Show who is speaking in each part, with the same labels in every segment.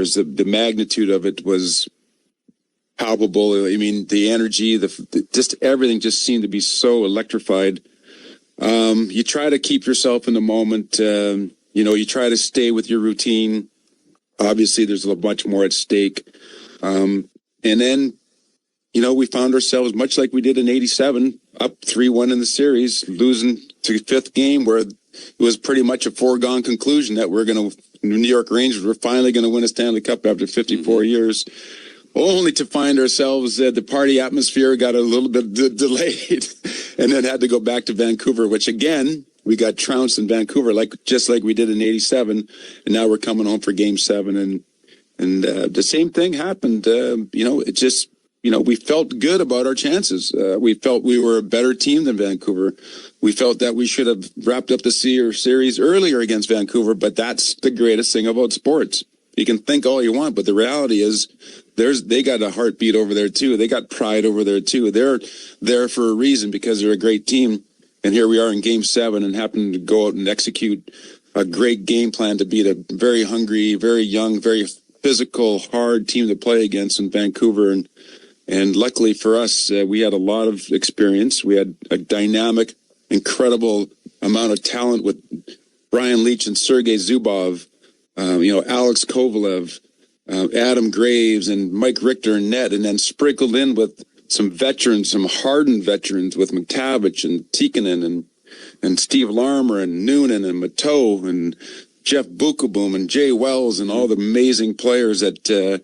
Speaker 1: The magnitude of it was palpable. I mean, the energy, just everything just seemed to be so electrified. You try to keep yourself in the moment. You try to stay with your routine. Obviously, there's a much more at stake. And then, we found ourselves, much like we did in 87, up 3-1 in the series, losing to fifth game, where it was pretty much a foregone conclusion that New York Rangers were finally going to win a Stanley Cup after 54 years, only to find ourselves the party atmosphere got a little bit delayed and then had to go back to Vancouver, which again, we got trounced in Vancouver, just like we did in 87. And now we're coming home for Game 7. And the same thing happened. We felt good about our chances. We felt we were a better team than Vancouver. We felt that we should have wrapped up the series earlier against Vancouver, but that's the greatest thing about sports. You can think all you want, but the reality is they got a heartbeat over there too. They got pride over there too. They're there for a reason because they're a great team. And here we are in Game 7 and happen to go out and execute a great game plan to beat a very hungry, very young, very physical, hard team to play against in Vancouver. And luckily for us, we had a lot of experience. We had a dynamic, incredible amount of talent with Brian Leetch and Sergei Zubov, Alex Kovalev, Adam Graves, and Mike Richter and net, and then sprinkled in with some veterans, some hardened veterans with McTavish and Tikkanen and Steve Larmer and Noonan and Mateau and Jeff Bukaboom and Jay Wells and all the amazing players that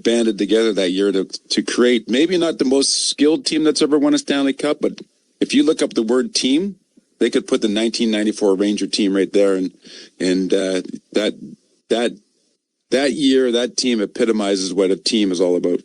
Speaker 1: banded together that year to create maybe not the most skilled team that's ever won a Stanley Cup, but if you look up the word team, they could put the 1994 Ranger team right there, and that year, that team epitomizes what a team is all about.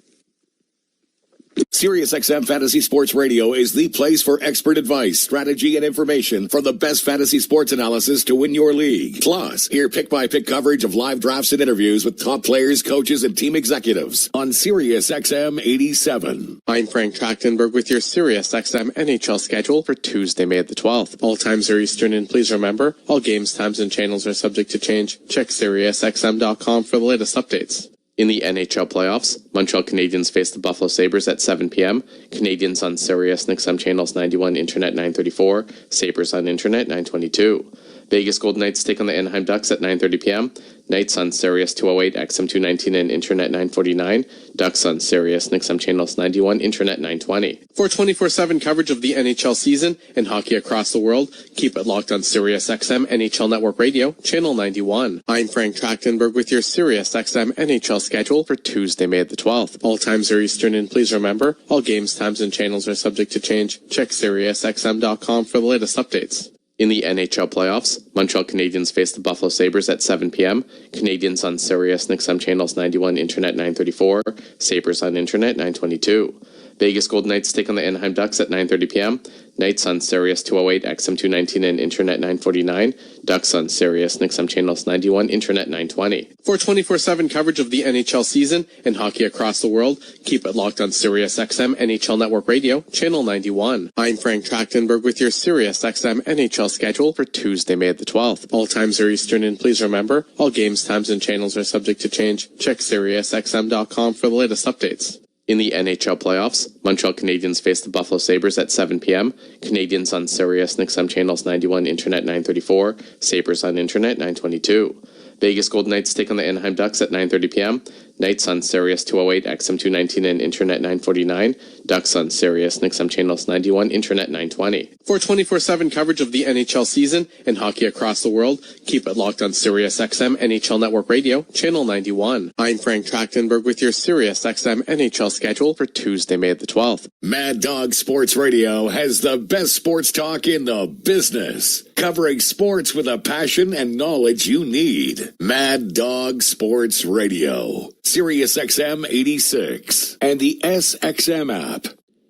Speaker 2: SiriusXM Fantasy Sports Radio is the place for expert advice, strategy, and information from the best fantasy sports analysis to win your league. Plus, hear pick-by-pick coverage of live drafts and interviews with top players, coaches, and team executives on SiriusXM 87.
Speaker 3: I'm Frank Trachtenberg with your SiriusXM NHL schedule for Tuesday, May the 12th. All times are Eastern, and please remember, all games, times, and channels are subject to change. Check SiriusXM.com for the latest updates. In the NHL playoffs, Montreal Canadiens face the Buffalo Sabres at 7 p.m. Canadiens on Sirius XM channels 91, Internet 934, Sabres on Internet 922. Vegas Golden Knights take on the Anaheim Ducks at 9:30 p.m. Knights on Sirius 208, XM 219, and Internet 949. Ducks on Sirius XM channels 91, Internet 920. For 24/7 coverage of the NHL season and hockey across the world, keep it locked on Sirius XM NHL Network Radio, channel 91. I'm Frank Trachtenberg with your Sirius XM NHL schedule for Tuesday, May the 12th. All times are Eastern, and please remember, all games, times, and channels are subject to change. Check SiriusXM.com for the latest updates. In the NHL playoffs, Montreal Canadiens face the Buffalo Sabres at 7 p.m. Canadiens on Sirius XM channels 91, Internet 934, Sabres on Internet 922. Vegas Golden Knights take on the Anaheim Ducks at 9:30 p.m. Knights on Sirius 208, XM 219, and Internet 949. Ducks on Sirius XM channels 91, Internet 920. For 24/7 coverage of the NHL season and hockey across the world, keep it locked on Sirius XM NHL Network Radio, channel 91. I'm Frank Trachtenberg with your Sirius XM NHL schedule for Tuesday, May the 12th. All times are Eastern, and please remember, all games, times, and channels are subject to change. Check SiriusXM.com for the latest updates. In the NHL playoffs, Montreal Canadiens face the Buffalo Sabres at 7 p.m. Canadiens on Sirius XM channels 91, Internet 934, Sabres on Internet 922. Vegas Golden Knights take on the Anaheim Ducks at 9:30 p.m. Knights on Sirius 208, XM 219, and Internet 949. Ducks on Sirius XM channels 91, Internet 920. For 24/7 coverage of the NHL season and hockey across the world, keep it locked on Sirius XM NHL Network Radio, channel 91. I'm Frank Trachtenberg with your Sirius XM NHL schedule for Tuesday, May the 12th.
Speaker 2: Mad Dog Sports Radio has the best sports talk in the business, covering sports with a passion and knowledge you need. Mad Dog Sports Radio, Sirius XM 86, and the SXM app.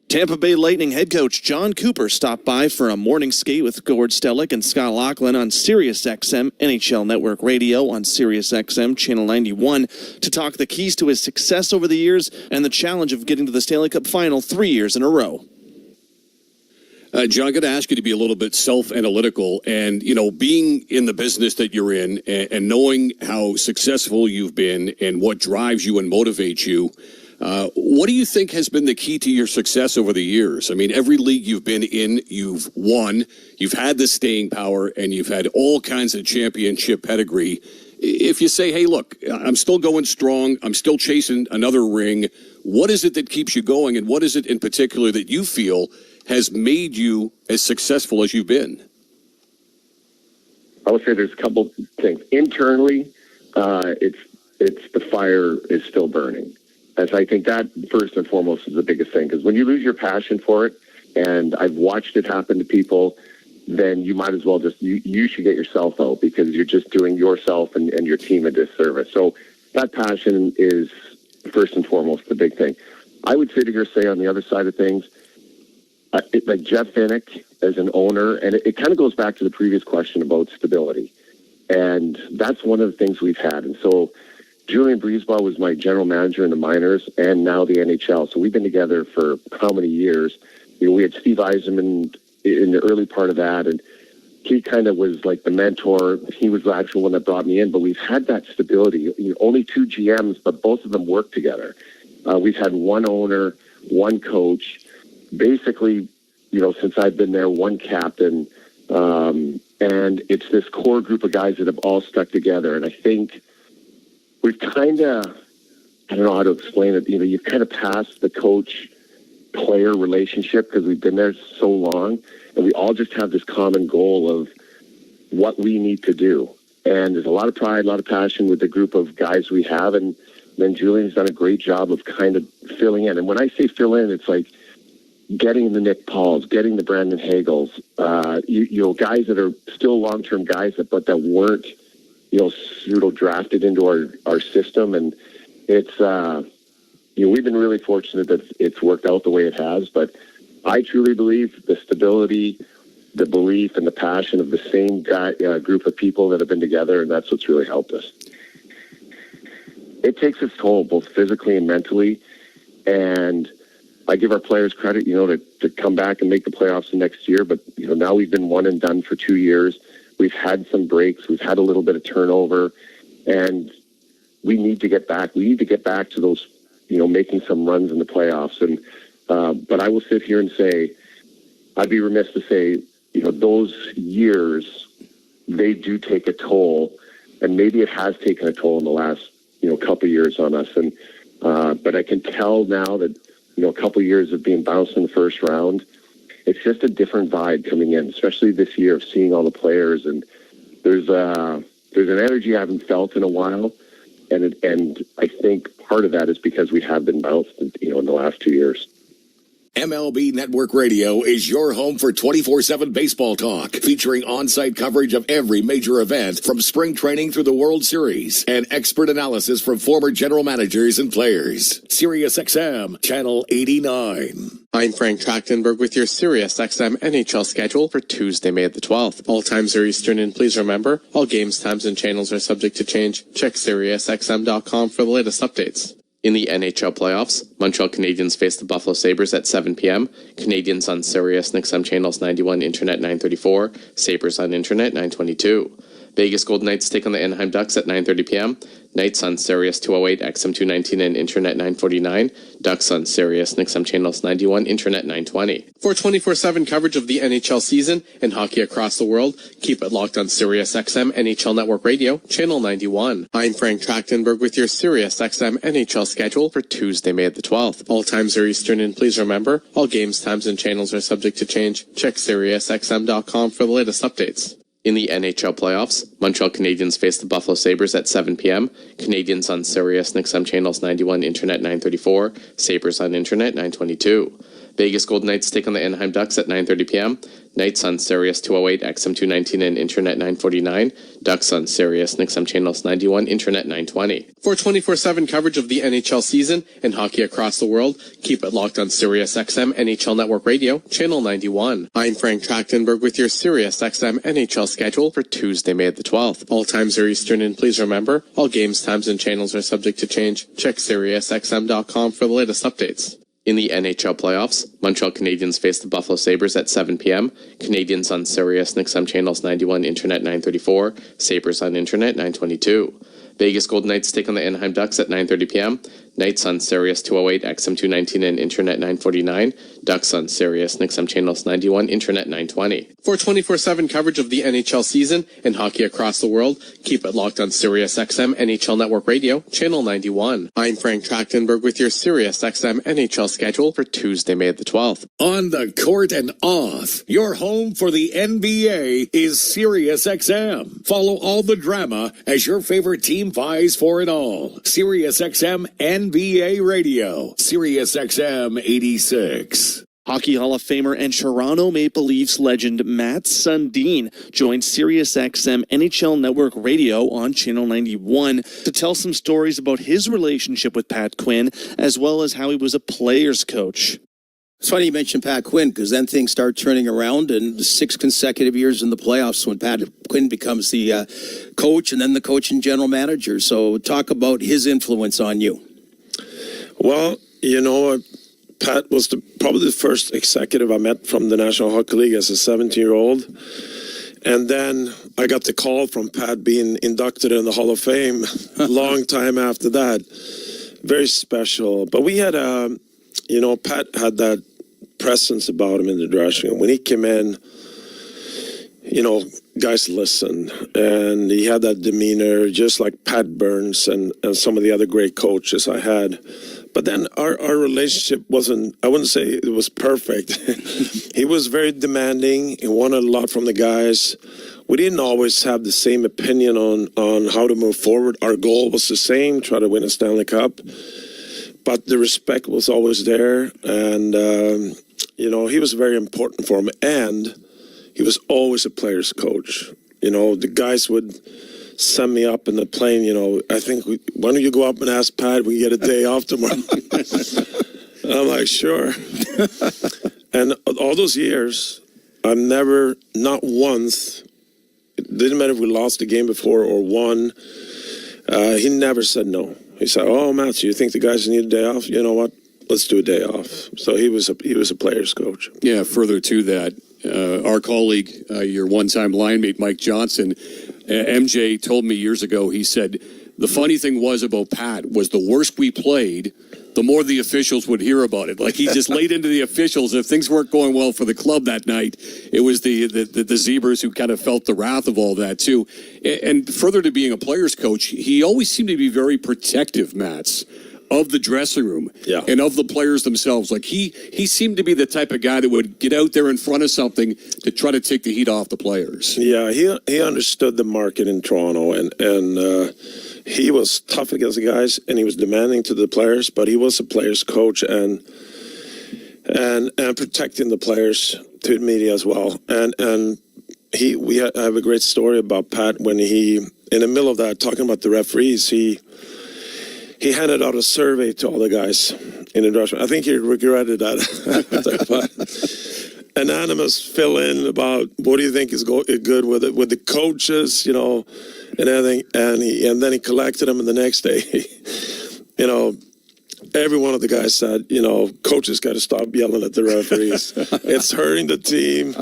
Speaker 4: Tampa Bay Lightning head coach John Cooper stopped by for a morning skate with Gord Stellick and Scott Laughlin on Sirius XM NHL Network Radio on Sirius XM Channel 91 to talk the keys to his success over the years and the challenge of getting to the Stanley Cup Final 3 years in a row.
Speaker 5: John, I'm going to ask you to be a little bit self-analytical and, being in the business that you're in and knowing how successful you've been and what drives you and motivates you. What do you think has been the key to your success over the years? I mean, every league you've been in, you've won, you've had the staying power, and you've had all kinds of championship pedigree. If you say, hey, look, I'm still going strong, I'm still chasing another ring, what is it that keeps you going, and what is it in particular that you feel has made you as successful as you've been?
Speaker 6: I would say there's a couple things. Internally, it's the fire is still burning. As I think that first and foremost is the biggest thing, because when you lose your passion for it, and I've watched it happen to people, then you might as well you should get yourself out, because you're just doing yourself and your team a disservice. So that passion is first and foremost the big thing. I would sit here say on the other side of things, like Jeff Vinnick as an owner, and it kind of goes back to the previous question about stability. And that's one of the things we've had. And so Julian Breezeball was my general manager in the minors and now the NHL. So we've been together for how many years? We had Steve Yzerman in the early part of that, and he kind of was like the mentor. He was the actual one that brought me in, but we've had that stability. Only 2 GMs, but both of them work together. We've had one owner, one coach, basically, since I've been there, one captain, and it's this core group of guys that have all stuck together. And I think we've kind of, I don't know how to explain it, you've kind of passed the coach-player relationship because we've been there so long, and we all just have this common goal of what we need to do. And there's a lot of pride, a lot of passion with the group of guys we have, and then Julian's done a great job of kind of filling in. And when I say fill in, it's like getting the Nick Pauls, getting the Brandon Hagels, guys that are still long-term guys, but that weren't, pseudo drafted into our system. And it's, we've been really fortunate that it's worked out the way it has, but I truly believe the stability, the belief, and the passion of the same group of people that have been together, and that's what's really helped us. It takes its toll, both physically and mentally, and I give our players credit, to come back and make the playoffs the next year, but, now we've been one and done for 2 years. We've had some breaks. We've had a little bit of turnover, and we need to get back. We need to get back to those, making some runs in the playoffs. And but I will sit here and say, I'd be remiss to say, those years, they do take a toll, and maybe it has taken a toll in the last, couple of years on us. And but I can tell now that, a couple of years of being bounced in the first round, it's just a different vibe coming in, especially this year of seeing all the players. And there's an energy I haven't felt in a while. And I think part of that is because we have been bounced, in the last 2 years.
Speaker 2: MLB Network Radio is your home for 24/7 baseball talk, featuring on-site coverage of every major event from spring training through the World Series and expert analysis from former general managers and players. SiriusXM, Channel 89.
Speaker 3: I'm Frank Trachtenberg with your SiriusXM NHL schedule for Tuesday, May the 12th. All times are Eastern, and please remember, all games, times, and channels are subject to change. Check SiriusXM.com for the latest updates. In the NHL playoffs, Montreal Canadiens face the Buffalo Sabres at 7 p.m. Canadiens on Sirius and XM channels 91, Internet 934, Sabres on Internet 922. Vegas Golden Knights take on the Anaheim Ducks at 9:30 p.m. Knights on Sirius 208, XM 219, and Internet 949. Ducks on Sirius and XM channels 91, Internet 920. For 24/7 coverage of the NHL season and hockey across the world, keep it locked on Sirius XM NHL Network Radio, Channel 91. I'm Frank Trachtenberg with your Sirius XM NHL schedule for Tuesday, May the 12th. All times are Eastern, and please remember, all games, times, and channels are subject to change. Check SiriusXM.com for the latest updates. In the NHL playoffs, Montreal Canadiens face the Buffalo Sabres at 7 p.m. Canadiens on Sirius and XM channels 91, Internet 934, Sabres on Internet 922. Vegas Golden Knights take on the Anaheim Ducks at 9:30 p.m. Knights on Sirius 208, XM 219, and Internet 949. Ducks on Sirius and XM channels 91, Internet 920. For 24/7 coverage of the NHL season and hockey across the world, keep it locked on Sirius XM NHL Network Radio, Channel 91. I'm Frank Trachtenberg with your Sirius XM NHL schedule for Tuesday, May the 12th. All times are Eastern, and please remember, all games, times, and channels are subject to change. Check SiriusXM.com for the latest updates. In the NHL playoffs, Montreal Canadiens face the Buffalo Sabres at 7 p.m., Canadiens on Sirius and XM Channels 91, Internet 934, Sabres on Internet 922. Vegas Golden Knights take on the Anaheim Ducks at 9:30 p.m., Knights on Sirius 208, XM 219, and Internet 949, Ducks on Sirius and XM Channels 91, Internet 920. For 24/7 coverage of the NHL season and hockey across the world, keep it locked on Sirius XM NHL Network Radio, Channel 91. I'm Frank Trachtenberg with your Sirius XM NHL schedule for Tuesday, May the 12th.
Speaker 2: On the court and off, your home for the NBA is Sirius XM. Follow all the drama as your favorite team vies for it all. Sirius XM NBA Radio, Sirius XM 86.
Speaker 4: Hockey Hall of Famer and Toronto Maple Leafs legend Matt Sundin joined SiriusXM NHL Network Radio on Channel 91 to tell some stories about his relationship with Pat Quinn, as well as how he was a player's coach.
Speaker 7: It's funny you mentioned Pat Quinn, because then things start turning around, and 6 consecutive years in the playoffs when Pat Quinn becomes the coach and then the coach and general manager. So talk about his influence on you.
Speaker 8: Well, you know, Pat was probably the first executive I met from the National Hockey League as a 17-year-old. And then I got the call from Pat being inducted in the Hall of Fame a long time after that. Very special. But we had Pat had that presence about him in the dressing room. When he came in, guys listened. And he had that demeanor, just like Pat Burns and some of the other great coaches I had. But then our relationship wasn't, I wouldn't say it was perfect. He was very demanding. He wanted a lot from the guys. We didn't always have the same opinion on how to move forward. Our goal was the same, try to win a Stanley Cup. But the respect was always there. And, he was very important for him. And he was always a player's coach. The guys would send me up in the plane, I think, why don't you go up and ask Pat, we get a day off tomorrow? And I'm like, sure. And all those years, I've never, not once, it didn't matter if we lost the game before or won, he never said no. He said, oh, Matt, so you think the guys need a day off? You know what? Let's do a day off. So he was a player's coach.
Speaker 5: Yeah, further to that, our colleague, your one-time line mate, Mike Johnson, MJ told me years ago, he said, the funny thing was about Pat was the worse we played, the more the officials would hear about it. Like he just laid into the officials. If things weren't going well for the club that night, it was the Zebras who kind of felt the wrath of all that too. And further to being a player's coach, he always seemed to be very protective, Mats, of the dressing room and of the players themselves. Like he seemed to be the type of guy that would get out there in front of something to try to take the heat off the players.
Speaker 8: Yeah, he understood the market in Toronto, and he was tough against the guys, and he was demanding to the players, but he was a player's coach and protecting the players to the media as well. And we have a great story about Pat when he, in the middle of that, talking about the referees, he handed out a survey to all the guys in the dressing room. I think he regretted that. Anonymous fill in about what do you think is good with it, with the coaches, and everything. And then he collected them, and the next day, every one of the guys said, coaches got to stop yelling at the referees. It's hurting the team.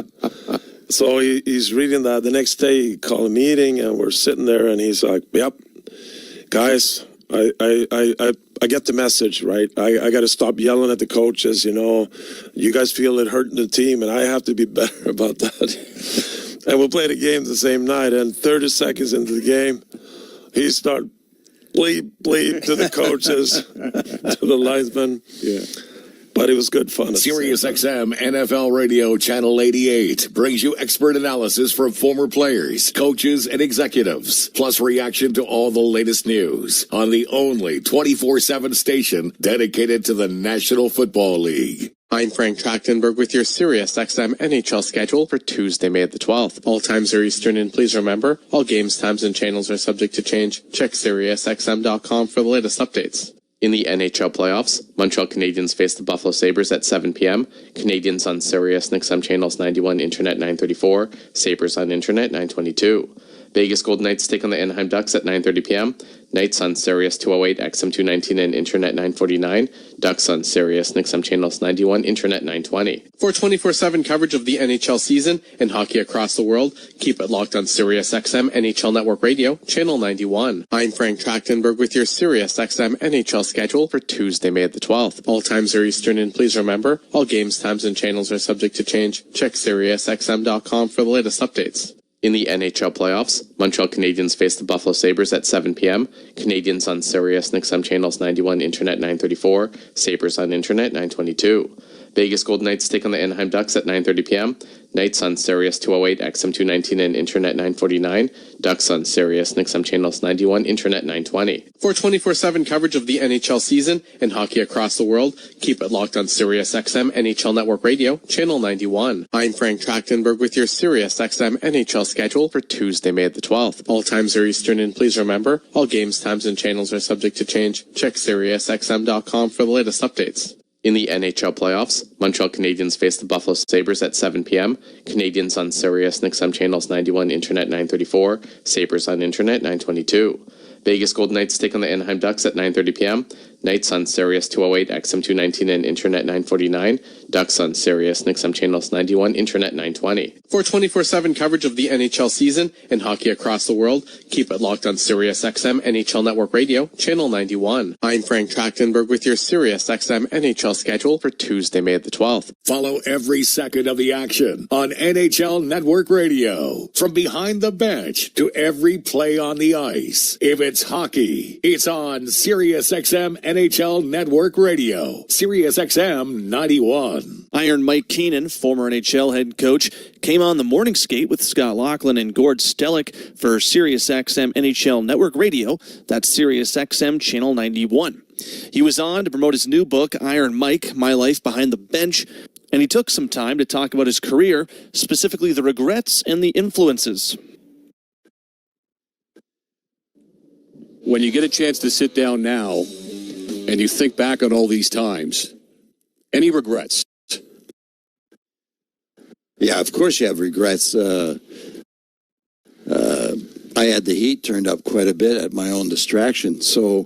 Speaker 8: So he's reading that. The next day, he called a meeting, and we're sitting there, and he's like, yep, guys, I get the message, right? I got to stop yelling at the coaches, You guys feel it hurting the team, and I have to be better about that. And we'll play the game the same night, and 30 seconds into the game, he started bleep to the coaches, to the linesmen. Yeah. But it was good fun.
Speaker 2: Sirius XM NFL Radio Channel 88 brings you expert analysis from former players, coaches, and executives, plus reaction to all the latest news on the only 24/7 station dedicated to the National Football League.
Speaker 3: I'm Frank Trachtenberg with your Sirius XM NHL schedule for Tuesday, May the 12th. All times are Eastern, and please remember, all games, times, and channels are subject to change. Check SiriusXM.com for the latest updates. In the NHL playoffs, Montreal Canadiens face the Buffalo Sabres at 7 p.m., Canadiens on Sirius and XM Channels 91, Internet 934, Sabres on Internet 922. Vegas Golden Knights take on the Anaheim Ducks at 9:30 p.m. Knights on Sirius 208, XM 219, and Internet 949. Ducks on Sirius, XM channels 91, Internet 920. For 24/7 coverage of the NHL season and hockey across the world, keep it locked on Sirius XM NHL Network Radio, channel 91. I'm Frank Trachtenberg with your Sirius XM NHL schedule for Tuesday, May the 12th. All times are Eastern, and please remember, all games, times, and channels are subject to change. Check SiriusXM.com for the latest updates. In the NHL playoffs, Montreal Canadiens face the Buffalo Sabres at 7 p.m. Canadiens on Sirius XM channels 91, Internet 934, Sabres on Internet 922. Vegas Golden Knights take on the Anaheim Ducks at 9:30 p.m. Knights on Sirius 208, XM 219, and Internet 949. Ducks on Sirius, XM channels 91, Internet 920. For 24/7 coverage of the NHL season and hockey across the world, keep it locked on Sirius XM NHL Network Radio, channel 91. I'm Frank Trachtenberg with your Sirius XM NHL schedule for Tuesday, May the 12th. All times are Eastern, and please remember, all games, times, and channels are subject to change. Check SiriusXM.com for the latest updates. In the NHL playoffs, Montreal Canadiens face the Buffalo Sabres at 7 p.m. Canadiens on Sirius, XM channels 91, Internet 934, Sabres on Internet 922. Vegas Golden Knights take on the Anaheim Ducks at 9:30 p.m. Knights on Sirius 208, XM 219, and Internet 949. Ducks on Sirius, XM channels 91, Internet 920. For 24/7 coverage of the NHL season and hockey across the world, keep it locked on Sirius XM NHL Network Radio, channel 91. I'm Frank Trachtenberg with your Sirius XM NHL schedule for Tuesday, May the 12th.
Speaker 2: Follow every second of the action on NHL Network Radio. From behind the bench to every play on the ice. If it's hockey, it's on Sirius XM NHL Network Radio. Sirius XM 91.
Speaker 4: Iron Mike Keenan, former NHL head coach, came on the morning skate with Scott Laughlin and Gord Stellick for Sirius XM NHL Network Radio. That's Sirius XM Channel 91. He was on to promote his new book, Iron Mike, My Life Behind the Bench, and he took some time to talk about his career, specifically the regrets and the influences.
Speaker 5: When you get a chance to sit down now and you think back on all these times, any regrets?
Speaker 9: Yeah, of course you have regrets. I had the heat turned up quite a bit at my own distraction. So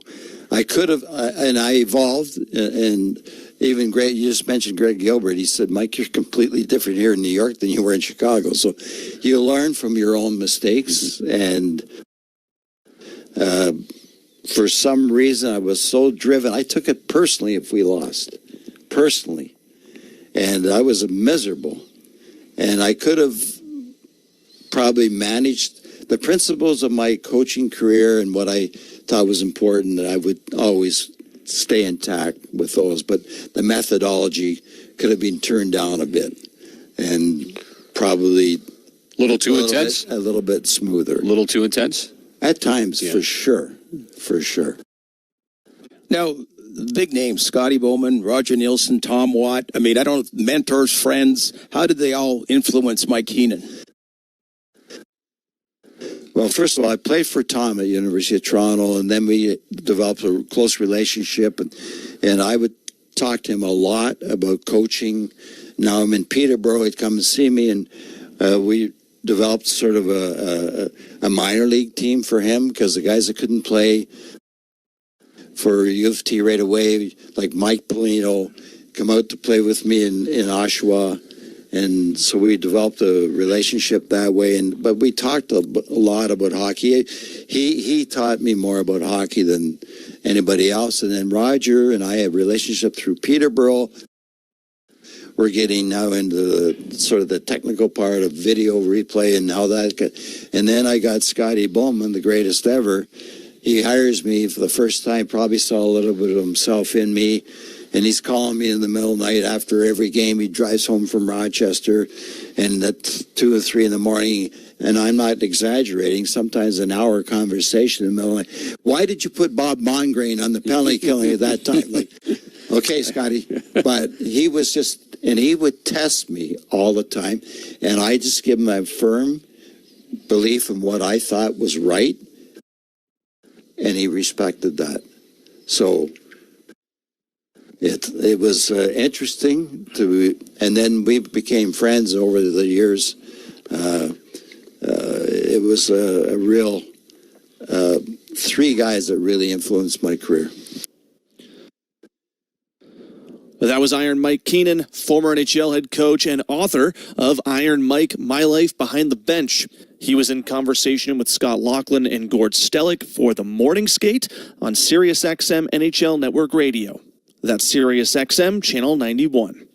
Speaker 9: I could have, and I evolved, and even Greg, you just mentioned Greg Gilbert. He said, Mike, you're completely different here in New York than you were in Chicago. So you learn from your own mistakes. And for some reason, I was so driven. I took it personally if we lost, personally. And I was miserable. And I could have probably managed the principles of my coaching career and what I thought was important, that I would always stay intact with those. But the methodology could have been turned down a bit and probably
Speaker 5: A little too intense?
Speaker 9: A little bit smoother.
Speaker 5: A little too intense?
Speaker 9: At times,
Speaker 5: Yeah.
Speaker 9: for sure. For sure.
Speaker 7: Now, big names, Scotty Bowman, Roger Nielsen, Tom Watt. I mean, I don't know, mentors, friends. How did they all influence Mike Keenan?
Speaker 9: Well, first of all, I played for Tom at University of Toronto, and then we developed a close relationship, and I would talk to him a lot about coaching. Now I'm in Peterborough. He'd come and see me, and we developed sort of a minor league team for him, because the guys that couldn't play for U of T right away, like Mike Polino, come out to play with me in Oshawa. And so we developed a relationship that way. But we talked a lot about hockey. He taught me more about hockey than anybody else. And then Roger and I had a relationship through Peterborough. We're getting now into sort of the technical part of video replay and how that got. And then I got Scotty Bowman, the greatest ever. He hires me for the first time, probably saw a little bit of himself in me. And he's calling me in the middle of the night after every game. He drives home from Rochester, and at 2 or 3 in the morning, and I'm not exaggerating, sometimes an hour conversation in the middle of the night. Why did you put Bob Mongrain on the penalty killing at that time? Like, okay, Scotty. But he was just, and he would test me all the time, and I just give him a firm belief in what I thought was right, and he respected that. So it was interesting and then we became friends over the years. it was a real three guys that really influenced my career.
Speaker 4: That was Iron Mike Keenan, former NHL head coach and author of Iron Mike, My Life Behind the Bench. He was in conversation with Scott Laughlin and Gord Stellick for the Morning Skate on Sirius XM NHL Network Radio. That's Sirius XM Channel 91.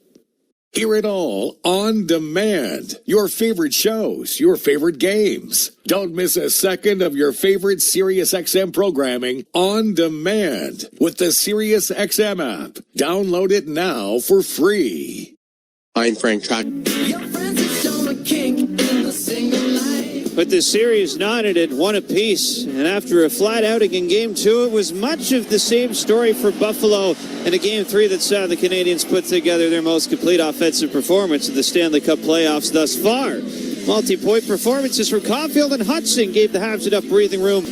Speaker 2: Hear it all on demand. Your favorite shows, your favorite games. Don't miss a second of your favorite SiriusXM programming on demand with the SiriusXM app. Download it now for free.
Speaker 3: I'm Frank Track.
Speaker 10: But the series knotted at 1 apiece, and after a flat outing in Game 2, it was much of the same story for Buffalo in a Game 3 that saw the Canadiens put together their most complete offensive performance in the Stanley Cup playoffs thus far. Multi-point performances from Caulfield and Hudson gave the Habs enough breathing room.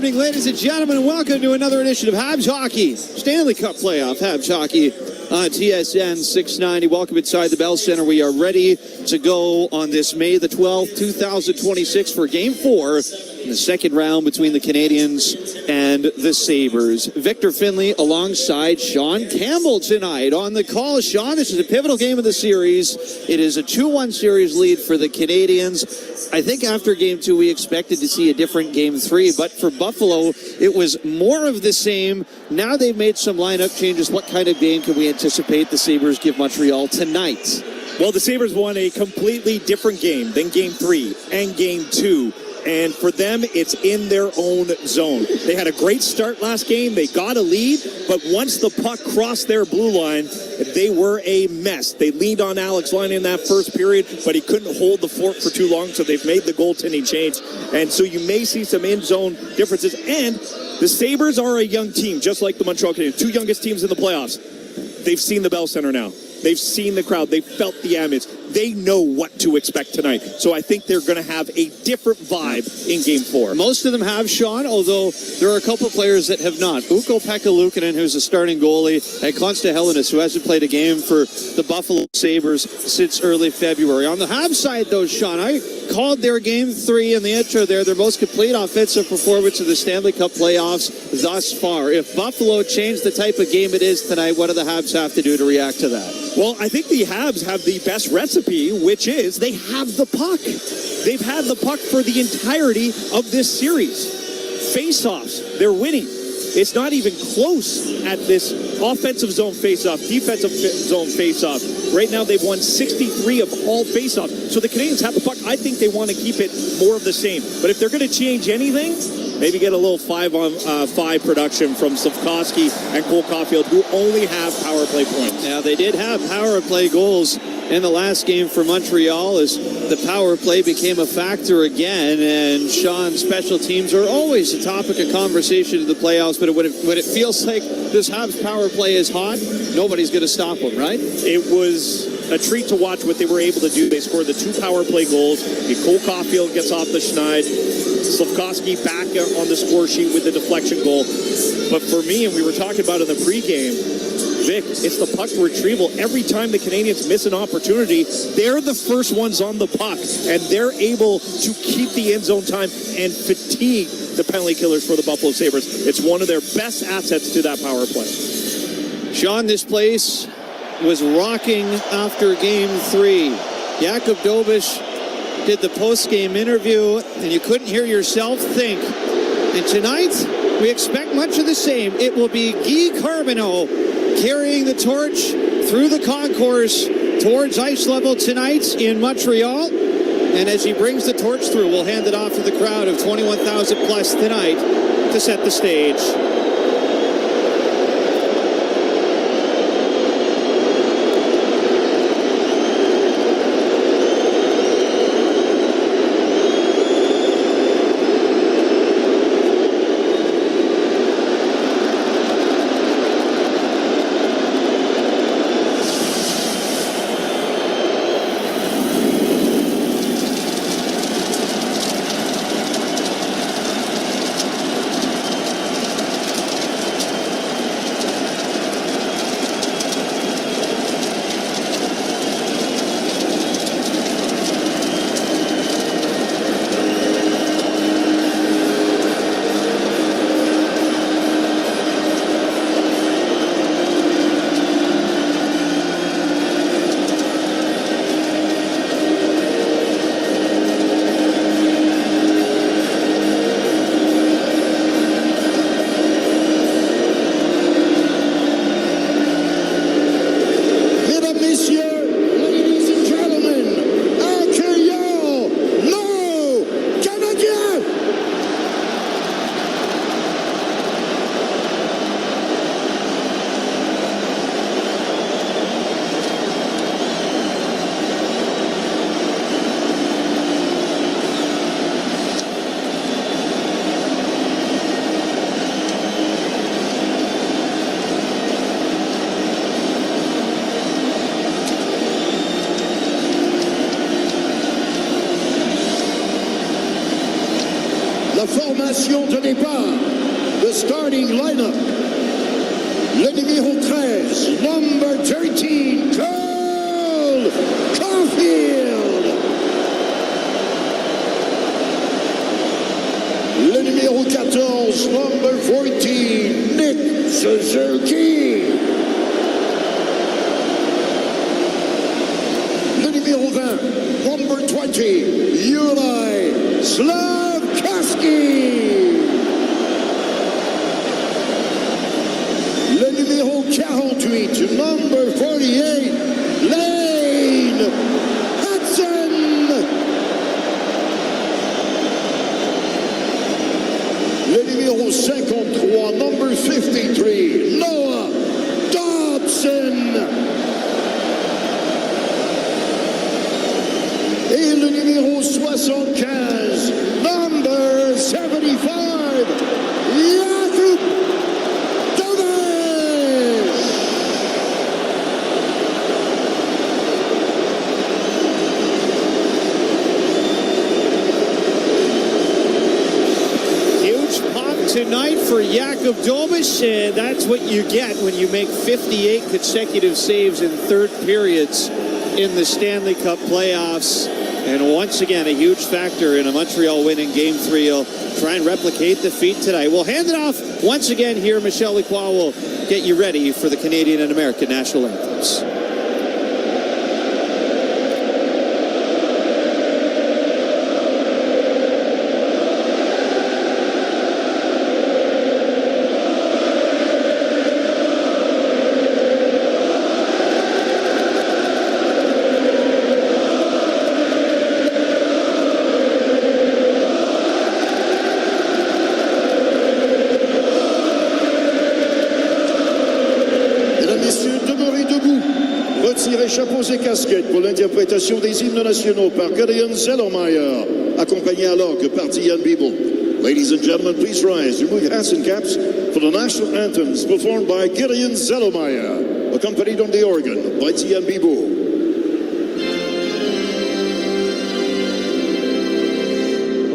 Speaker 10: Ladies and gentlemen, welcome to another edition of Habs Hockey, Stanley Cup Playoff, Habs Hockey on TSN 690. Welcome inside the Bell Center. We are ready to go on this May the 12th, 2026 for Game 4 in the second round between the Canadiens and the Sabres. Victor Finley alongside Sean Campbell tonight on the call. Sean, this is a pivotal game of the series. It is a 2-1 series lead for the Canadiens. I think after Game 2, we expected to see a different Game 3, but for Buffalo, it was more of the same. Now they've made some lineup changes. What kind of game can we anticipate the Sabres give Montreal tonight?
Speaker 11: Well, the Sabres won a completely different game than Game 3 and Game 2. And for them, it's in their own zone. They had a great start last game. They got a lead, but once the puck crossed their blue line, they were a mess. They leaned on Alex Line in that first period, but he couldn't hold the fort for too long, so they've made the goaltending change. And so you may see some in-zone differences. And the Sabres are a young team, just like the Montreal Canadiens, two youngest teams in the playoffs. They've seen the Bell Center now. They've seen the crowd. They've felt the ambience. They know what to expect tonight. So I think they're going to have a different vibe in Game 4.
Speaker 10: Most of them have, Sean, although there are a couple players that have not. Ukko-Pekka Luukkonen, who's a starting goalie, and Konsta Helenius, who hasn't played a game for the Buffalo Sabres since early February. On the Habs side, though, Sean, I called their Game 3 in the intro there their most complete offensive performance of the Stanley Cup playoffs thus far. If Buffalo changed the type of game it is tonight, what do the Habs have to do to react to that?
Speaker 11: Well, I think the Habs have the best recipe, which is they have the puck. They've had the puck for the entirety of this series. Face-offs, they're winning. It's not even close at this offensive zone face-off, defensive zone face-off. Right now, they've won 63 of all face-offs. So the Canadiens have the puck. I think they want to keep it more of the same. But if they're going to change anything, maybe get a little 5-on-5 production from Slafkovsky and Cole Caulfield, who only have power play points.
Speaker 10: Yeah, they did have power play goals in the last game for Montreal as the power play became a factor again. And Sean, special teams are always a topic of conversation in the playoffs, but when it feels like this Habs power play is hot, nobody's going to stop them, right?
Speaker 11: It was a treat to watch what they were able to do. They scored the 2 power play goals. Cole Caulfield gets off the schneid. Slafkovsky back on the score sheet with the deflection goal. But for me, and we were talking about in the pregame, Vic, it's the puck retrieval. Every time the Canadiens miss an opportunity, they're the first ones on the puck, and they're able to keep the end zone time and fatigue the penalty killers for the Buffalo Sabres. It's one of their best assets to that power play.
Speaker 10: Sean, this place was rocking after Game 3. Jakub Dobiš did the post-game interview, and you couldn't hear yourself think. And tonight, we expect much of the same. It will be Guy Carbonneau carrying the torch through the concourse towards ice level tonight in Montreal. And as he brings the torch through, we'll hand it off to the crowd of 21,000 plus tonight to set the stage.
Speaker 12: La formation de départ, the starting lineup. Le numéro 13, number 13, Cole Caulfield. Le numéro 14, number 14, Nick Suzuki. Le numéro 20, number 20, Yuri Slavkovsky. Le numéro 48, number 48, Lane Hudson. Le numéro 53, number 53, Noah Dobson. Et le numéro 75, number 75, Jakub Domic.
Speaker 10: Huge pop tonight for Jakub Domic, and that's what you get when you make 58 consecutive saves in third periods in the Stanley Cup playoffs. And once again, a huge factor in a Montreal win in Game 3. He'll try and replicate the feat tonight. We'll hand it off once again here. Michelle Lacroix will get you ready for the Canadian and American national anthems.
Speaker 12: Chapeaux et casquettes pour l'interprétation des hymnes nationaux par Gideon Zellermeyer, accompagné alors que par Tian Biebel. Ladies and gentlemen, please rise. Remove your hats and caps for the national anthems performed by Gideon Zellermeyer, accompanied on the organ by Tian Biebel.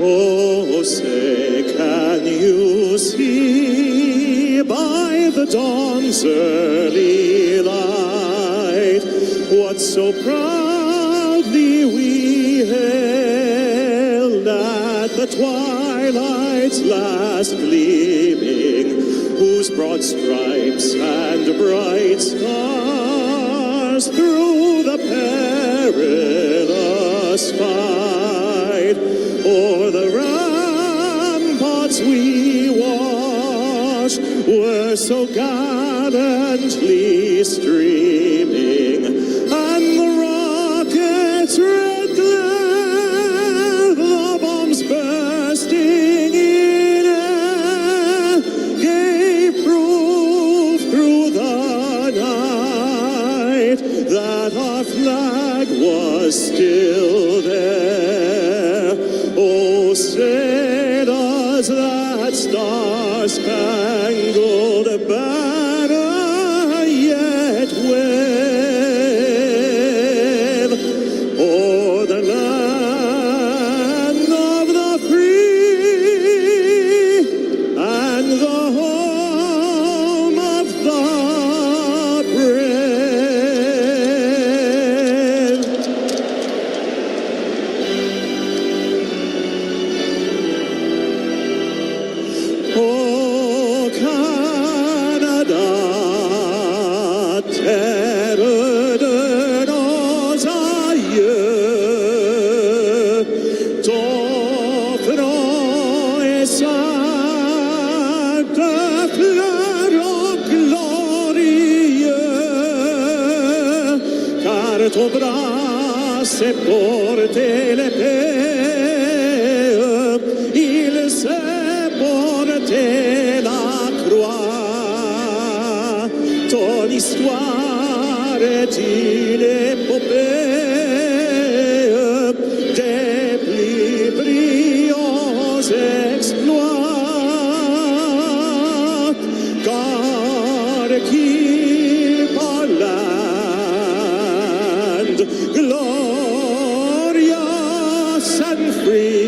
Speaker 11: Oh, say, can you see by the dawn's early light what so proudly we hailed at the twilight's last gleaming, whose broad stripes and bright stars through the perilous fight o'er the ramparts we watched were so gallantly streaming, and the rockets' red glare, the bombs bursting in air, gave proof through the night that our flag was still there. Oh, say does that star-spangled banner yet wave o'er the land of the free and the home of the brave? Oh, Canada, terre de nos aïeux, ton front est sainte fleur glorieux, car ton bras s'est porté l'épée, il s'est porté la croix. Ton histoire est une épopée des plus brillants exploits, car keep our land glorious and free.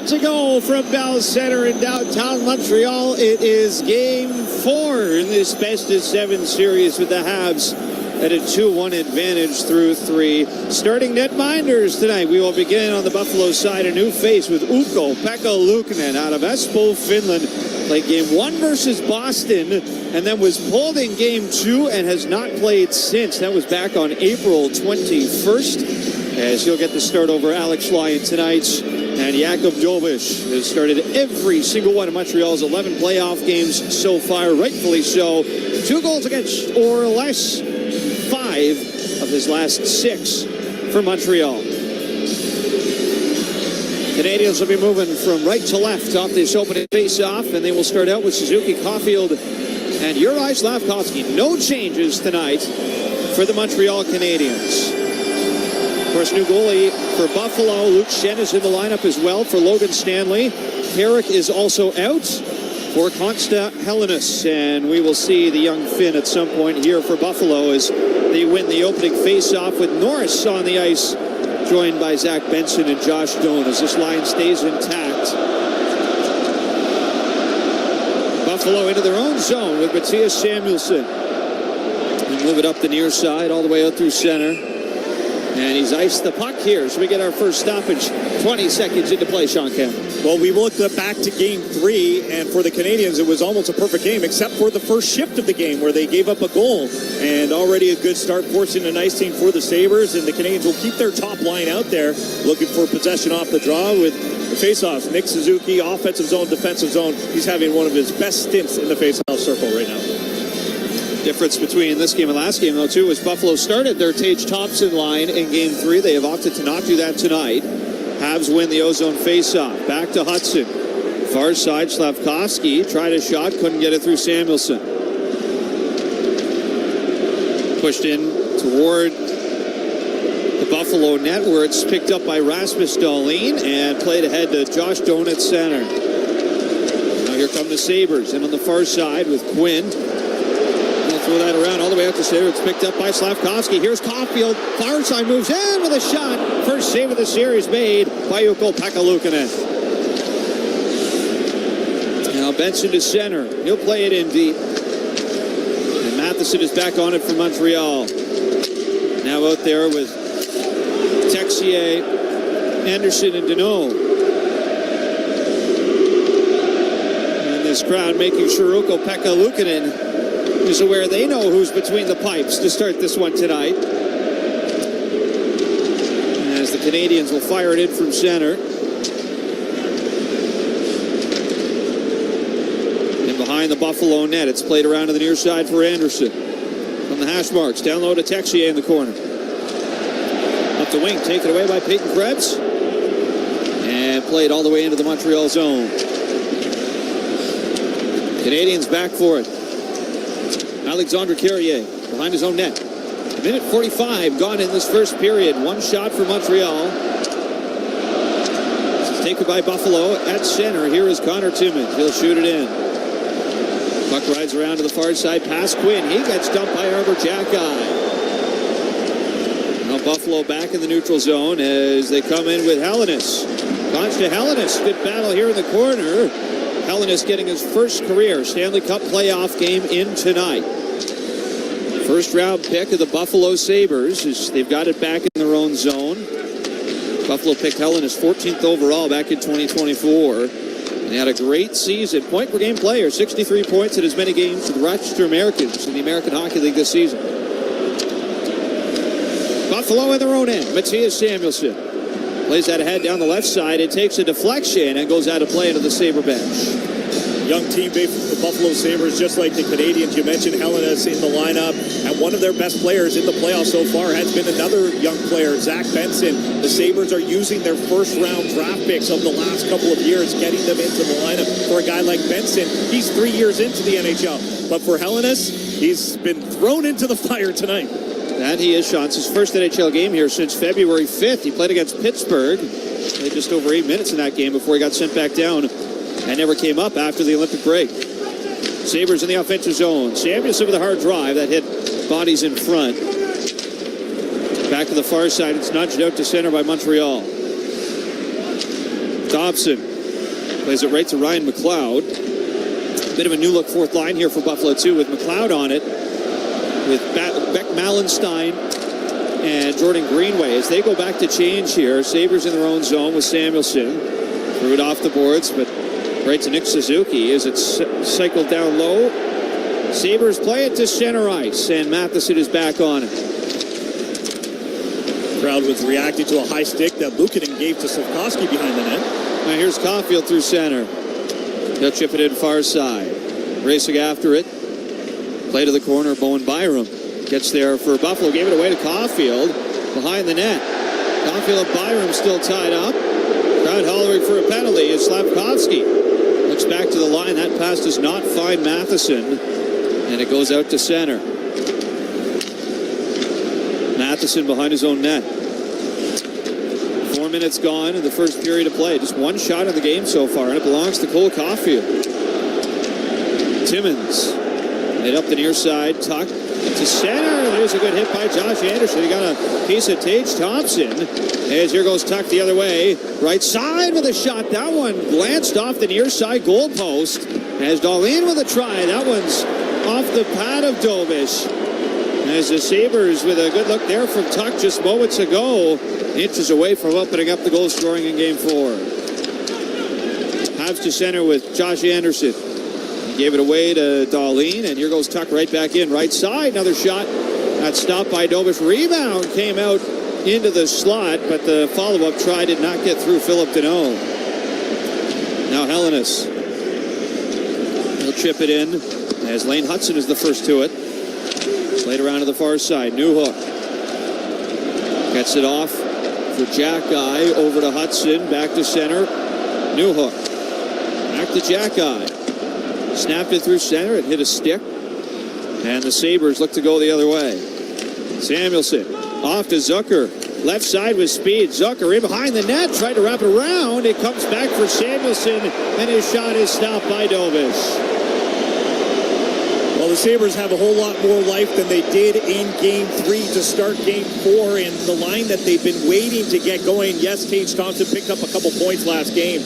Speaker 10: minute to go from Bell Center in downtown Montreal. It is Game 4 in this best-of-7 series with the Habs at a 2-1 advantage through 3. Starting netminders tonight, we will begin on the Buffalo side. A new face with Ukko-Pekka Luukkonen out of Espoo, Finland. Played Game 1 versus Boston and then was pulled in Game 2 and has not played since. That was back on April 21st. As he'll get the start over Alex Lyon tonight. And Jakub Dobiš has started every single one of Montreal's 11 playoff games so far, rightfully so. 2 goals against or less, 5 of his last 6 for Montreal. Canadians will be moving from right to left off this opening face-off, and they will start out with Suzuki, Caulfield, and Juraj Slafkovsky. No changes tonight for the Montreal Canadiens. Of course, new goalie for Buffalo. Luke Schenn is in the lineup as well for Logan Stanley. Carrick is also out for Konsta Helenius. And we will see the young Finn at some point here for Buffalo as they win the opening face-off with Norris on the ice, joined by Zach Benson and Josh Doan as this line stays intact. Buffalo into their own zone with Matthias Samuelsson. And move it up the near side all the way out through center. And he's iced the puck here, so we get our first stoppage 20 seconds into play, Sean Campbell.
Speaker 11: Well, we looked back to Game 3, and for the Canadians, it was almost a perfect game, except for the first shift of the game, where they gave up a goal. And already a good start, forcing an icing for the Sabres, and the Canadians will keep their top line out there, looking for possession off the draw with the faceoffs. Nick Suzuki, offensive zone, defensive zone. He's having one of his best stints in the faceoff circle right now.
Speaker 10: Difference between this game and last game, though, too, was Buffalo started their Tage Thompson line in Game 3. They have opted to not do that tonight. Habs win the ozone faceoff. Back to Hudson. Far side, Slafkovsky tried a shot, couldn't get it through Samuelsson. Pushed in toward the Buffalo net, where it's picked up by Rasmus Dahlin and played ahead to Josh Doan at center. Now here come the Sabres, and on the far side with Quinn. Throw that around all the way out to center. It's picked up by Slafkovsky. Here's Caulfield. Far side moves in with a shot. First save of the series made by Ukko-Pekka Luukkonen. Now Benson to center. He'll play it in deep. And Matheson is back on it for Montreal. Now out there with Texier, Anderson, and Deneau. And this crowd making sure Ukko-Pekka Luukkonen is aware they know who's between the pipes to start this one tonight. As the Canadians will fire it in from center. And behind the Buffalo net, it's played around to the near side for Anderson. From the hash marks, down low to Texier in the corner. Up the wing, taken away by Peyton Krebs. And played all the way into the Montreal zone. Canadians back for it. Alexandre Carrier behind his own net. Minute 45 gone in this first period. One shot for Montreal. This is taken by Buffalo at center. Here is Connor Timmins. He'll shoot it in. Puck rides around to the far side past Quinn. He gets dumped by Arbor Jacki. Now Buffalo back in the neutral zone as they come in with Helenius. Konsta Helenius. Good battle here in the corner. Helenius getting his first career Stanley Cup playoff game in tonight. First round pick of the Buffalo Sabres as they've got it back in their own zone. Buffalo picked Helenius 14th overall back in 2024. And he had a great season. Point per game player, 63 points in as many games for the Rochester Americans in the American Hockey League this season. Buffalo in their own end. Matthias Samuelsson plays that ahead down the left side. It takes a deflection and goes out of play into the Sabre bench.
Speaker 11: Young team based for the Buffalo Sabres, just like the Canadians. You mentioned Helenius in the lineup, and one of their best players in the playoffs so far has been another young player, Zach Benson. The Sabres are using their first-round draft picks of the last couple of years, getting them into the lineup. For a guy like Benson, he's 3 years into the NHL. But for Helenius, he's been thrown into the fire tonight.
Speaker 10: That he is, Sean. It's his first NHL game here since February 5th. He played against Pittsburgh. Played just over 8 minutes in that game before he got sent back down and never came up after the Olympic break. Sabres in the offensive zone. Samuelsson with a hard drive that hit bodies in front. Back to the far side. It's nudged out to center by Montreal. Thompson Plays it right to Ryan McLeod. Bit of a new look fourth line here for Buffalo, too, with McLeod on it, with Beck Mallenstein and Jordan Greenway. As they go back to change here, Sabres in their own zone with Samuelson. Threw it off the boards, but right to Nick Suzuki as it's cycled down low. Sabres play it to center ice, and Matheson is back on it.
Speaker 11: Crowd was reacting to a high stick that Luukkonen gave to Slavkovsky behind the net.
Speaker 10: Now here's Caulfield through center. He'll chip it in far side. Racing after it. Play to the corner. Bowen Byram gets there for Buffalo. Gave it away to Caulfield behind the net. Caulfield and Byram still tied up. Crowd hollering for a penalty is Slavkovsky. Looks back to the line. That pass does not find Matheson. And it goes out to center. Matheson behind his own net. 4 minutes gone in the first period of play. Just one shot in the game so far, and it belongs to Cole Caulfield. Timmins made up the near side, tuck to center. There's a good hit by Josh Anderson. He got a piece of Tage Thompson. As here goes Tuck the other way. Right side with a shot. That one glanced off the near side goal post. As Dahlin with a try. That one's off the pad of Dobish. As the Sabres with a good look there from Tuck just moments ago, inches away from opening up the goal scoring in Game 4. Habs to center with Josh Anderson. He gave it away to Dahlin, and here goes Tuck right back in. Right side, another shot. That's stopped by Dobish. Rebound came out into the slot, but the follow-up try did not get through Philip Deneau. Now Hellenis. He'll chip it in as Lane Hudson is the first to it. Played around to the far side. Newhook gets it off for Jack Guy. Over to Hudson. Back to center. Newhook. Back to Jack Guy. Snapped it through center. It hit a stick. And the Sabres look to go the other way. Samuelson off to Zucker. Left side with speed. Zucker in behind the net. Tried to wrap it around. It comes back for Samuelson. And his shot is stopped by Dobish.
Speaker 11: Well, the Sabres have a whole lot more life than they did in Game 3 to start Game 4, and the line that they've been waiting to get going. Yes, Tage Thompson picked up a couple points last game,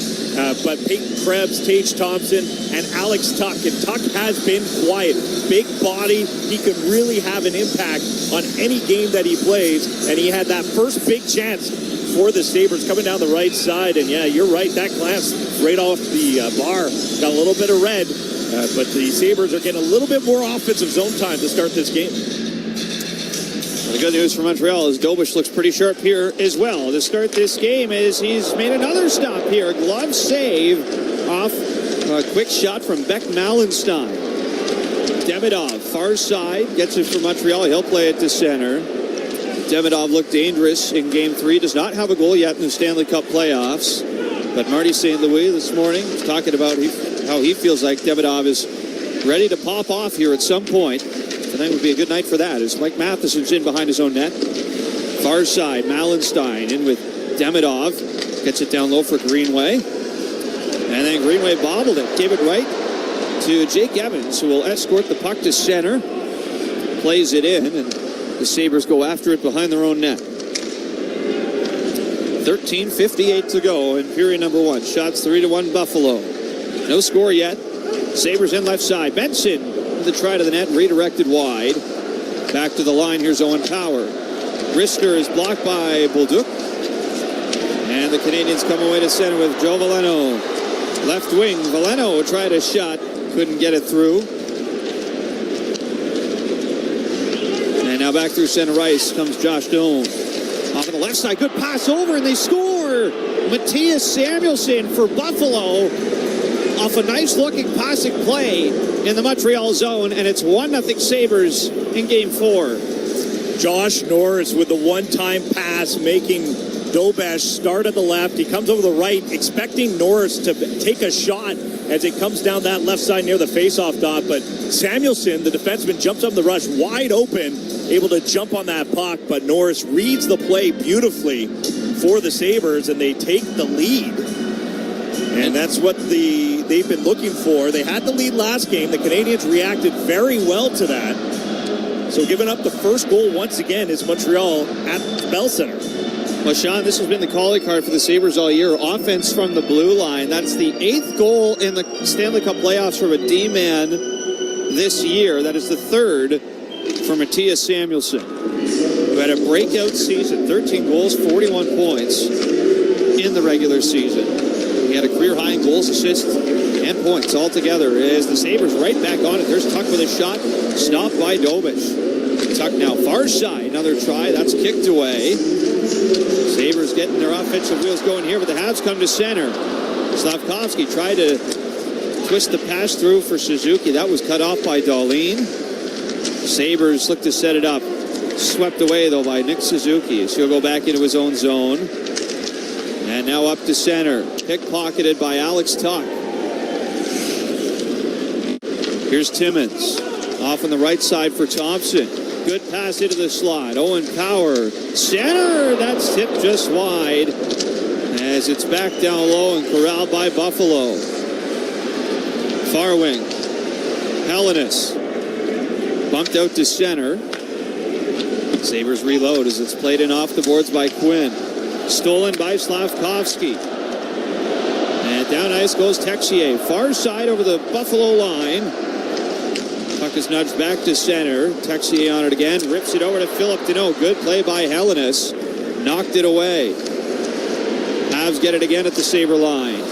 Speaker 11: but Peyton Krebs, Tage Thompson, and Alex Tuck. And Tuck has been quiet. Big body. He can really have an impact on any game that he plays, and he had that first big chance for the Sabres coming down the right side. And yeah, you're right, that glass right off the bar got a little bit of red. But the Sabres are getting a little bit more offensive zone time to start this game.
Speaker 10: Well, the good news for Montreal is Dobish looks pretty sharp here as well to start this game as he's made another stop here. Glove save off a quick shot from Beck Mallenstein. Demidov, far side, gets it from Montreal. He'll play it to center. Demidov looked dangerous in Game 3. Does not have a goal yet in the Stanley Cup playoffs. But Marty St. Louis this morning talking about how he feels like Demidov is ready to pop off here at some point. Tonight would be a good night for that as Mike Matheson's in behind his own net. Far side, Mallenstein in with Demidov. Gets it down low for Greenway. And then Greenway bobbled it. Gave it right to Jake Evans, who will escort the puck to center. Plays it in, and the Sabres go after it behind their own net. 13:58 to go in period number 1. Shots 3-1 Buffalo. No score yet. Sabres in left side. Benson with a try to the net, redirected wide. Back to the line. Here's Owen Power. Rister is blocked by Bolduc. And the Canadians come away to center with Joe Veleno. Left wing. Veleno tried a shot. Couldn't get it through. And now back through center ice comes Josh Doan. Off on the left side, good pass over, and they score! Matthias Samuelson for Buffalo off a nice-looking passing play in the Montreal zone, and it's 1-0 Sabres in Game 4.
Speaker 11: Josh Norris with the one-time pass, making Dobish start at the left. He comes over the right, expecting Norris to take a shot as it comes down that left side near the face-off dot, but Samuelson, the defenseman, jumps up the rush wide open, able to jump on that puck, but Norris reads the play beautifully for the Sabres, and they take the lead. And that's what they've been looking for. They had the lead last game. The Canadians reacted very well to that. So giving up the first goal once again is Montreal at the Bell Center.
Speaker 10: Well, Sean, this has been the calling card for the Sabres all year. Offense from the blue line. That's the 8th goal in the Stanley Cup playoffs from a D-man this year. That is the 3rd for Mattias Samuelsson, who had a breakout season. 13 goals, 41 points in the regular season. He had a career high in goals, assists, and points altogether. As the Sabres right back on it. There's Tuck with a shot. Stopped by Dobish. Tuck now far side. Another try. That's kicked away. Sabres getting their offensive wheels going here, but the Habs come to center. Slavkovsky tried to twist the pass through for Suzuki. That was cut off by Dahlin. Sabres look to set it up. Swept away, though, by Nick Suzuki. So he'll go back into his own zone. And now up to center. Pickpocketed by Alex Tuck. Here's Timmins. Off on the right side for Thompson. Good pass into the slot. Owen Power. Center. That's tipped just wide. As it's back down low and corralled by Buffalo. Far wing. Hellenis. Bumped out to center. Sabres reload as it's played in off the boards by Quinn. Stolen by Slavkovsky. And down ice goes Texier. Far side over the Buffalo line. Puck is nudged back to center. Texier on it again. Rips it over to Philip Deneau. Good play by Hellenis. Knocked it away. Habs get it again at the Sabre line.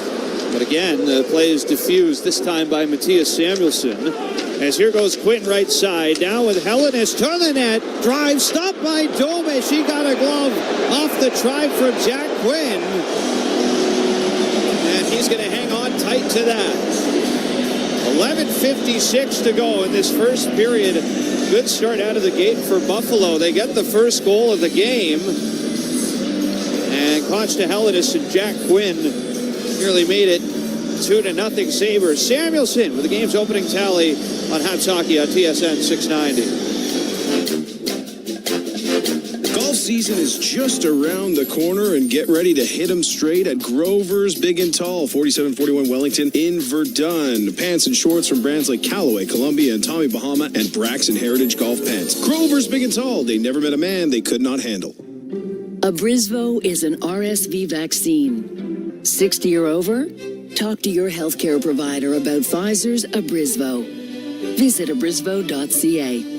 Speaker 10: But again, the play is diffused, this time by Mattias Samuelsson. As here goes Quinn right side. Down with Hellenis to the net. Drive stopped by Dobish. He got a glove off the try from Jack Quinn. And he's going to hang on tight to that. 11:56 to go in this first period. Good start out of the gate for Buffalo. They get the first goal of the game. And Conch to Hellenis and Jack Quinn nearly made it 2-0 Sabres. Samuelsson with the game's opening tally on Habs Hockey on TSN 690.
Speaker 13: Golf season is just around the corner, and get ready to hit them straight at Grover's Big and Tall, 4741 Wellington in Verdun. Pants and shorts from brands like Callaway, Columbia, and Tommy Bahama, and Braxton Heritage Golf Pants. Grover's Big and Tall. They never met a man they could not handle.
Speaker 14: Abrysvo is an RSV vaccine. 60 or over? Talk to your healthcare provider about Pfizer's Abrysvo. Visit abrysvo.ca.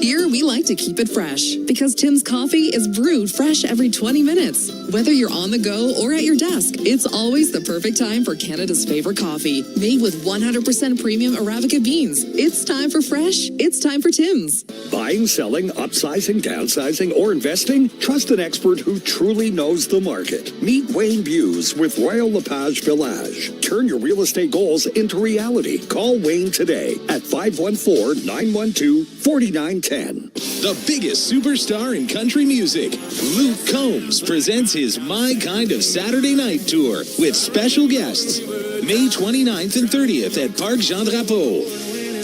Speaker 15: Here, we like to keep it fresh because Tim's coffee is brewed fresh every 20 minutes. Whether you're on the go or at your desk, it's always the perfect time for Canada's favorite coffee. Made with 100% premium Arabica beans. It's time for fresh. It's time for Tim's.
Speaker 2: Buying, selling, upsizing, downsizing, or investing? Trust an expert who truly knows the market. Meet Wayne Buse with Royal LePage Village. Turn your real estate goals into reality. Call Wayne today at 514-912-4910.
Speaker 13: The biggest superstar in country music, Luke Combs, presents his My Kind of Saturday Night Tour with special guests, May 29th and 30th at Parc Jean Drapeau.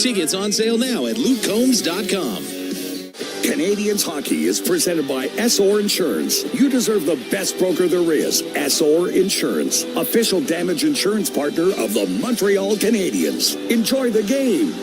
Speaker 13: Tickets on sale now at lukecombs.com.
Speaker 2: Canadiens Hockey is presented by SOR Insurance. You deserve the best broker there is. SOR Insurance, official damage insurance partner of the Montreal Canadiens. Enjoy the game.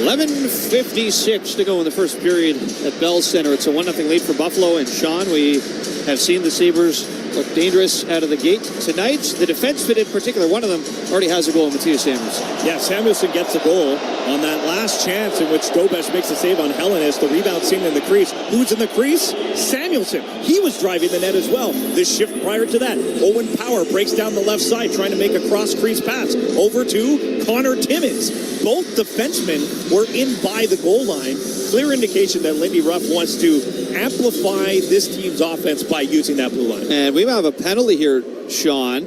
Speaker 10: 11:56 to go in the first period at Bell Center. It's a 1-0 lead for Buffalo. And Sean, we have seen the Sabres look dangerous out of the gate tonight. The defenseman in particular, one of them already has a goal, Mattias Samuelsson.
Speaker 11: Yeah, Samuelsson gets a goal on that last chance in which Dobish makes a save on Hellenis. The rebound seen in the crease. Who's in the crease? Samuelsson. He was driving the net as well. This shift prior to that, Owen Power breaks down the left side trying to make a cross-crease pass over to Connor Timmins. Both defensemen were in by the goal line. Clear indication that Lindy Ruff wants to amplify this team's offense by using that blue line.
Speaker 10: And we have a penalty here, Sean.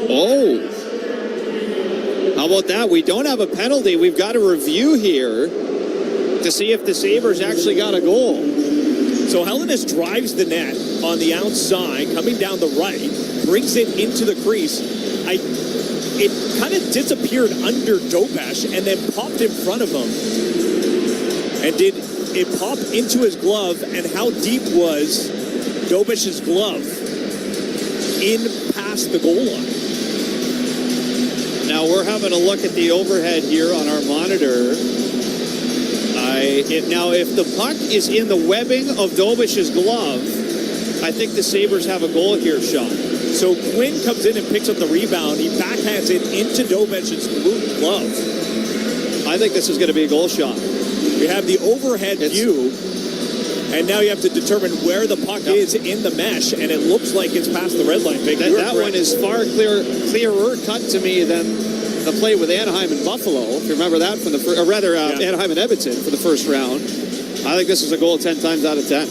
Speaker 10: Oh. How about that? We don't have a penalty. We've got a review here to see if the Sabres actually got a goal.
Speaker 11: So Hellenis drives the net on the outside, coming down the right, brings it into the crease. It kind of disappeared under Dobish and then popped in front of him. And did it pop into his glove? And how deep was Dobish's glove in past the goal line?
Speaker 10: Now we're having a look at the overhead here on our monitor. Now, if the puck is in the webbing of Dobish's glove, I think the Sabres have a goal here, Sean.
Speaker 11: So Quinn comes in and picks up the rebound. He backhands it into Dobish's glove.
Speaker 10: I think this is going to be a goal shot.
Speaker 11: We have the overhead view, and now you have to determine where the puck is in the mesh, and it looks like it's past the red line.
Speaker 10: That one is far clearer cut to me than the play with Anaheim and Buffalo. If you remember that from Anaheim and Edmonton for the first round. I think this is a goal 10 times out of 10.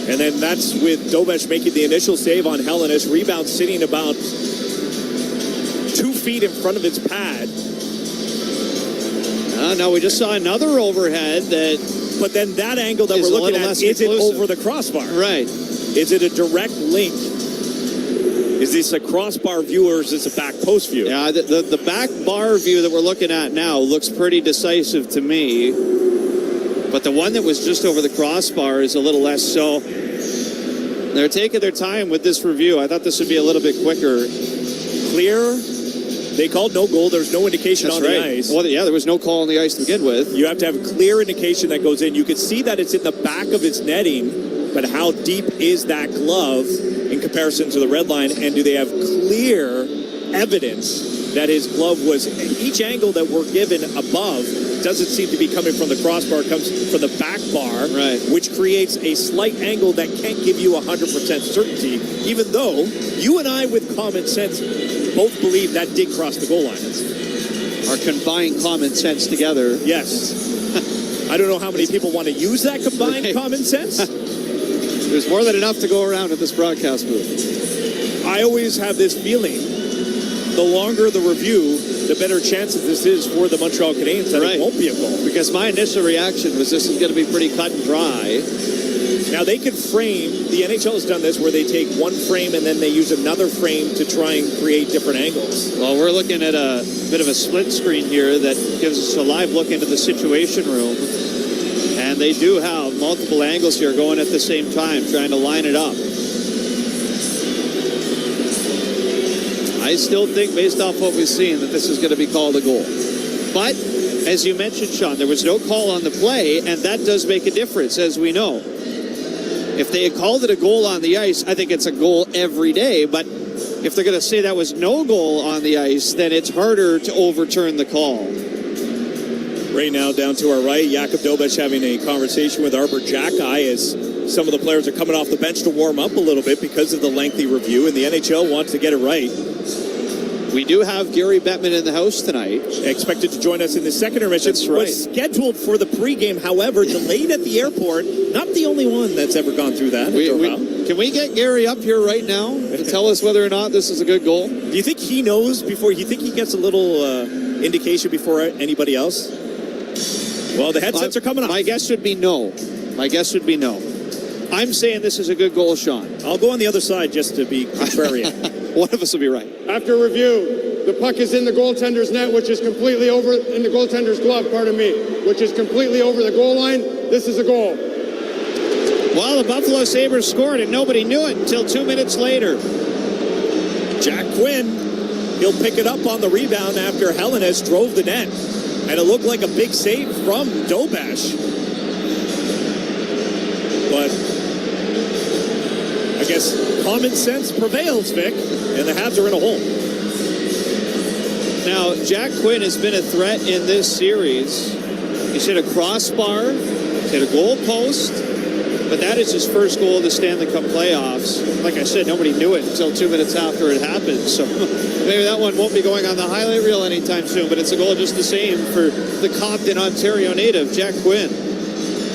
Speaker 11: And then that's with Dobesh making the initial save on Hellenis. Rebound sitting about 2 feet in front of its pad.
Speaker 10: Now we just saw another overhead
Speaker 11: But then that angle that we're looking at, is it over the crossbar?
Speaker 10: Right.
Speaker 11: Is it a direct link? Is this a crossbar view or is this a back post view?
Speaker 10: Yeah, the back bar view that we're looking at now looks pretty decisive to me. But the one that was just over the crossbar is a little less so. They're taking their time with this review. I thought this would be a little bit quicker.
Speaker 11: Clear. They called no goal. There's no indication on the ice.
Speaker 10: Well, yeah, there was no call on the ice to begin with.
Speaker 11: You have to have a clear indication that goes in. You can see that it's in the back of its netting, but how deep is that glove in comparison to the red line? And do they have clear evidence that his glove was... Each angle that we're given above doesn't seem to be coming from the crossbar. It comes from the back bar, which creates a slight angle that can't give you 100% certainty, even though you and I, with common sense, both believe that did cross the goal line.
Speaker 10: Our combined common sense together.
Speaker 11: Yes. I don't know how many people want to use that combined common sense.
Speaker 10: There's more than enough to go around at this broadcast booth.
Speaker 11: I always have this feeling, the longer the review, the better chances this is for the Montreal Canadiens that it won't be a goal.
Speaker 10: Because my initial reaction was this is going to be pretty cut and dry.
Speaker 11: Now they could frame, the NHL has done this where they take one frame and then they use another frame to try and create different angles.
Speaker 10: Well, we're looking at a bit of a split screen here that gives us a live look into the situation room. And they do have multiple angles here going at the same time, trying to line it up. I still think, based off what we've seen, that this is going to be called a goal. But, as you mentioned, Sean, there was no call on the play, and that does make a difference, as we know. If they had called it a goal on the ice, I think it's a goal every day. But if they're going to say that was no goal on the ice, then it's harder to overturn the call.
Speaker 11: Right now, down to our right, Jakub Dobeš having a conversation with Arbor Jacki as some of the players are coming off the bench to warm up a little bit because of the lengthy review, and the NHL wants to get it right.
Speaker 10: We do have Gary Bettman in the house tonight.
Speaker 11: Expected to join us in the second intermission.
Speaker 10: That's right.
Speaker 11: Was scheduled for the pregame, however, delayed at the airport. Not the only one that's ever gone through that.
Speaker 10: Can we get Gary up here right now to tell us whether or not this is a good goal?
Speaker 11: Do you think he knows before? You think he gets a little indication before anybody else? Well, the headsets are coming up.
Speaker 10: My guess would be no. I'm saying this is a good goal, Sean.
Speaker 11: I'll go on the other side just to be contrarian.
Speaker 10: One of us will be right.
Speaker 16: After review, the puck is in the goaltender's net, which is completely over, in the goaltender's glove, which is completely over the goal line. This is a goal.
Speaker 10: Well, the Buffalo Sabres scored, and nobody knew it until 2 minutes later.
Speaker 11: Jack Quinn, he'll pick it up on the rebound after Hellenis drove the net. And it looked like a big save from Dobeš. But I guess common sense prevails, Vic, and the Habs are in a hole.
Speaker 10: Now, Jack Quinn has been a threat in this series. He's hit a crossbar, he's hit a goal post, but that is his first goal of the Stanley Cup playoffs. Like I said, nobody knew it until 2 minutes after it happened, so maybe that one won't be going on the highlight reel anytime soon, but it's a goal just the same for the Compton, Ontario native, Jack Quinn.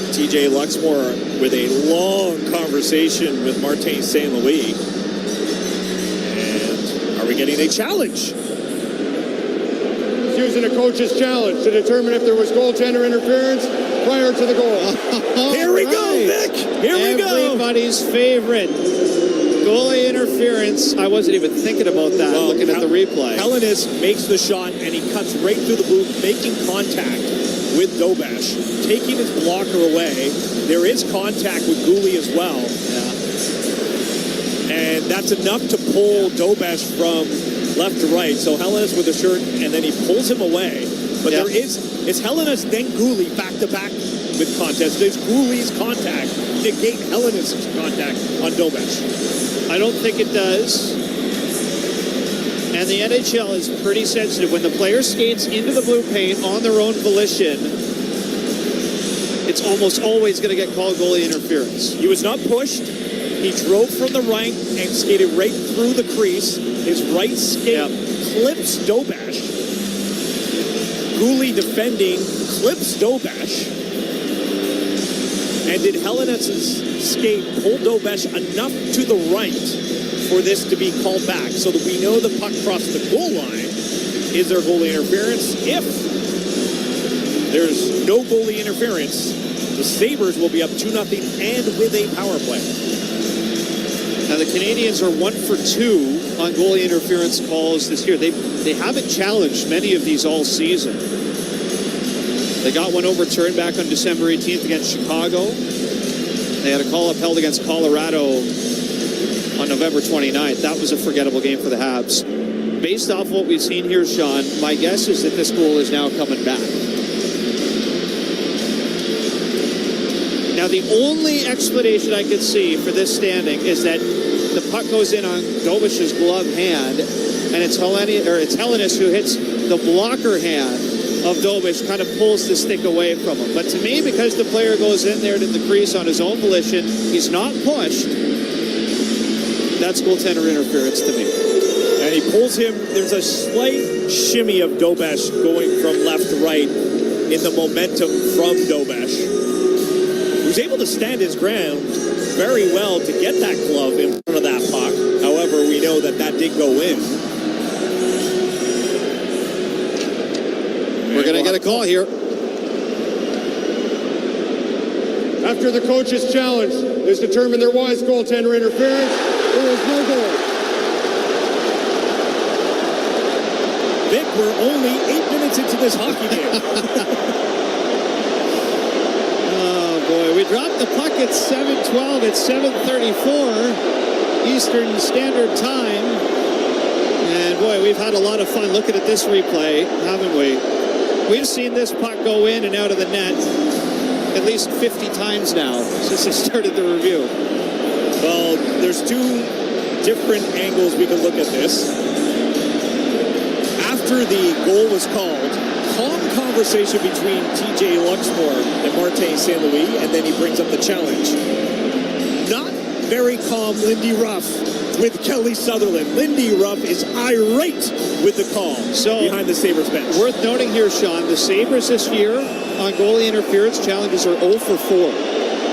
Speaker 11: TJ Luxmore with a long conversation with Martin St. Louis. And are we getting a challenge?
Speaker 16: He's using a coach's challenge to determine if there was goaltender interference prior to the goal.
Speaker 11: Here we go, Vic! Here we go!
Speaker 10: Everybody's favorite. Goalie interference. I wasn't even thinking about that looking at the replay.
Speaker 11: Hellenis makes the shot, and he cuts right through the booth, making contact with Dobeš, taking his blocker away. There is contact with Gouli as well.
Speaker 10: Yeah.
Speaker 11: And that's enough to pull Dobeš from left to right. So Hellenis with a shirt, and then he pulls him away. But there is, it's Hellenis, then Gouli back to back with contest. Does Cooley's contact negate Hellenis' contact on Dobesh?
Speaker 10: I don't think it does. And the NHL is pretty sensitive. When the player skates into the blue paint on their own volition, it's almost always going to get called goalie interference.
Speaker 11: He was not pushed. He drove from the right and skated right through the crease. His right skate clips Dobesh. Cooley defending, clips Dobesh. And did Hellenis' skate pull Dobesh enough to the right for this to be called back so that we know the puck crossed the goal line? Is there goalie interference? If there's no goalie interference, the Sabres will be up 2-0 and with a power play.
Speaker 10: Now the Canadiens are 1 for 2 on goalie interference calls this year. They haven't challenged many of these all season. They got one overturned back on December 18th against Chicago. They had a call upheld against Colorado on November 29th. That was a forgettable game for the Habs. Based off what we've seen here, Sean, my guess is that this goal is now coming back. Now, the only explanation I could see for this standing is that the puck goes in on Dobesh's glove hand, and it's Hellenis who hits the blocker hand of Dobesh, kind of pulls the stick away from him. But to me, because the player goes in there to the crease on his own volition, he's not pushed. That's goaltender interference to me.
Speaker 11: And he pulls him. There's a slight shimmy of Dobesh going from left to right in the momentum from Dobesh, who's able to stand his ground very well to get that glove in front of that puck. However, we know that did go in.
Speaker 10: We're going to get a call here.
Speaker 16: After the coach's challenge is determined there was goaltender interference, there was no goal.
Speaker 11: Vic, we're only 8 minutes into this hockey game.
Speaker 10: Oh, boy. We dropped the puck at 7:12. It's 7:34 Eastern Standard Time. And, boy, we've had a lot of fun looking at this replay, haven't we? We've seen this puck go in and out of the net at least 50 times now since I started the review.
Speaker 11: Well, there's two different angles we can look at this. After the goal was called, calm conversation between TJ Luxmore and Martin St. Louis, and then he brings up the challenge. Not very calm Lindy Ruff with Kelly Sutherland. Lindy Ruff is irate with the call behind the Sabres bench.
Speaker 10: Worth noting here, Sean, the Sabres this year on goalie interference challenges are 0 for 4.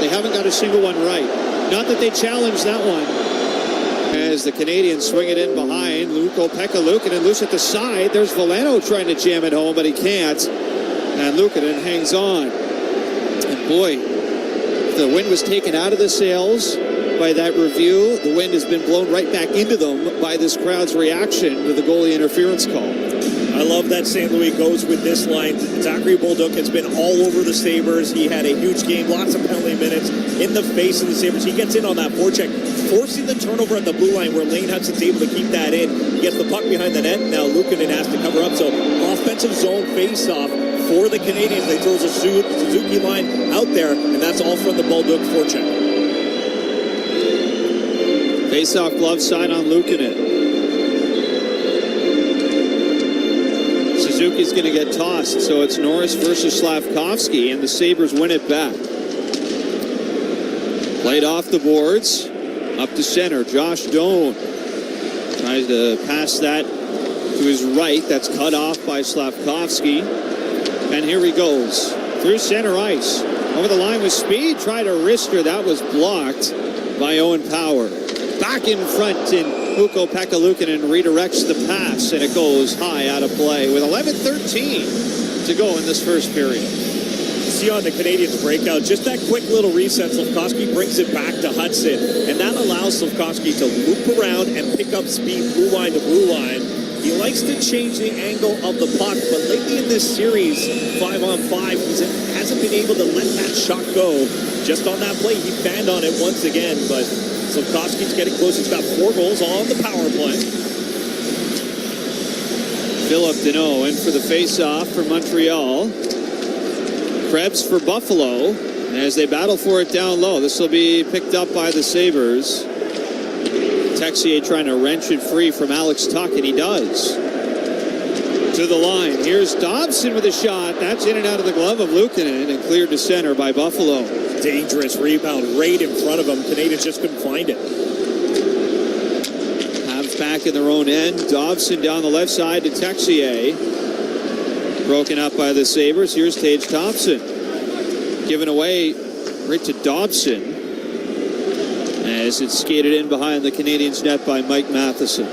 Speaker 10: They haven't got a single one right. Not that they challenged that one. As the Canadiens swing it in behind, Ukko-Pekka Luukkonen loose at the side. There's Veleno trying to jam it home, but he can't. And Luukkonen hangs on. And boy, the wind was taken out of the sails by that review. The wind has been blown right back into them by this crowd's reaction to the goalie interference call.
Speaker 11: I love that St. Louis goes with this line. Zachary Bolduc has been all over the Sabres. He had a huge game, lots of penalty minutes in the face of the Sabres. He gets in on that forecheck, forcing the turnover at the blue line where Lane Hudson's able to keep that in. He gets the puck behind the net. Now Luukkonen has to cover up. So offensive zone face-off for the Canadiens. They throw a Suzuki line out there, and that's all from the Bolduc forecheck.
Speaker 10: Face-off glove side on Luukkonen. Suzuki's going to get tossed, so it's Norris versus Slavkovsky, and the Sabres win it back. Played off the boards, up to center. Josh Doan tries to pass that to his right. That's cut off by Slavkovsky. And here he goes, through center ice. Over the line with speed, tried a wrister. That was blocked by Owen Power. Back in front, and Ukko-Pekka Luukkonen redirects the pass, and it goes high out of play with 11:13 to go in this first period.
Speaker 11: See on the Canadiens breakout, just that quick little reset, Slavkovsky brings it back to Hudson, and that allows Slavkovsky to loop around and pick up speed blue line to blue line. He likes to change the angle of the puck, but lately in this series, 5-on-5, he hasn't been able to let that shot go. Just on that play, he banged on it once again, but Slavkovsky's getting close. He's got 4 goals on the power play.
Speaker 10: Philip Deneau in for the face-off for Montreal. Krebs for Buffalo as they battle for it down low. This will be picked up by the Sabres. Texier trying to wrench it free from Alex Tuch, and he does. To the line. Here's Dobson with a shot. That's in and out of the glove of Luukkonen and cleared to center by Buffalo.
Speaker 11: Dangerous rebound right in front of him. Canadians just couldn't find it.
Speaker 10: Habs back in their own end. Dobson down the left side to Texier. Broken up by the Sabres. Here's Tage Thompson. Given away right to Dobson as it's skated in behind the Canadiens net by Mike Matheson.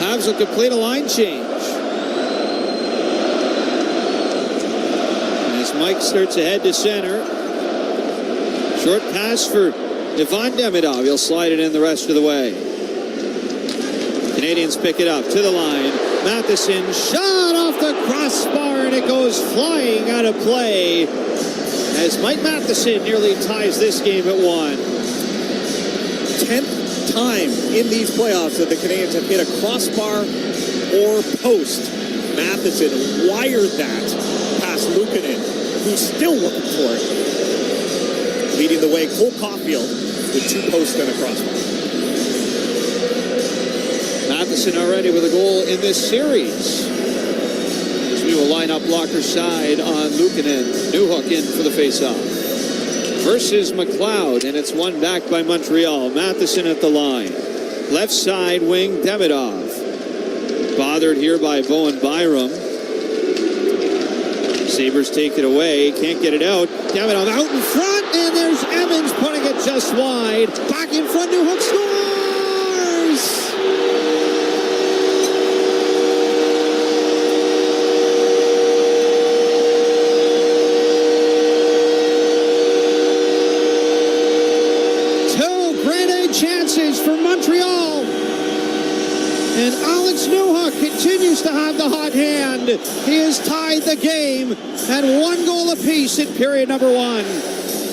Speaker 10: Habs will complete a line change. As Mike starts ahead to center. Short pass for Ivan Demidov. He'll slide it in the rest of the way. Canadians pick it up to the line. Matheson shot off the crossbar and it goes flying out of play as Mike Matheson nearly ties this game at 1.
Speaker 11: 10th time in these playoffs that the Canadians have hit a crossbar or post. Matheson wired that past Luukkonen, who's still looking for it. Leading the way, Cole Caulfield with 2 posts and a crossbar.
Speaker 10: Matheson already with a goal in this series. As we will line up blocker side on Luukkonen. Newhook in for the faceoff. Versus McLeod, and it's won back by Montreal. Matheson at the line. Left side wing, Demidov. Bothered here by Bowen Byram. Sabres take it away. Can't get it out. Demidov out in front, and there's Evans putting it just wide. Back in front, Newhook scores! Chances for Montreal, and Alex Newhook continues to have the hot hand. He has tied the game at 1 goal apiece in period number 1.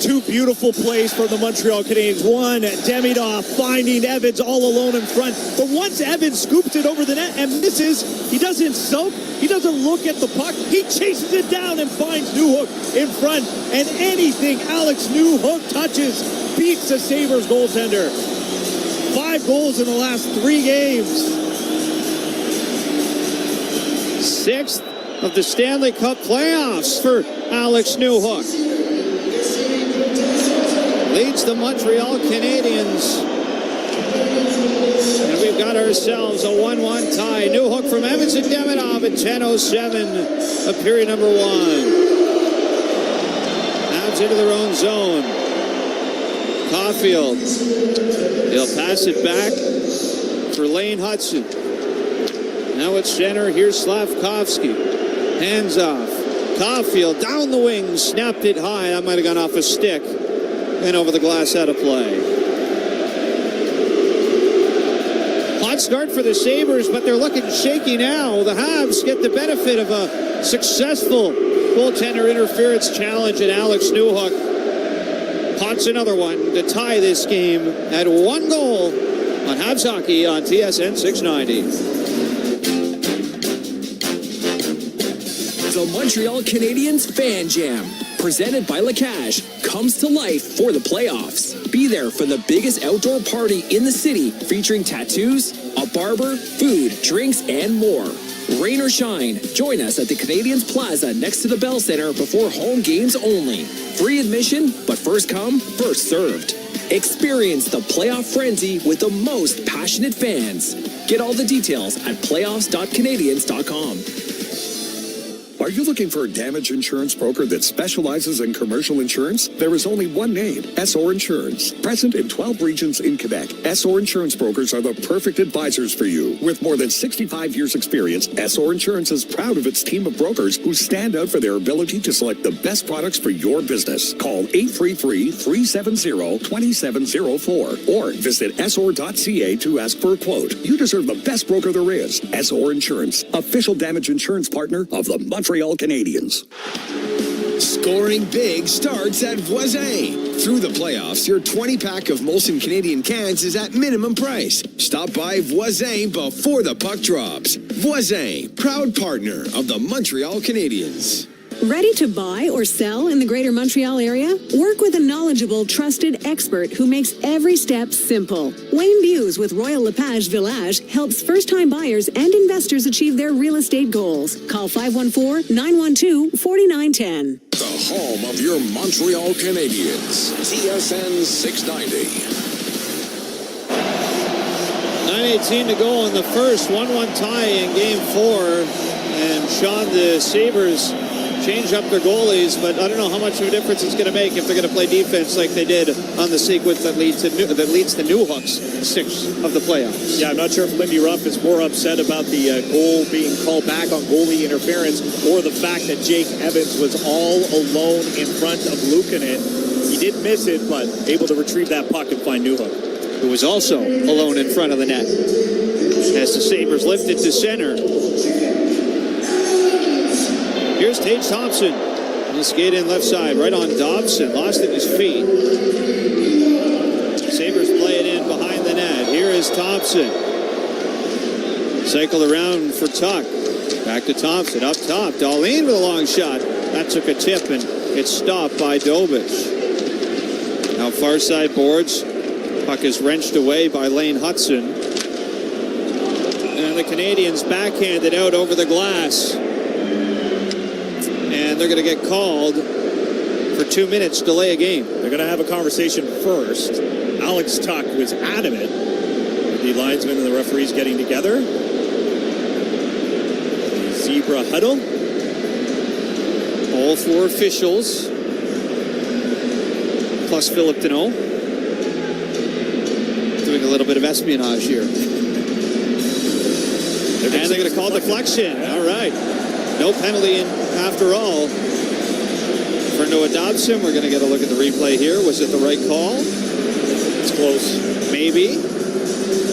Speaker 11: 2 beautiful plays for the Montreal Canadiens. One, Demidov finding Evans all alone in front. But once Evans scoops it over the net and misses, he doesn't sulk. He doesn't look at the puck. He chases it down and finds Newhook in front. And anything Alex Newhook touches beats the Sabres goaltender. 5 goals in the last 3 games.
Speaker 10: 6th of the Stanley Cup playoffs for Alex Newhook. Leads the Montreal Canadiens. And we've got ourselves a 1-1 tie. Newhook from Evans and Demidov at 10:07 of period number 1. Habs into their own zone. Caulfield. He'll pass it back for Lane Hudson. Now at center, here's Slavkovsky. Hands off. Caulfield down the wing, snapped it high. That might have gone off a stick and over the glass out of play. Hot start for the Sabres, but they're looking shaky now. The Habs get the benefit of a successful goaltender interference challenge, and Alex Newhook pots another one to tie this game at 1 goal on Habs Hockey on TSN 690.
Speaker 17: The Montreal Canadiens Fan Jam, presented by Lacache, comes to life for the playoffs. Be there for the biggest outdoor party in the city, featuring tattoos, a barber, food, drinks, and more. Rain or shine, join us at the Canadiens Plaza next to the Bell Center before home games only. Free admission, but first come, first served. Experience the playoff frenzy with the most passionate fans. Get all the details at playoffs.canadiens.com.
Speaker 18: Are you looking for a damage insurance broker that specializes in commercial insurance? There is only one name, SO Insurance. Present in 12 regions in Quebec, SO Insurance brokers are the perfect advisors for you. With more than 65 years experience, SO Insurance is proud of its team of brokers who stand out for their ability to select the best products for your business. Call 833-370-2704 or visit sor.ca to ask for a quote. You deserve the best broker there is. SO Insurance, official damage insurance partner of the Montreal Canadiens.
Speaker 2: Scoring big starts at Voisin.
Speaker 13: Through the playoffs, your 20-pack of Molson Canadian cans is at minimum price. Stop by Voisin before the puck drops. Voisin, proud partner of the Montreal Canadiens.
Speaker 19: Ready to buy or sell in the greater Montreal area? Work with a knowledgeable, trusted expert who makes every step simple. Wayne Buse with Royal LePage Village helps first-time buyers and investors achieve their real estate goals. Call 514-912-4910.
Speaker 2: The home of your Montreal Canadiens. TSN 690.
Speaker 10: 9:18 to go in the first. 1-1 tie in Game 4. And Sean, the Sabres change up their goalies, but I don't know how much of a difference it's going to make if they're going to play defense like they did on the sequence that leads to Newhook's 6 of the playoffs.
Speaker 11: Yeah, I'm not sure if Lindy Ruff is more upset about the goal being called back on goalie interference or the fact that Jake Evans was all alone in front of Luukkonen. He did miss it, but able to retrieve that puck and find Newhook,
Speaker 10: who was also alone in front of the net. As the Sabres lift it to center. Here's Tage Thompson. He'll skate in left side, right on Dobson. Lost at his feet. Sabres play it in behind the net. Here is Thompson. Cycle around for Tuck. Back to Thompson. Up top. Dahlin with a long shot. That took a tip and it's stopped by Dobich. Now far side boards. Puck is wrenched away by Lane Hudson. And the Canadiens backhanded out over the glass. And they're going to get called for 2 minutes, delay a game.
Speaker 11: They're going to have a conversation first. Alex Tuck was adamant. The linesmen and the referees getting together. The Zebra huddle.
Speaker 10: All 4 officials, plus Philip Deneau, doing a little bit of espionage here. And they're going to call deflection. All right. No penalty after all for Noah Dobson. We're going to get a look at the replay here. Was it the right call?
Speaker 11: It's close.
Speaker 10: Maybe.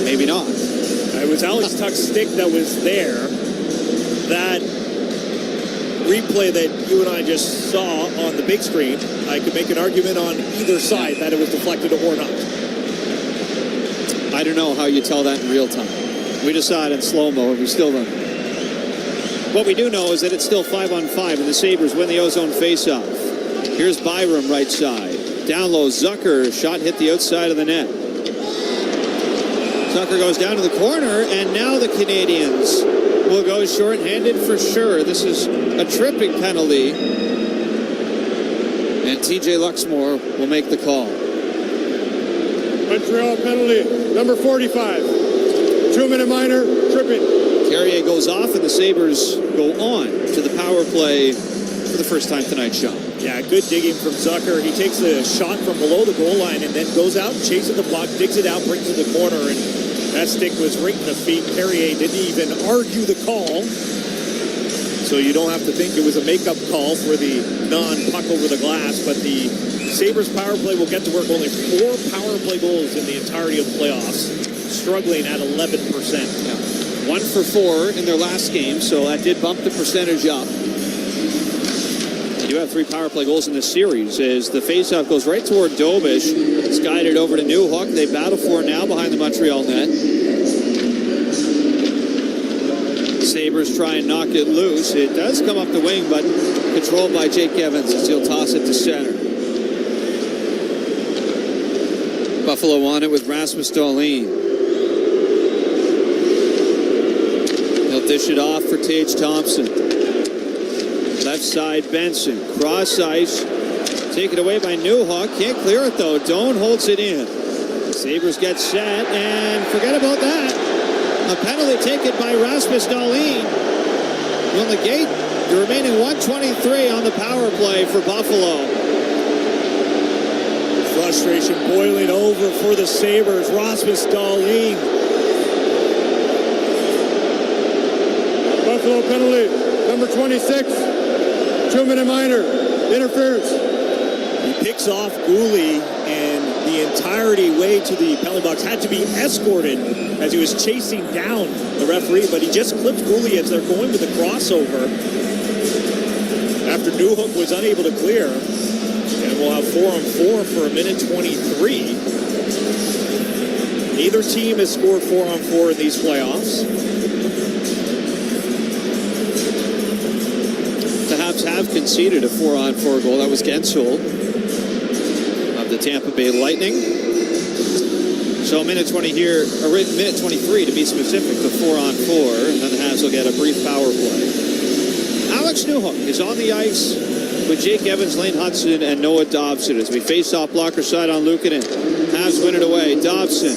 Speaker 10: Maybe not.
Speaker 11: It was Alex Tuck's stick that was there. That replay that you and I just saw on the big screen, I could make an argument on either side that it was deflected or not.
Speaker 10: I don't know how you tell that in real time. We just saw it in slow-mo and we still don't know. What we do know is that it's still 5-on-5 and the Sabres win the ozone faceoff. Here's Byram right side. Down low, Zucker. Shot hit the outside of the net. Zucker goes down to the corner, and now the Canadiens will go short-handed for sure. This is a tripping penalty. And TJ Luxmore will make the call.
Speaker 16: Montreal penalty, number 45. 2-minute minor, tripping.
Speaker 10: Carrier goes off, and the Sabres go on to the power play for the first time tonight, Sean.
Speaker 11: Yeah, good digging from Zucker. He takes a shot from below the goal line and then goes out, chases the puck, digs it out, brings it to the corner, and that stick was right in the feet. Carrier didn't even argue the call, so you don't have to think it was a makeup call for the non-puck over the glass, but the Sabres power play will get to work. Only 4 power play goals in the entirety of the playoffs, struggling at 11%.
Speaker 10: Yeah. 1 for 4 in their last game, so that did bump the percentage up. They do have 3 power play goals in this series as the faceoff goes right toward Dobish. It's guided over to Newhook. They battle for it now behind the Montreal net. Sabres try and knock it loose. It does come up the wing, but controlled by Jake Evans as he'll toss it to center. Buffalo on it with Rasmus Dahlin. He'll dish it off for Tage Thompson. Left side, Benson. Cross ice. Taken away by Newhook. Can't clear it, though. Doan holds it in. Sabres get set, and forget about that. A penalty taken by Rasmus Dahlin will negate the remaining 1:23 on the power play for Buffalo.
Speaker 11: Frustration boiling over for the Sabres. Rasmus Dahlin.
Speaker 16: Buffalo penalty, number 26. 2-minute minor, interference.
Speaker 11: He picks off Gooley, and the entirety way to the penalty box had to be escorted as he was chasing down the referee, but he just clipped Gooley as they're going with the crossover after Newhook was unable to clear. And And we'll have 4-on-4 for a minute 23. Neither team has scored 4-on-4 in these playoffs.
Speaker 10: The Habs have conceded a 4-on-4 goal. That was Gensel of the Tampa Bay Lightning. So minute 20 here, or minute 23 to be specific, to 4-on-4, and then the Habs will get a brief power play. Alex Newhook is on the ice with Jake Evans, Lane Hudson, and Noah Dobson as we face off blocker side on Luukkonen. Habs win it away. Dobson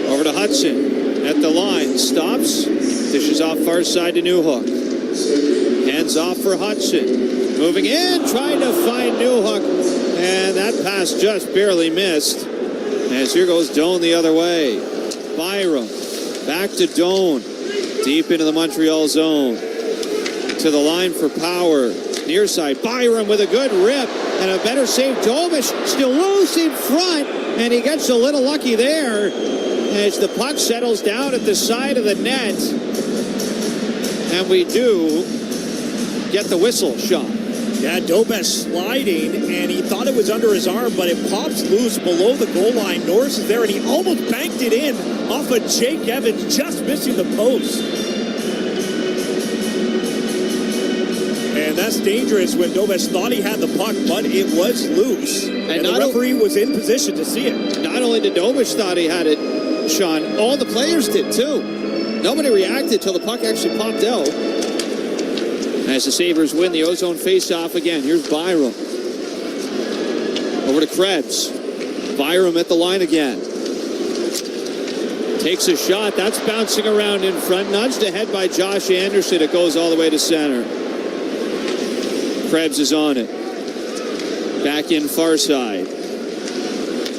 Speaker 10: over to Hudson at the line, stops, dishes off far side to Newhook. Hands off for Hudson. Moving in, trying to find Newhook, and that pass just barely missed. As here goes Doan the other way. Byram back to Doan, deep into the Montreal zone. To the line for power. Near side, Byram with a good rip and a better save. Domish still loose in front, and he gets a little lucky there as the puck settles down at the side of the net. And we do get the whistle shot.
Speaker 11: Yeah, Dobesh sliding, and he thought it was under his arm, but it pops loose below the goal line. Norris is there, and he almost banked it in off of Jake Evans, just missing the post. And that's dangerous when Dobesh thought he had the puck, but it was loose. And the referee was in position to see it.
Speaker 10: Not only did Dobesh thought he had it, Sean, all the players did too. Nobody reacted till the puck actually popped out. As the Sabres win the ozone faceoff again. Here's Byram. Over to Krebs. Byram at the line again. Takes a shot. That's bouncing around in front. Nudged ahead by Josh Anderson. It goes all the way to center. Krebs is on it. Back in far side.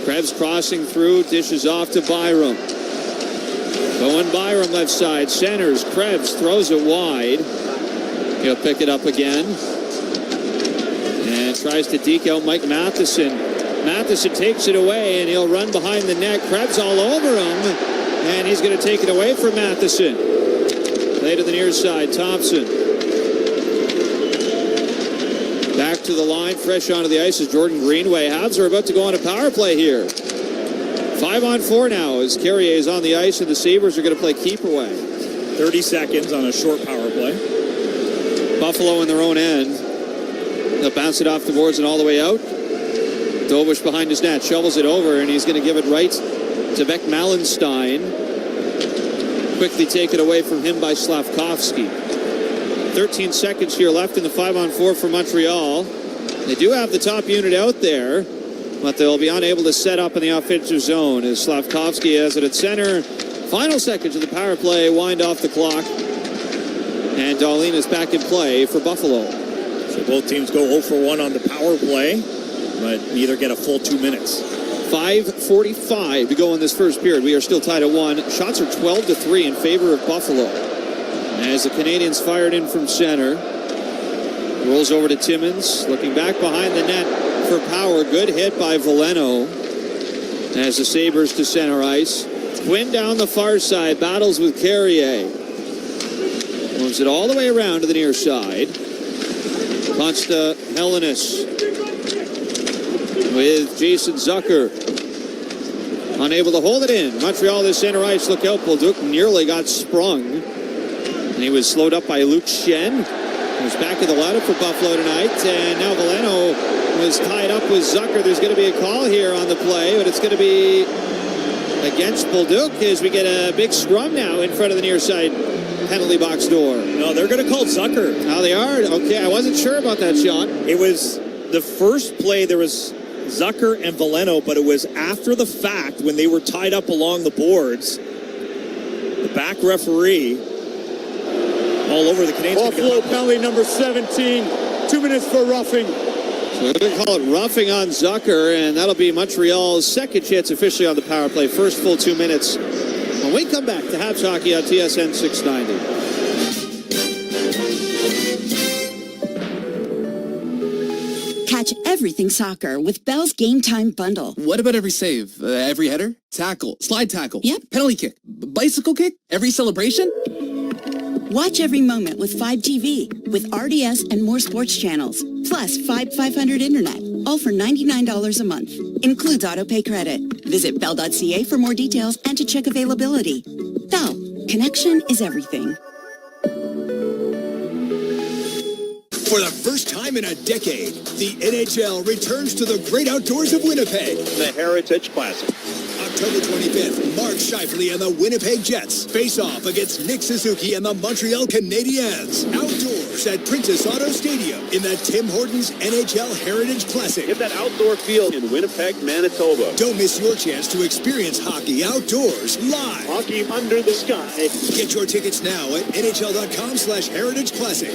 Speaker 10: Krebs crossing through. Dishes off to Byram. Going Byram left side. Centers. Krebs throws it wide. He'll pick it up again. And tries to deke out Mike Matheson. Matheson takes it away, and he'll run behind the net. Krebs all over him, and he's going to take it away from Matheson. Play to the near side. Thompson. Back to the line. Fresh onto the ice is Jordan Greenway. Habs are about to go on a power play here. 5-on-4 now as Carrier is on the ice, and the Sabres are going to play keep away.
Speaker 11: 30 seconds on a short power play.
Speaker 10: Buffalo in their own end. They'll bounce it off the boards and all the way out. Dobush behind his net, shovels it over, and he's going to give it right to Beck Malenstein. Quickly taken away from him by Slavkovsky. 13 seconds here left in the 5-on-4 for Montreal. They do have the top unit out there, but they'll be unable to set up in the offensive zone as Slavkovsky has it at center. Final seconds of the power play, wind off the clock. And Dahlin is back in play for Buffalo.
Speaker 11: So both teams go 0 for 1 on the power play, but neither get a full 2 minutes.
Speaker 10: 5:45 to go in this first period. We are still tied at 1. Shots are 12-3 in favor of Buffalo. As the Canadiens fired in from center. Rolls over to Timmins. Looking back behind the net for power. Good hit by Veleno. As the Sabres to center ice. Quinn down the far side. Battles with Carrier. Moves it all the way around to the near side. Consta Hellenis with Jason Zucker. Unable to hold it in. Montreal to center ice. Look out. Bolduc nearly got sprung. And he was slowed up by Luke Shen. He was back in the lineup for Buffalo tonight. And now Veleno was tied up with Zucker. There's going to be a call here on the play, but it's going to be against Bolduc as we get a big scrum now in front of the near side penalty box door.
Speaker 11: No, they're going to call Zucker.
Speaker 10: Oh, they are? Okay, I wasn't sure about that, Sean.
Speaker 11: It was the first play, there was Zucker and Veleno, but it was after the fact when they were tied up along the boards. The back referee all over the Canadiens.
Speaker 16: Buffalo penalty number 17. 2 minutes for roughing.
Speaker 10: So we're going to call it roughing on Zucker, and that'll be Montreal's second chance officially on the power play. First full 2 minutes. When we come back to Habs Hockey on TSN 690.
Speaker 20: Catch everything soccer with Bell's Game Time Bundle.
Speaker 21: What about every save? Every header? Tackle? Slide tackle?
Speaker 20: Yep.
Speaker 21: Penalty kick? Bicycle kick? Every celebration?
Speaker 20: Watch every moment with 5 TV with RDS and more sports channels. Plus 500 internet. All for $99 a month. Includes autopay credit. Visit bell.ca for more details and to check availability. Bell. Connection is everything.
Speaker 1: For the first time in a decade, the NHL returns to the great outdoors of Winnipeg.
Speaker 22: The Heritage Classic.
Speaker 1: October 25th, Mark Scheifele and the Winnipeg Jets face off against Nick Suzuki and the Montreal Canadiens. Outdoors at Princess Auto Stadium in the Tim Hortons NHL Heritage Classic.
Speaker 22: Get that outdoor feel in Winnipeg, Manitoba.
Speaker 1: Don't miss your chance to experience hockey outdoors live.
Speaker 22: Hockey under the sky.
Speaker 1: Get your tickets now at NHL.com/Heritage Classic.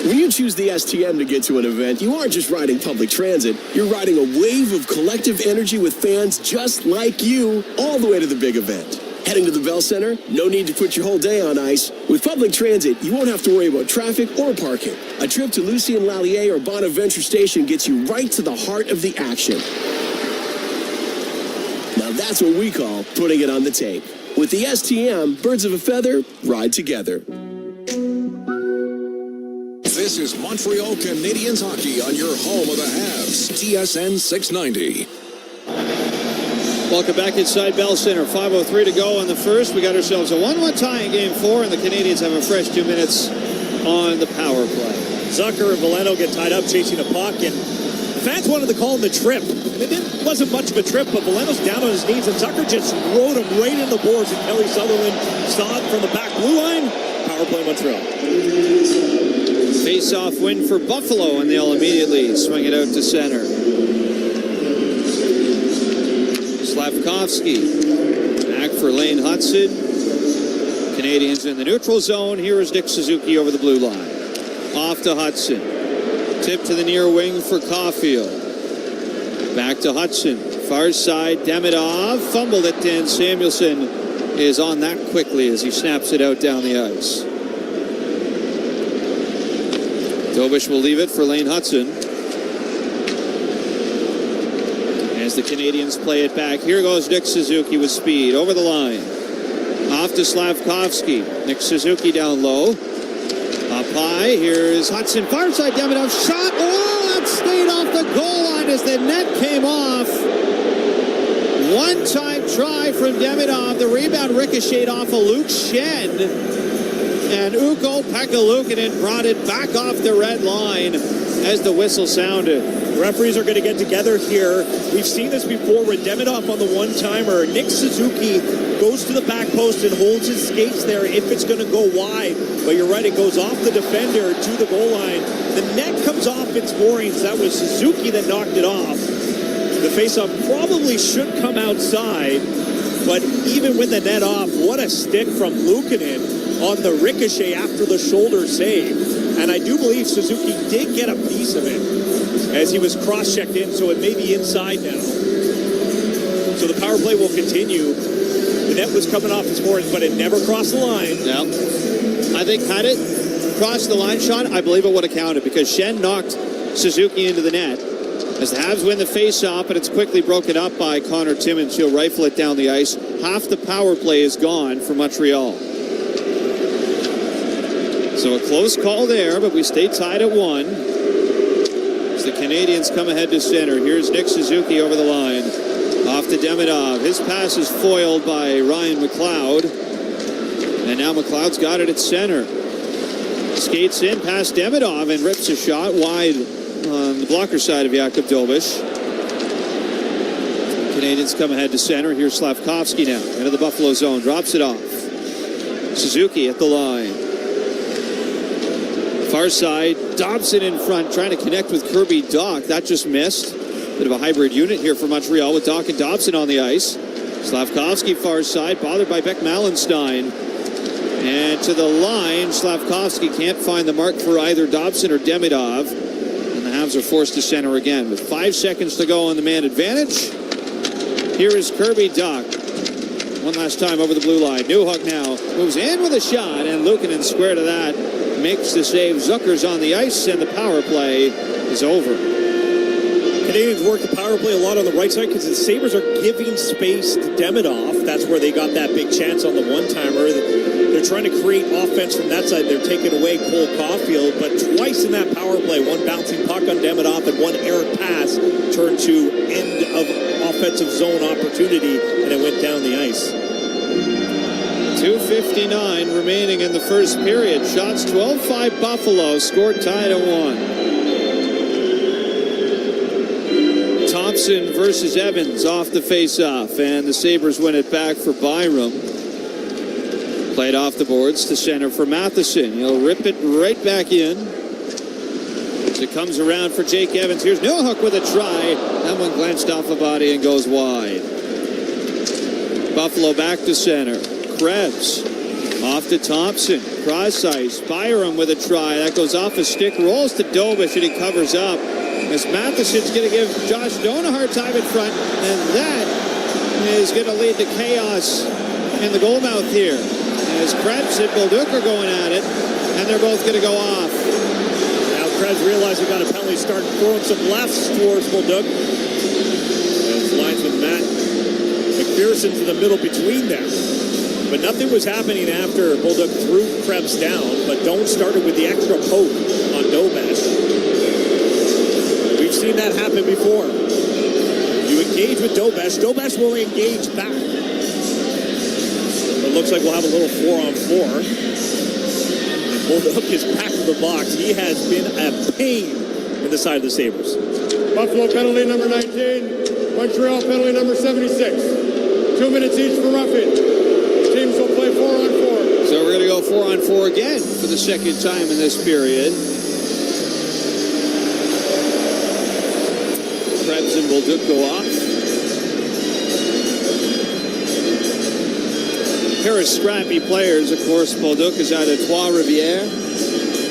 Speaker 23: When you choose the STM to get to an event, you aren't just riding public transit. You're riding a wave of collective energy with fans just like you all the way to the big event. Heading to the Bell Center? No need to put your whole day on ice. With public transit, you won't have to worry about traffic or parking. A trip to Lucien Lallier or Bonaventure Station gets you right to the heart of the action. Now that's what we call putting it on the tape. With the STM, birds of a feather ride together.
Speaker 18: This is Montreal Canadiens hockey on your home of the Habs, TSN 690.
Speaker 10: Welcome back inside Bell Center. 5:03 to go in the first. We got ourselves a 1-1 tie in Game 4, and the Canadiens have a fresh 2 minutes on the power play.
Speaker 11: Zucker and Veleno get tied up chasing a puck, and the fans wanted to call him the trip. It wasn't much of a trip, but Veleno's down on his knees, and Zucker just rode him right in the boards, and Kelly Sutherland saw it from the back blue line. Power play Montreal.
Speaker 10: Face-off win for Buffalo, and they'll immediately swing it out to center. Slavkovsky back for Lane Hudson. Canadians in the neutral zone. Here is Nick Suzuki over the blue line. Off to Hudson. Tip to the near wing for Caulfield. Back to Hudson. Far side, Demidov fumbled it, and Samuelson is on that quickly as he snaps it out down the ice. Dobish will leave it for Lane Hudson. As the Canadians play it back, here goes Nick Suzuki with speed over the line. Off to Slavkovsky. Nick Suzuki down low. Up high, here's Hudson. Far side, Demidov shot. Oh, that stayed off the goal line as the net came off. One-time try from Demidov. The rebound ricocheted off of Luke Shen. And Ukko Pekka-Luukkonen brought it back off the red line as the whistle sounded.
Speaker 11: Referees are going to get together here. We've seen this before with Demidov on the one-timer. Nick Suzuki goes to the back post and holds his skates there if it's going to go wide. But you're right, it goes off the defender to the goal line. The net comes off its moorings. That was Suzuki that knocked it off. The faceoff probably should come outside. But even with the net off, what a stick from Luukkonen on the ricochet after the shoulder save. And I do believe Suzuki did get a piece of it as he was cross-checked in, so it may be inside now. So the power play will continue. The net was coming off its boards, but it never crossed the line.
Speaker 10: Yeah. I think had it crossed the line shot, I believe it would have counted because Shen knocked Suzuki into the net. As the Habs win the face-off, but it's quickly broken up by Connor Timmins. He'll rifle it down the ice. Half the power play is gone for Montreal. So a close call there, but we stay tied at 1. As the Canadians come ahead to center. Here's Nick Suzuki over the line. Off to Demidov. His pass is foiled by Ryan McLeod. And now McLeod's got it at center. Skates in past Demidov and rips a shot wide on the blocker side of Jakub Dobish. Canadians come ahead to center. Here's Slavkovsky now. Into the Buffalo zone. Drops it off. Suzuki at the line. Far side, Dobson in front, trying to connect with Kirby Dach. That just missed. Bit of a hybrid unit here for Montreal with Dach and Dobson on the ice. Slavkovsky far side, bothered by Beck Malenstein. And to the line, Slavkovsky can't find the mark for either Dobson or Demidov. And the Habs are forced to center again. With 5 seconds to go on the man advantage. Here is Kirby Dach. One last time over the blue line. Newhook now moves in with a shot, and Luukkonen square to that. Makes the save. Zucker's on the ice, and the power play is over.
Speaker 11: Canadians work the power play a lot on the right side because the Sabres are giving space to Demidov. That's where they got that big chance on the one-timer. They're trying to create offense from that side. They're taking away Cole Caulfield, but twice in that power play, one bouncing puck on Demidov and one errant pass turned to end of offensive zone opportunity, and it went down the ice.
Speaker 10: 2:59 remaining in the first period. Shots 12-5 Buffalo, scored tied at 1. Thompson versus Evans off the face-off, and the Sabres win it back for Byram. Played off the boards to center for Matheson. He'll rip it right back in. As it comes around for Jake Evans. Here's Newhook with a try. That one glanced off a body and goes wide. Buffalo back to center. Krebs off to Thompson. Cross ice. Byram with a try. That goes off a stick. Rolls to Dobish and he covers up. As Matheson's going to give Josh Doan a hard time in front. And that is going to lead to chaos in the goal mouth here. As Krebs and Bolduc are going at it. And they're both going to go off.
Speaker 11: Now Krebs realized he got a penalty, started throwing some lefts towards Bolduc. As linesman Matt McPherson to the middle between them. But nothing was happening after Bolduc threw Krebs down, but Doan started with the extra poke on Dobesh. We've seen that happen before. You engage with Dobesh, Dobesh will engage back. It looks like we'll have a little 4-on-4. Bolduc is back to the box. He has been a pain in the side of the Sabres.
Speaker 16: Buffalo penalty number 19, Montreal penalty number 76. 2 minutes each for roughing. Teams will play 4-on-4.
Speaker 10: So we're going to go 4-on-4 again for the second time in this period. Krebs and Bolduc go off. Pair of scrappy players, of course. Bolduc is out at Trois-Rivières.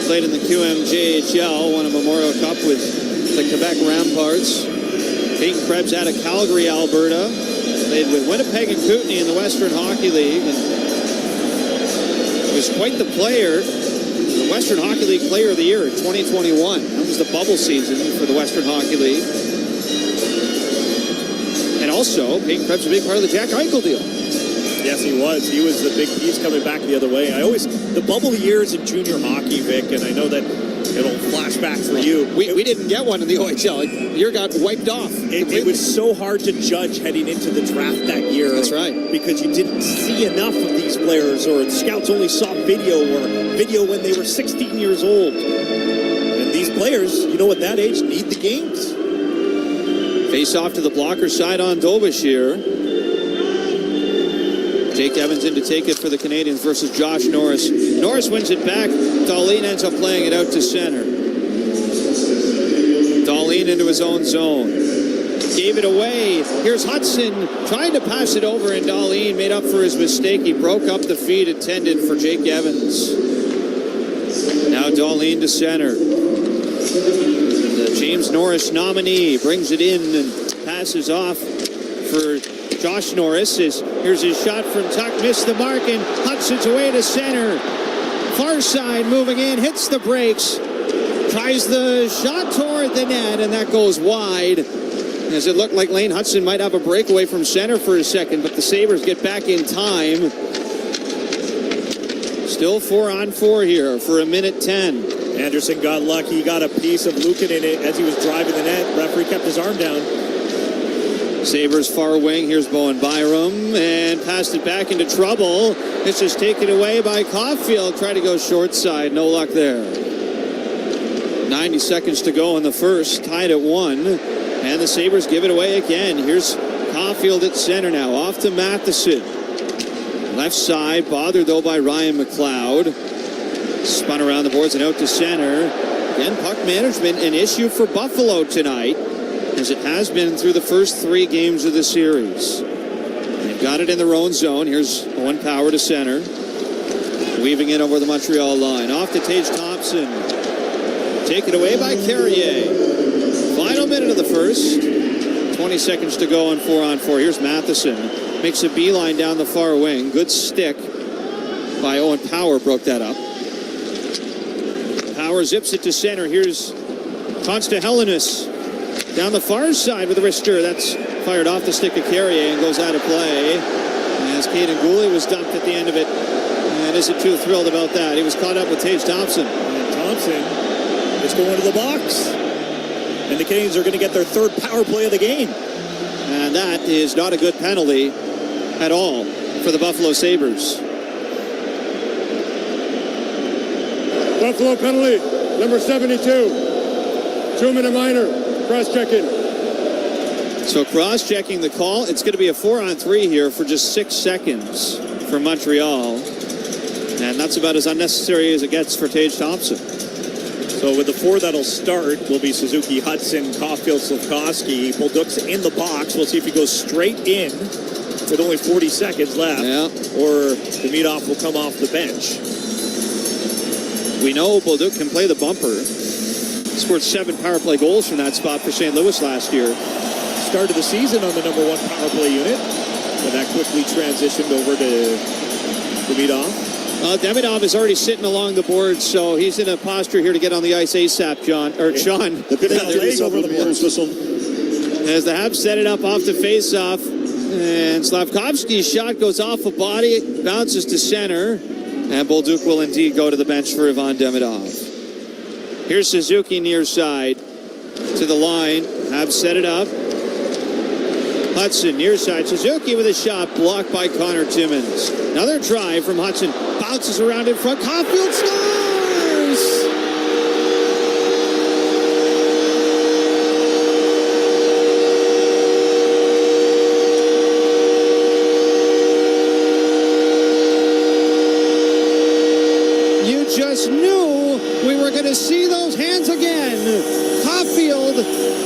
Speaker 10: Played in the QMJHL, won a Memorial Cup with the Quebec Ramparts. Peyton Krebs out of Calgary, Alberta. Played with Winnipeg and Kootenay in the Western Hockey League. And was quite the player. The Western Hockey League Player of the Year in 2021. That was the bubble season for the Western Hockey League. And also, Peyton Krebs was a big part of the Jack Eichel deal.
Speaker 11: Yes, he was. He was the big piece coming back the other way. The bubble years in junior hockey, Vic, and I know that it'll flash back for you.
Speaker 10: We didn't get one in the OHL. Your got wiped off.
Speaker 11: It was so hard to judge heading into the draft that year.
Speaker 10: That's right.
Speaker 11: Because you didn't see enough of these players, or the scouts only saw video when they were 16 years old. And these players, at that age, need the games.
Speaker 10: Face off to the blocker side on Dobish here. Jake Evans in to take it for the Canadiens versus Josh Norris. Norris wins it back. Dahlin ends up playing it out to center. Dahlin into his own zone. Gave it away. Here's Hudson trying to pass it over, and Dahlin made up for his mistake. He broke up the feed intended for Jake Evans. Now Dahlin to center. The James Norris nominee brings it in and passes off for Josh Norris. Here's his shot from Tuck, missed the mark, and Hudson's away to center. Far side moving in, hits the brakes, tries the shot toward the net, and that goes wide. As it looked like Lane Hudson might have a breakaway from center for a second, but the Sabres get back in time. Still 4-on-4 here for 1:10.
Speaker 11: Anderson got lucky. He got a piece of Lukin in it as he was driving the net. Referee kept his arm down.
Speaker 10: Sabres far wing. Here's Bowen Byram and passed it back into trouble. It's just taken away by Caulfield. Tried to go short side. No luck there. 90 seconds to go in the first. Tied at 1. And the Sabres give it away again. Here's Caulfield at center now. Off to Matheson. Left side. Bothered though by Ryan McLeod. Spun around the boards and out to center. Again, puck management an issue for Buffalo tonight, as it has been through the first 3 games of the series. They've got it in their own zone. Here's Owen Power to center. Weaving in over the Montreal line. Off to Tage Thompson. Taken away by Carrier. Final minute of the first. 20 seconds to go on 4-on-4. Here's Matheson. Makes a beeline down the far wing. Good stick by Owen Power. Broke that up. Power zips it to center. Here's Consta-Helenius. Down the far side with a wrister. That's fired off the stick of Carrier and goes out of play. As Caden Gooley was dumped at the end of it. And isn't too thrilled about that. He was caught up with Tage Thompson.
Speaker 11: And Thompson is going to the box. And the Canadiens are going to get their third power play of the game.
Speaker 10: And that is not a good penalty at all for the Buffalo Sabres.
Speaker 16: Buffalo penalty, number 72. 2-minute minor, cross-checking.
Speaker 10: So cross-checking the call. It's going to be a 4-on-3 here for just 6 seconds for Montreal. And that's about as unnecessary as it gets for Tage Thompson.
Speaker 11: So with the 4 that'll start will be Suzuki, Hudson, Caulfield, Slafkovsky. Bolduc's in the box. We'll see if he goes straight in with only 40 seconds left.
Speaker 10: Yeah.
Speaker 11: Or Demidov will come off the bench.
Speaker 10: We know Bolduc can play the bumper. Scored 7 power play goals from that spot for St. Louis last year.
Speaker 11: Started the season on the number 1 power play unit. And that quickly transitioned over to Demidov.
Speaker 10: Demidov is already sitting along the boards, so he's in a posture here to get on the ice ASAP, Sean. As the Habs set it up off the face-off, and Slafkovsky's shot goes off a body, bounces to center, and Bolduc will indeed go to the bench for Ivan Demidov. Here's Suzuki near side to the line. Habs set it up. Hudson near side. Suzuki with a shot blocked by Connor Timmins. Another try from Hudson. Bounces around in front. Caulfield scores! You just knew we were going to see those hands again. Caulfield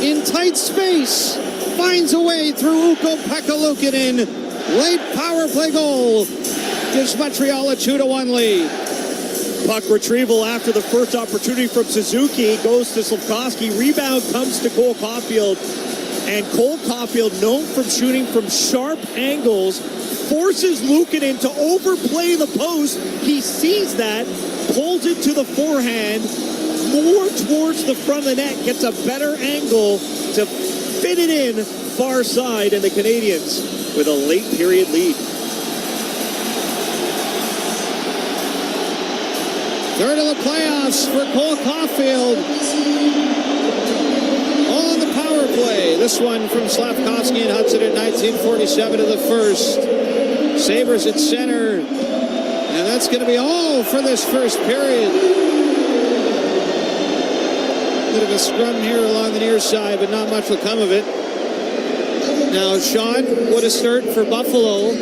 Speaker 10: in tight space. Finds a way through Ukko-Pekka Luukkonen. Late power play goal. Gives Montreal a 2-1 lead.
Speaker 11: Puck retrieval after the first opportunity from Suzuki. Goes to Slafkovsky. Rebound comes to Cole Caulfield. And Cole Caulfield, known from shooting from sharp angles, forces Luukkonen to overplay the post. He sees that, pulls it to the forehand, more towards the front of the net, gets a better angle to fit it in far side, and the Canadiens with a late period lead.
Speaker 10: Third of the playoffs for Cole Caulfield. All on the power play. This one from Slafkovsky and Hudson at 19:47 of the first. Sabres at center. And that's going to be all for this first period. Bit of a scrum here along the near side, but not much will come of it. Now, Sean, what a start for Buffalo.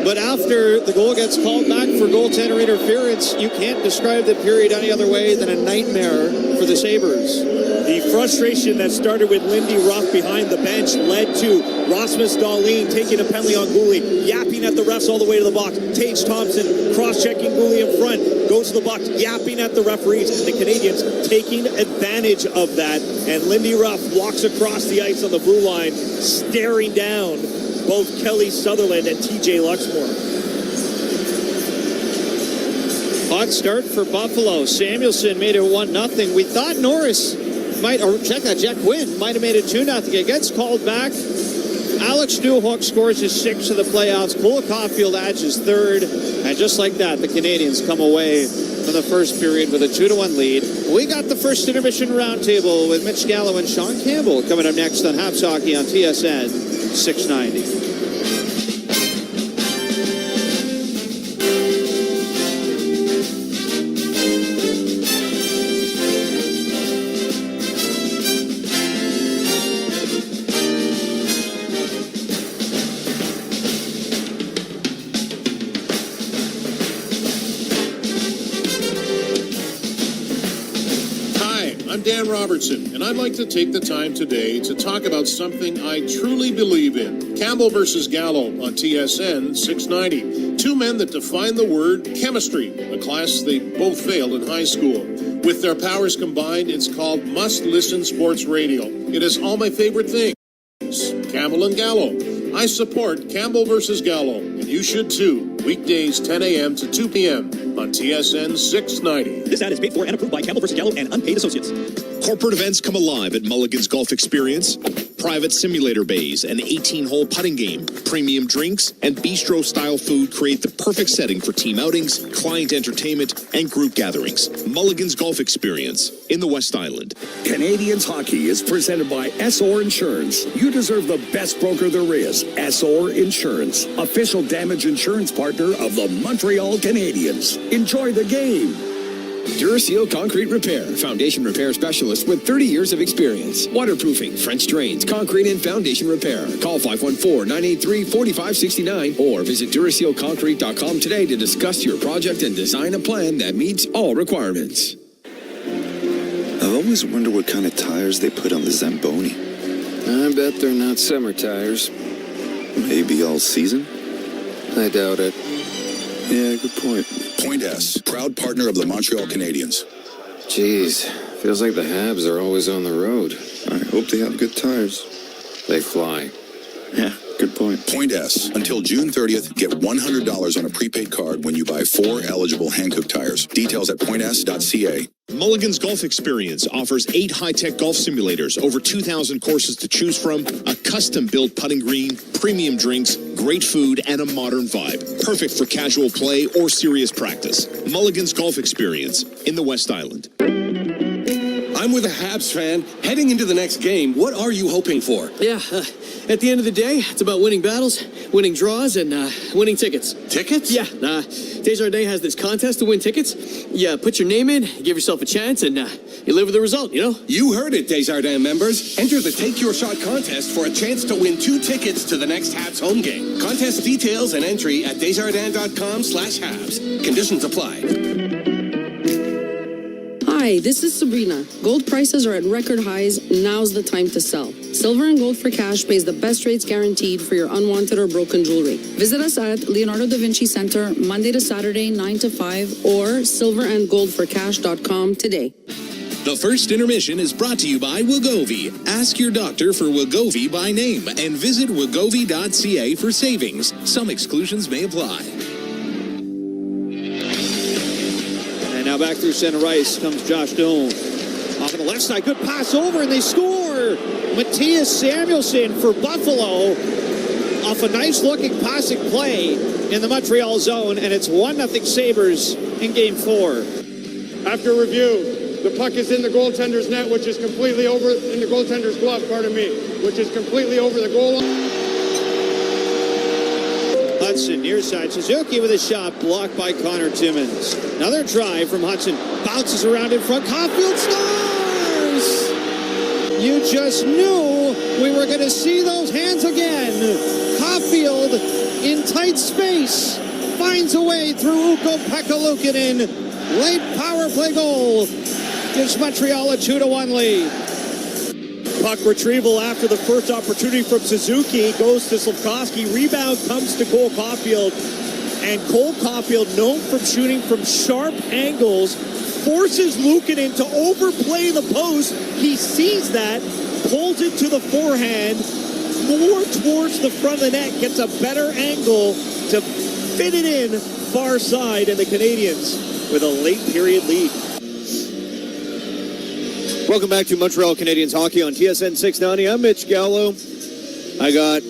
Speaker 10: But after the goal gets called back for goaltender interference, you can't describe the period any other way than a nightmare for the Sabres.
Speaker 11: The frustration that started with Lindy Ruff behind the bench led to Rasmus Dahlin taking a penalty on Gouli, yapping at the refs all the way to the box. Tage Thompson cross-checking Gouli in front, goes to the box, yapping at the referees, and the Canadiens taking advantage of that. And Lindy Ruff walks across the ice on the blue line, staring down both Kelly Sutherland and TJ Luxmore.
Speaker 10: Hot start for Buffalo. Samuelson made it 1-0. We thought Norris Jack Quinn might have made it 2-0. It gets called back. Alex Newhook scores his 6th of the playoffs. Cole Caulfield adds his 3rd. And just like that, the Canadiens come away from the first period with a 2-1 lead. We got the first intermission roundtable with Mitch Gallo and Sean Campbell coming up next on Habs Hockey on TSN 690.
Speaker 5: Dan Robertson, and I'd like to take the time today to talk about something I truly believe in. Campbell versus Gallo on TSN 690. Two men that define the word chemistry, a class they both failed in high school. With their powers combined, it's called Must Listen Sports Radio. It is all my favorite things. Campbell and Gallo. I support Campbell versus Gallo, and you should too. Weekdays 10 a.m. to 2 p.m. on TSN 690.
Speaker 6: This ad is paid for and approved by Campbell vs. Gallo and Unpaid Associates.
Speaker 8: Corporate events come alive at Mulligan's Golf Experience.
Speaker 6: Private simulator bays, an 18-hole putting game, premium drinks, and bistro-style food create the perfect setting for team outings, client entertainment, and group gatherings. Mulligan's Golf Experience in the West Island.
Speaker 18: Canadiens hockey is presented by SOR Insurance. You deserve the best broker there is. SOR Insurance, official damage insurance partner of the Montreal Canadiens. Enjoy the game.
Speaker 7: Duraseal Concrete Repair, foundation repair specialist with 30 years of experience. Waterproofing, French drains, concrete and foundation repair. Call 514-983-4569 or visit DurasealConcrete.com today to discuss your project and design a plan that meets all requirements.
Speaker 8: I've always wondered what kind of tires they put on the Zamboni.
Speaker 24: I bet they're not summer tires.
Speaker 8: Maybe all season?
Speaker 24: I doubt it.
Speaker 8: Yeah, good point.
Speaker 25: Point S, proud partner of the Montreal Canadiens.
Speaker 24: Jeez, feels like the Habs are always on the road.
Speaker 8: I hope they have good tires.
Speaker 24: They fly.
Speaker 8: Yeah, good point.
Speaker 25: Point S, until June 30th, get $100 on a prepaid card when you buy 4 eligible Hankook tires. Details at points.ca.
Speaker 6: Mulligan's Golf Experience offers 8 high-tech golf simulators, over 2,000 courses to choose from, a custom-built putting green, premium drinks, great food, and a modern vibe. Perfect for casual play or serious practice. Mulligan's Golf Experience in the West Island.
Speaker 23: I'm with a Habs fan. Heading into the next game, what are you hoping for?
Speaker 26: Yeah, at the end of the day, it's about winning battles, winning draws, and winning tickets.
Speaker 23: Tickets?
Speaker 26: Yeah, Desjardins has this contest to win tickets. You put your name in, give yourself a chance, and you live with the result, you know?
Speaker 23: You heard it, Desjardins members. Enter the Take Your Shot contest for a chance to win 2 tickets to the next Habs home game. Contest details and entry at desjardins.com/Habs. Conditions apply.
Speaker 27: Hi, this is Sabrina. Gold prices are at record highs. Now's the time to sell. Silver and Gold for Cash pays the best rates guaranteed for your unwanted or broken jewelry. Visit us at Leonardo da Vinci Center Monday to Saturday, 9 to 5, or silverandgoldforcash.com today.
Speaker 6: The first intermission is brought to you by Wegovy. Ask your doctor for Wegovy by name and visit wegovy.ca for savings. Some exclusions may apply.
Speaker 10: Now back through center ice comes Josh Doan. Off on the left side, good pass over, and they score! Matthias Samuelsson for Buffalo off a nice-looking passing play in the Montreal zone, and it's 1-0 Sabres in Game 4.
Speaker 16: After review, the puck is in the goaltender's net, which is completely over, in the goaltender's glove, which is completely over the goal line.
Speaker 10: Hudson near side. Suzuki with a shot blocked by Connor Timmins. Another drive from Hudson. Bounces around in front. Caulfield scores! You just knew we were going to see those hands again. Caulfield in tight space finds a way through Ukko-Pekka Luukkonen. Late power play goal gives Montreal a 2-1 lead.
Speaker 11: Puck retrieval after the first opportunity from Suzuki goes to Slafkovsky. Rebound comes to Cole Caulfield. And Cole Caulfield, known from shooting from sharp angles, forces Luukkonen to overplay the post. He sees that, pulls it to the forehand, more towards the front of the net, gets a better angle to fit it in far side, and the Canadiens with a late period lead.
Speaker 10: Welcome back to Montreal Canadiens Hockey on TSN 690. I'm Mitch Gallo. I got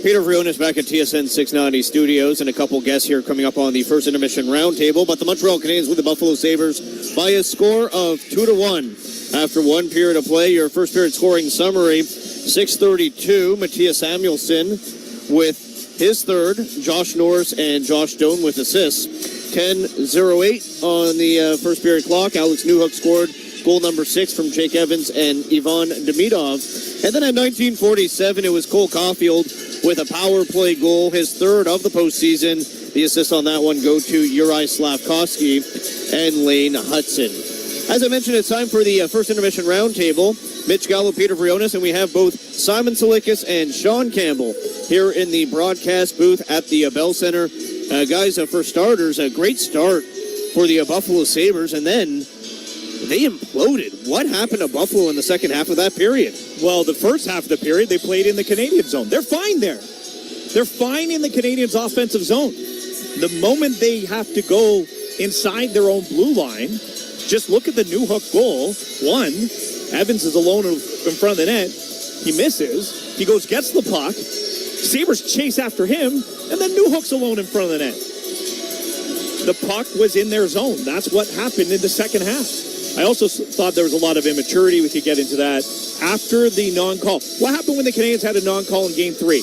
Speaker 10: Peter Vrionis back at TSN 690 studios and a couple guests here coming up on the first intermission roundtable. But the Montreal Canadiens with the Buffalo Sabres by a score of 2-1. After one period of play, your first period scoring summary, 6:32, Matthias Samuelsson with his third, Josh Norris and Josh Doan with assists. 10:08 on the first period clock. Alex Newhook scored goal number 6 from Jake Evans and Ivan Demidov. And then at 19:47, it was Cole Caulfield with a power play goal, his third of the postseason. The assists on that one go to Uri Slafkovsky and Lane Hudson. As I mentioned, it's time for the first intermission roundtable. Mitch Gallo, Peter Vrionis, and we have both Simon Salikis and Sean Campbell here in the broadcast booth at the Bell Center. Guys, for starters, a great start for the Buffalo Sabres, and then they imploded. What happened to Buffalo in the second half of that period?
Speaker 11: Well, the first half of the period, they played in the Canadian zone. They're fine there. They're fine in the Canadiens' offensive zone. The moment they have to go inside their own blue line, just look at the Newhook goal. One, Evans is alone in front of the net. He misses. He gets the puck. Sabres chase after him, and then Newhook's alone in front of the net. The puck was in their zone. That's what happened in the second half. I also thought there was a lot of immaturity. We could get into that. After the non-call, what happened when the Canadiens had a non-call in Game 3?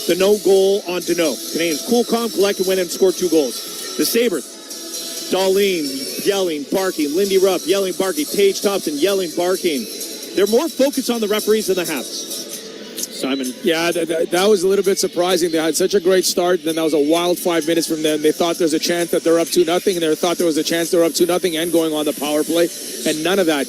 Speaker 11: The no goal on Danault. Canadiens cool, calm, collected, went and scored 2 goals. The Sabres, Darlene yelling, barking. Lindy Ruff yelling, barking. Tage Thompson yelling, barking. They're more focused on the referees than the Habs. Simon.
Speaker 3: Yeah, that was a little bit surprising. They had such a great start, then that was a wild 5 minutes from them. They thought there's a chance that they're up 2-0, and they thought there was a chance they're up 2-0 and going on the power play, and none of that.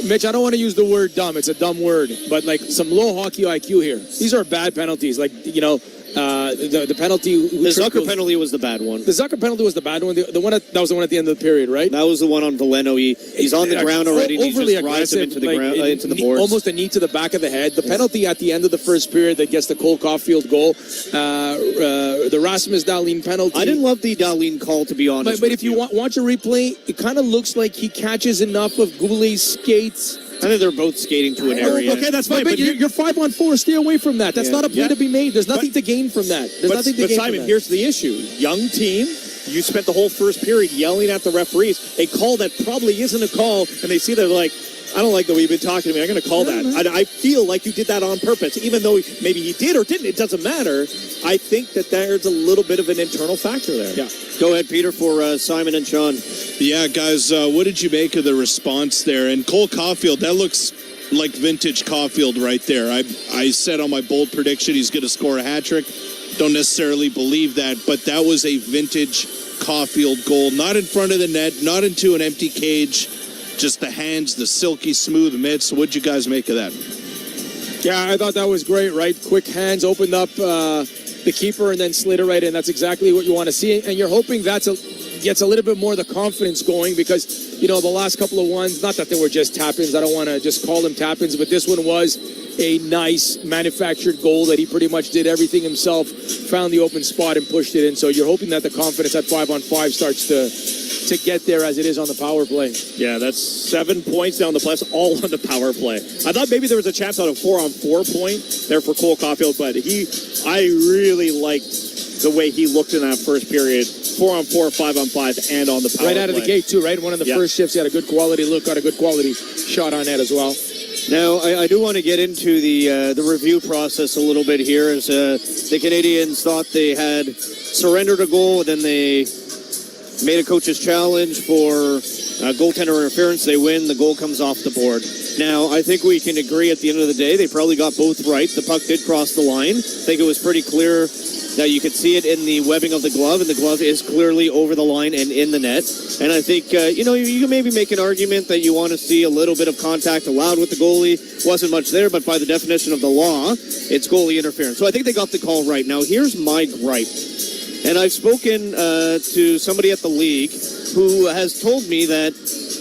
Speaker 3: Mitch, I don't want to use the word dumb. It's a dumb word, but like some low hockey IQ here. These are bad penalties. Like, you know, the penalty.
Speaker 10: The Zucker penalty was the bad one.
Speaker 3: The Zucker penalty was the bad one. The one that was the one at the end of the period, right?
Speaker 10: That was the one on Valeno. He's on the ground already.
Speaker 3: Overly
Speaker 10: and he just
Speaker 3: aggressive
Speaker 10: rides him into the ground, into the boards.
Speaker 3: Almost a knee to the back of the head. The penalty at the end of the first period that gets the Cole Caulfield goal. The Rasmus Dahlin penalty.
Speaker 10: I didn't love the Dahlin call, to be honest.
Speaker 3: But if you watch a replay, it kind of looks like he catches enough of Goulet's skates.
Speaker 10: I think they're both skating to an area.
Speaker 3: Okay, that's fine. But you're 5-on-4. Stay away from that. That's not a play to be made. There's nothing to gain from that. There's nothing to gain
Speaker 11: Simon,
Speaker 3: from that.
Speaker 11: here's the issue. Young team. You spent the whole first period yelling at the referees. A call that probably isn't a call, and they see they're like, I don't like the way you've been talking to me. I'm going to call that. I feel like you did that on purpose. Even though maybe he did or didn't, it doesn't matter. I think that there's a little bit of an internal factor there.
Speaker 10: Yeah. Go ahead, Peter, for Simon and Sean.
Speaker 4: Yeah, guys, what did you make of the response there? And Cole Caulfield, that looks like vintage Caulfield right there. I said on my bold prediction he's going to score a hat trick. Don't necessarily believe that, but that was a vintage Caulfield goal. Not in front of the net, not into an empty cage. Just the hands, the silky smooth mitts. What'd you guys make of that?
Speaker 3: Yeah, I thought that was great, right? Quick hands, opened up the keeper and then slid it right in. That's exactly what you want to see. And you're hoping gets a little bit more of the confidence going because, you know, the last couple of ones, not that they were just tap-ins. I don't want to just call them tap-ins, but this one was a nice manufactured goal that he pretty much did everything himself, found the open spot and pushed it in. So you're hoping that the confidence at 5-on-5 starts to get there as it is on the power play.
Speaker 11: Yeah, that's 7 points down the plus, all on the power play. I thought maybe there was a chance on a 4-on-4 point there for Cole Caulfield, but I really liked the way he looked in that first period. 4-on-4, 5-on-5, and on the power play.
Speaker 3: Right out of the gate, too, right? One of the first shifts, he had a good quality look, got a good quality shot on net as well.
Speaker 10: Now, I do want to get into the review process a little bit here, as the Canadiens thought they had surrendered a goal, and then they made a coach's challenge for goaltender interference. They win. The goal comes off the board. Now, I think we can agree at the end of the day, they probably got both right. The puck did cross the line. I think it was pretty clear that you could see it in the webbing of the glove, and the glove is clearly over the line and in the net. And I think, you can maybe make an argument that you want to see a little bit of contact allowed with the goalie. Wasn't much there, but by the definition of the law, it's goalie interference. So I think they got the call right. Now, here's my gripe. And I've spoken to somebody at the league who has told me that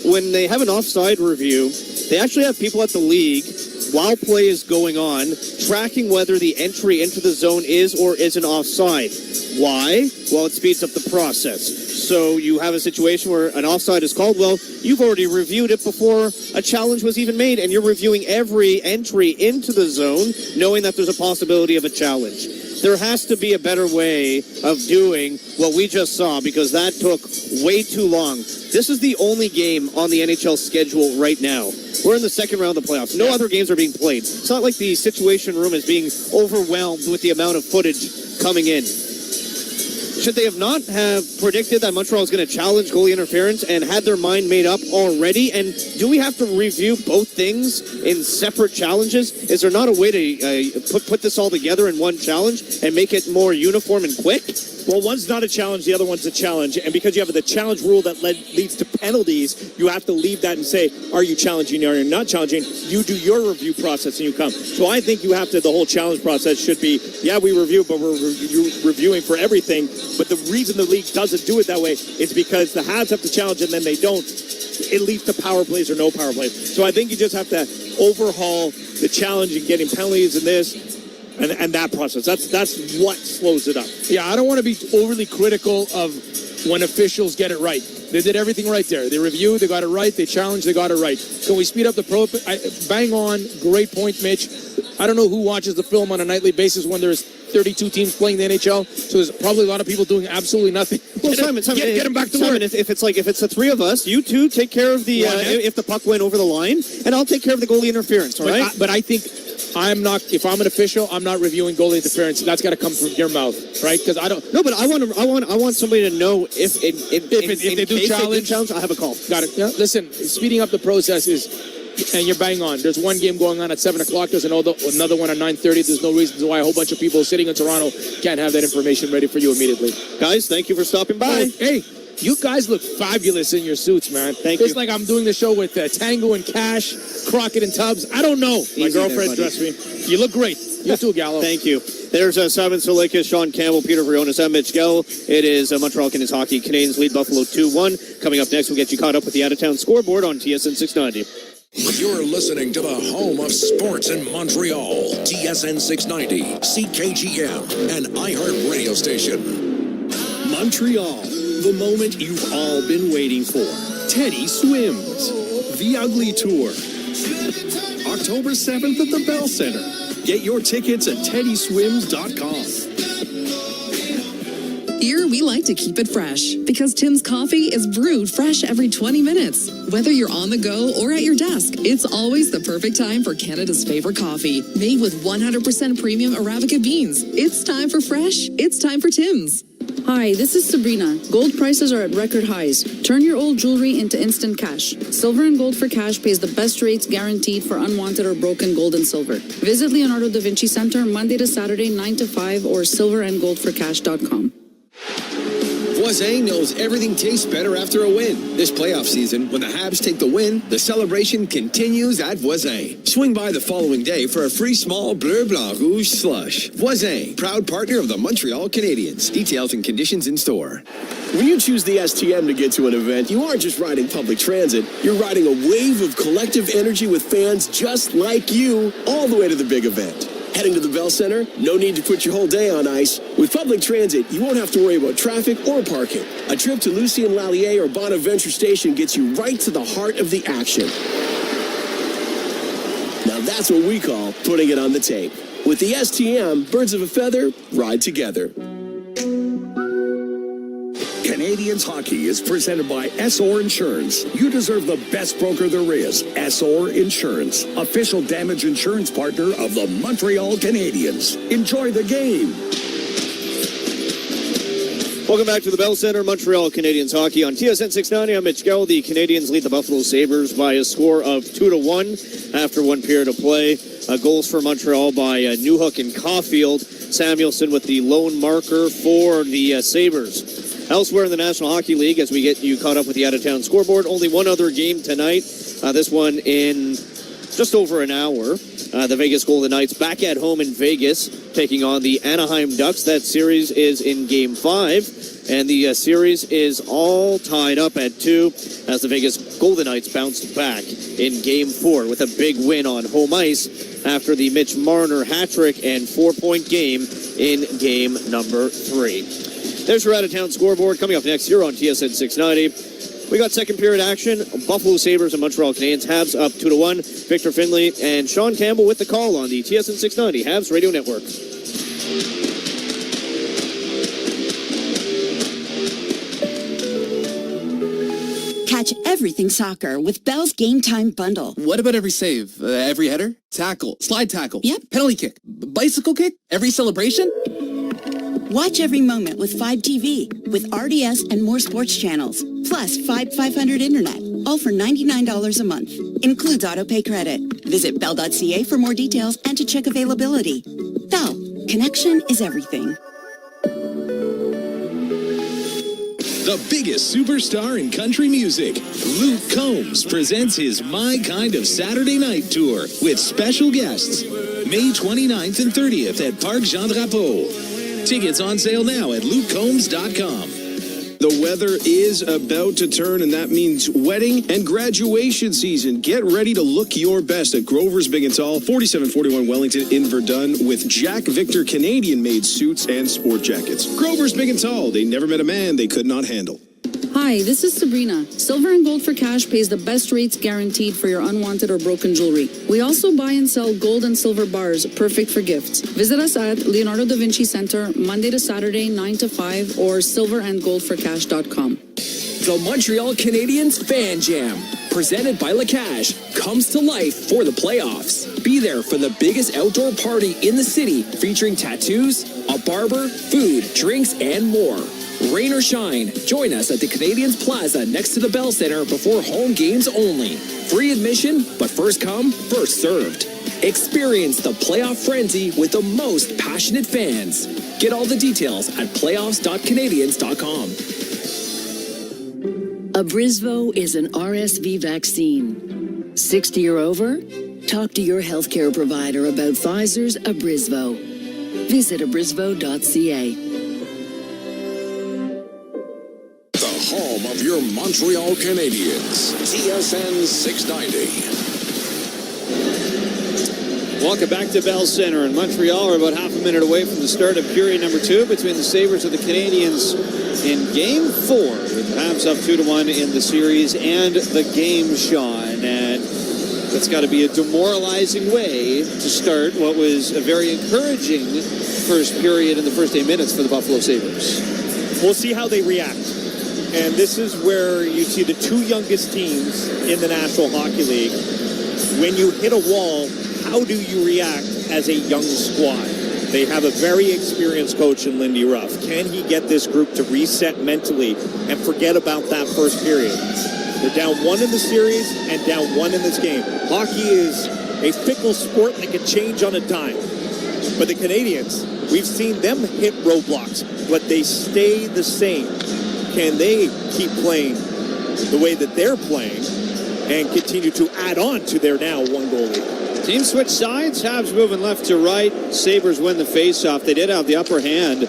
Speaker 10: when they have an offside review, they actually have people at the league, while play is going on, tracking whether the entry into the zone is or isn't offside. Why? Well, it speeds up the process. So you have a situation where an offside is called. Well, you've already reviewed it before a challenge was even made, and you're reviewing every entry into the zone, knowing that there's a possibility of a challenge. There has to be a better way of doing what we just saw, because that took way too long. This is the only game on the NHL schedule right now. We're in the second round of the playoffs. No other games are being played. It's not like the Situation Room is being overwhelmed with the amount of footage coming in. Should they have not have predicted that Montreal was going to challenge goalie interference and had their mind made up already? And do we have to review both things in separate challenges? Is there not a way to put this all together in one challenge and make it more uniform and quick?
Speaker 11: Well, one's not a challenge, the other one's a challenge. And because you have the challenge rule that leads to penalties, you have to leave that and say, are you challenging or are you not challenging? You do your review process and you come. So I think you have to, the whole challenge process should be, yeah, we review, but we're reviewing for everything. But the reason the league doesn't do it that way is because the Habs have to challenge and then they don't. It leads to power plays or no power plays. So I think you just have to overhaul the challenge and getting penalties and this. And that process, that's what slows it up.
Speaker 3: Yeah, I don't want to be overly critical of when officials get it right. They did everything right there. They reviewed, they got it right. They challenged, they got it right. Can we speed up the bang on, great point, Mitch. I don't know who watches the film on a nightly basis when there's 32 teams playing the NHL. So there's probably a lot of people doing absolutely nothing.
Speaker 10: Well, Simon,
Speaker 3: get them back to
Speaker 10: Simon,
Speaker 3: work.
Speaker 10: if it's the three of us, you two take care of the if the puck went over the line, and I'll take care of the goalie interference. All right?
Speaker 3: But I think I'm not. If I'm an official, I'm not reviewing goalie interference. That's got to come from your mouth, right? Because I don't.
Speaker 10: No, but I want somebody to know if
Speaker 3: they do challenge,
Speaker 10: I have a call.
Speaker 3: Got it. Yeah. Listen, speeding up the process is. And you're bang on. There's one game going on at 7 o'clock. There's another one at 9:30. There's no reason why a whole bunch of people sitting in Toronto can't have that information ready for you immediately.
Speaker 10: Guys, thank you for stopping by.
Speaker 3: Hey, you guys look fabulous in your suits, man.
Speaker 10: Thank you.
Speaker 3: It's like I'm doing the show with Tango and Cash, Crockett and Tubbs. I don't know. My girlfriend dressed me. You look great. You too, Gallo.
Speaker 10: Thank you. There's Simon Sulekis, Sean Campbell, Peter Vrionis, I'm Mitch Gell. It is Montreal Canadiens hockey. Canadiens lead Buffalo 2-1. Coming up next, we'll get you caught up with the out-of-town scoreboard on TSN 690.
Speaker 2: You're listening to the home of sports in Montreal. TSN 690, CKGM, and iHeart radio station.
Speaker 18: Montreal, the moment you've all been waiting for. Teddy Swims, The Ugly Tour. October 7th at the Bell Center. Get your tickets at teddyswims.com.
Speaker 9: Here, we like to keep it fresh because Tim's coffee is brewed fresh every 20 minutes. Whether you're on the go or at your desk, it's always the perfect time for Canada's favorite coffee. Made with 100% premium Arabica beans. It's time for fresh. It's time for Tim's.
Speaker 27: Hi, this is Sabrina. Gold prices are at record highs. Turn your old jewelry into instant cash. Silver and Gold for Cash pays the best rates guaranteed for unwanted or broken gold and silver. Visit Leonardo da Vinci Center Monday to Saturday 9 to 5 or silverandgoldforcash.com.
Speaker 7: Voisin knows everything tastes better after a win. This playoff season, when the Habs take the win, the celebration continues at Voisin. Swing by the following day for a free small Bleu Blanc Rouge slush. Voisin, proud partner of the Montreal Canadiens. Details and conditions in store.
Speaker 23: When you choose the STM to get to an event, you aren't just riding public transit. You're riding a wave of collective energy with fans just like you all the way to the big event. Heading to the Bell Center? No need to put your whole day on ice. With public transit, you won't have to worry about traffic or parking. A trip to Lucien Lallier or Bonaventure Station gets you right to the heart of the action. Now that's what we call putting it on the tape. With the STM, birds of a feather ride together.
Speaker 18: Canadiens hockey is presented by SOR Insurance. You deserve the best broker there is. SOR Insurance, official damage insurance partner of the Montreal Canadiens. Enjoy the game.
Speaker 10: Welcome back to the Bell Center, Montreal Canadiens hockey on TSN 690. I'm Mitch Gell. The Canadiens lead the Buffalo Sabres by a score of 2-1 after one period of play. Goals for Montreal by Newhook and Caulfield. Samuelson with the lone marker for the Sabres. Elsewhere in the National Hockey League, as we get you caught up with the out-of-town scoreboard, only one other game tonight. This one in just over an hour. The Vegas Golden Knights back at home in Vegas, taking on the Anaheim Ducks. That series is in Game 5, and the series is all tied up at 2 as the Vegas Golden Knights bounced back in Game 4 with a big win on home ice after the Mitch Marner hat-trick and 4-point game in Game number 3. There's your out-of-town scoreboard. Coming up next here on TSN 690. We got second period action. Buffalo Sabres and Montreal Canadiens. Habs up 2-1. Victor Finley and Sean Campbell with the call on the TSN 690 Habs Radio Network.
Speaker 20: Catch everything soccer with Bell's Game Time Bundle.
Speaker 21: What about every save? Every header? Tackle? Slide tackle?
Speaker 20: Yep.
Speaker 21: Penalty kick? Bicycle kick? Every celebration?
Speaker 20: Watch every moment with 5 TV, with RDS and more sports channels, plus 500 internet, all for $99 a month. Includes autopay credit. Visit bell.ca for more details and to check availability. Bell, connection is everything.
Speaker 12: The biggest superstar in country music, Luke Combs, presents his My Kind of Saturday Night Tour with special guests, May 29th and 30th at Parc Jean Drapeau. Tickets on sale now at lukecombs.com.
Speaker 13: The weather is about to turn, and that means wedding and graduation season. Get ready to look your best at Grover's Big and Tall, 4741 Wellington in Verdun, with Jack Victor Canadian-made suits and sport jackets. Grover's Big and Tall. They never met a man they could not handle.
Speaker 27: Hi, this is Sabrina. Silver and Gold for Cash pays the best rates guaranteed for your unwanted or broken jewelry. We also buy and sell gold and silver bars, perfect for gifts. Visit us at Leonardo da Vinci Center, Monday to Saturday, 9 to 5, or silverandgoldforcash.com.
Speaker 1: The Montreal Canadiens Fan Jam, presented by La Cache, comes to life for the playoffs. Be there for the biggest outdoor party in the city, featuring tattoos, a barber, food, drinks, and more. Rain or shine, join us at the Canadiens Plaza next to the Bell Center before home games only. Free admission, but first come, first served. Experience the playoff frenzy with the most passionate fans. Get all the details at playoffs.canadiens.com.
Speaker 5: Abrisvo is an RSV vaccine. 60 or over? Talk to your healthcare provider about Pfizer's Abrisvo. Visit abrisvo.ca.
Speaker 2: The home of your Montreal Canadiens, TSN 690.
Speaker 10: Welcome back to Bell Center in Montreal. We're about half a minute away from the start of period number 2 between the Sabres and the Canadiens in Game 4. With the Habs up 2-1 in the series and the game, Sean. And that's got to be a demoralizing way to start what was a very encouraging first period in the first 8 minutes for the Buffalo Sabres.
Speaker 11: We'll see how they react. And this is where you see the two youngest teams in the National Hockey League. When you hit a wall, how do you react as a young squad? They have a very experienced coach in Lindy Ruff. Can he get this group to reset mentally and forget about that first period? They're down 1 in the series and down 1 in this game. Hockey is a fickle sport that can change on a dime. But the Canadiens, we've seen them hit roadblocks, but they stay the same. Can they keep playing the way that they're playing and continue to add on to their now 1-goal lead?
Speaker 10: Team switch sides. Habs moving left to right. Sabres win the faceoff. They did have the upper hand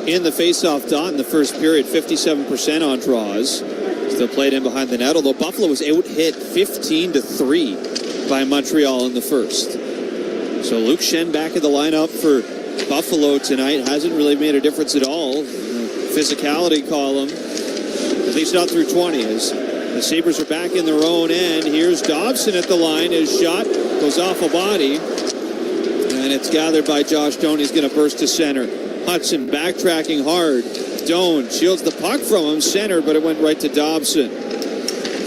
Speaker 10: in the faceoff dot in the first period. 57% on draws. Still played in behind the net, although Buffalo was out-hit 15-3 by Montreal in the first. So Luke Schenn back in the lineup for Buffalo tonight. Hasn't really made a difference at all. Physicality column, at least not through 20. As the Sabres are back in their own end. Here's Dobson at the line. His shot goes off a body, and it's gathered by Josh Doan. He's going to burst to center. Hudson backtracking hard. Doan shields the puck from him, center, but it went right to Dobson.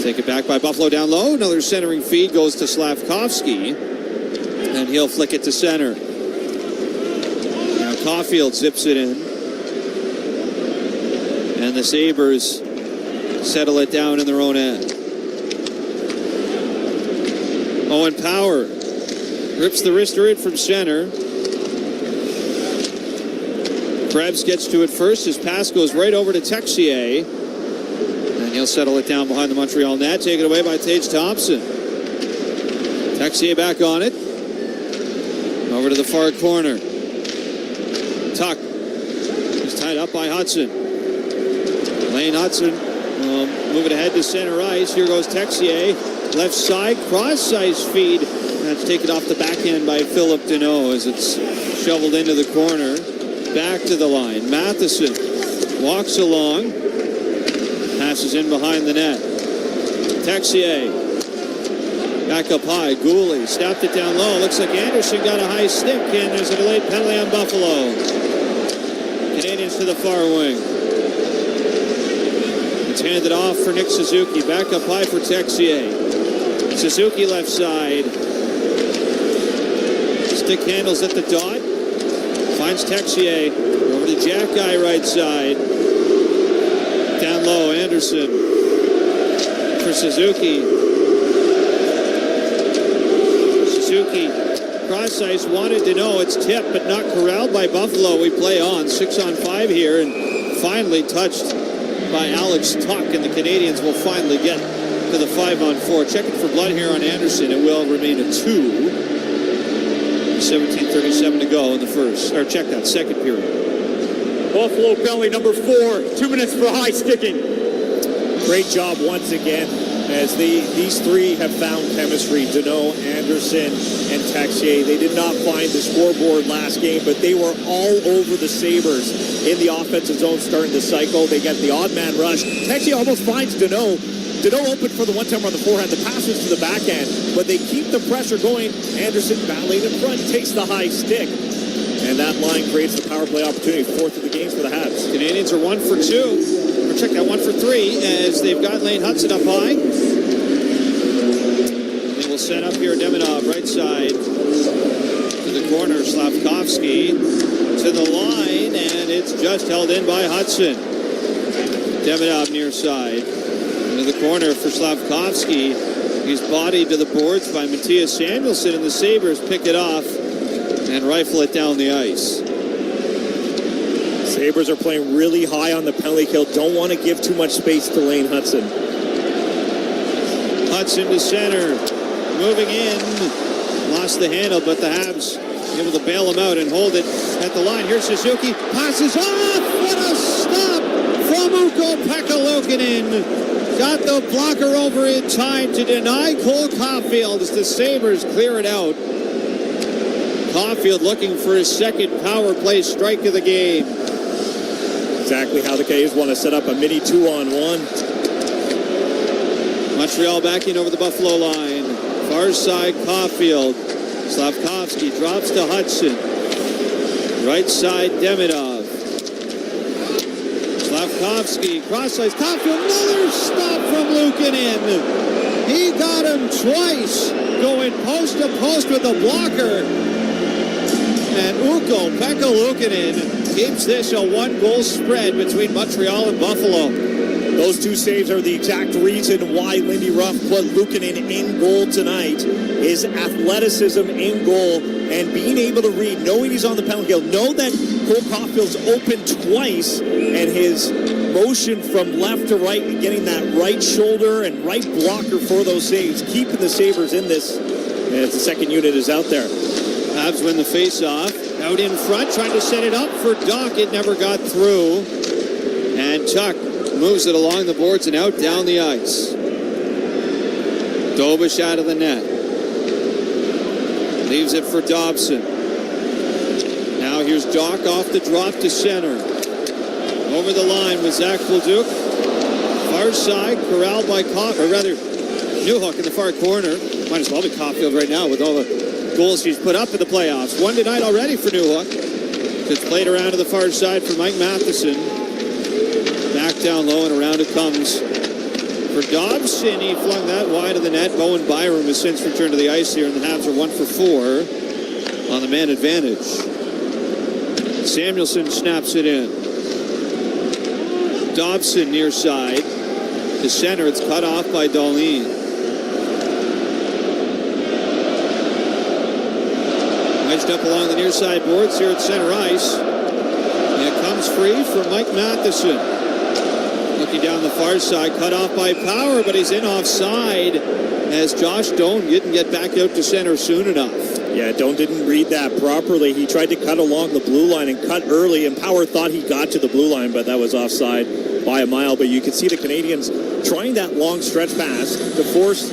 Speaker 10: Take it back by Buffalo down low. Another centering feed goes to Slavkovsky, and he'll flick it to center. Now Caulfield zips it in, and the Sabres settle it down in their own end. Owen Power rips the wrister in from center. Krebs gets to it first. His pass goes right over to Texier. And he'll settle it down behind the Montreal net. Taken away by Tage Thompson. Texier back on it. Over to the far corner. Tuck. He's tied up by Hudson. Lane Hudson moving ahead to center ice. Here goes Texier. Left side, cross-ice feed. That's taken off the backhand by Philip Deneau as it's shoveled into the corner. Back to the line. Matheson walks along. Passes in behind the net. Texier. Back up high. Gooley stopped it down low. Looks like Anderson got a high stick, and there's a delayed penalty on Buffalo. Canadians to the far wing. It's handed off for Nick Suzuki. Back up high for Texier. Suzuki left side. Stick handles at the dot. Finds Texier. Over to Jack Guy right side. Down low, Anderson. For Suzuki. Suzuki. Cross ice, wanted to know it's tipped, but not corralled by Buffalo. We play on. 6-on-5 here, and finally touched by Alex Tuck, and the Canadians will finally get to the 5-on-4. Checking for blood here on Anderson. It will remain a 2. 17:37 to go in the first, or check that, second period.
Speaker 11: Buffalo penalty number 4. 2 minutes for high sticking. Great job once again. as these three have found chemistry. Deneau, Anderson, and Texier. They did not find the scoreboard last game, but they were all over the Sabres in the offensive zone starting the cycle. They get the odd man rush. Texier almost finds Deneau. Deneau opened for the one-timer on the forehand. The pass was to the backhand, but they keep the pressure going. Anderson battling in front, takes the high stick. And that line creates the power play opportunity. Fourth of the games for the Habs.
Speaker 10: Canadians are 1 for 2. Or check that, 1 for 3 as they've got Lane Hudson up high. They will set up here Demidov, right side. To the corner, Slavkovsky to the line, and it's just held in by Hudson. Demidov near side. Into the corner for Slavkovsky. He's bodied to the boards by Matthias Samuelsson, and the Sabres pick it off and rifle it down the ice.
Speaker 11: Sabres are playing really high on the penalty kill. Don't want to give too much space to Lane Hudson.
Speaker 10: Hudson to center. Moving in. Lost the handle, but the Habs able to bail him out and hold it at the line. Here's Suzuki. Passes off. What a stop from Ukko-Pekka Luukkonen. Got the blocker over in time to deny Cole Caulfield as the Sabres clear it out. Caulfield looking for his second power play strike of the game.
Speaker 11: Exactly how the Canadians want to set up a mini 2-on-1.
Speaker 10: Montreal back in over the Buffalo line. Far side Caulfield. Slavkovsky drops to Hudson. Right side Demidov. Slavkovsky cross ice. Caulfield, another stop from Luukkonen. He got him twice, going post to post with a blocker. And Ukko-Pekka Luukkonen keeps this a 1-goal spread between Montreal and Buffalo.
Speaker 11: Those two saves are the exact reason why Lindy Ruff put Luukkonen in goal tonight. His athleticism in goal and being able to read, knowing he's on the penalty kill, know that Cole Caulfield's open twice, and his motion from left to right and getting that right shoulder and right blocker for those saves, keeping the Sabres in this as the second unit is out there.
Speaker 10: Habs win the face-off. Out in front, trying to set it up for Doc. It never got through. And Tuck moves it along the boards and out down the ice. Dobish out of the net. Leaves it for Dobson. Now here's Doc off the drop to center. Over the line with Zach Bolduc. Far side, corralled by Newhook in the far corner. Might as well be Caulfield right now with all the goals she's put up in the playoffs. One tonight already for Newhook. It's played around to the far side for Mike Matheson. Back down low and around it comes for Dobson. He flung that wide of the net. Bowen Byram has since returned to the ice here, and the Habs are 1 for 4 on the man advantage. Samuelsson snaps it in. Dobson near side to center. It's cut off by Dahlin. Wedged up along the near side boards here at center ice. And it comes free for Mike Matheson. Looking down the far side, cut off by Power, but he's in offside as Josh Doan didn't get back out to center soon enough.
Speaker 11: Yeah, Doan didn't read that properly. He tried to cut along the blue line and cut early, and Power thought he got to the blue line, but that was offside by a mile. But you can see the Canadians trying that long stretch pass to force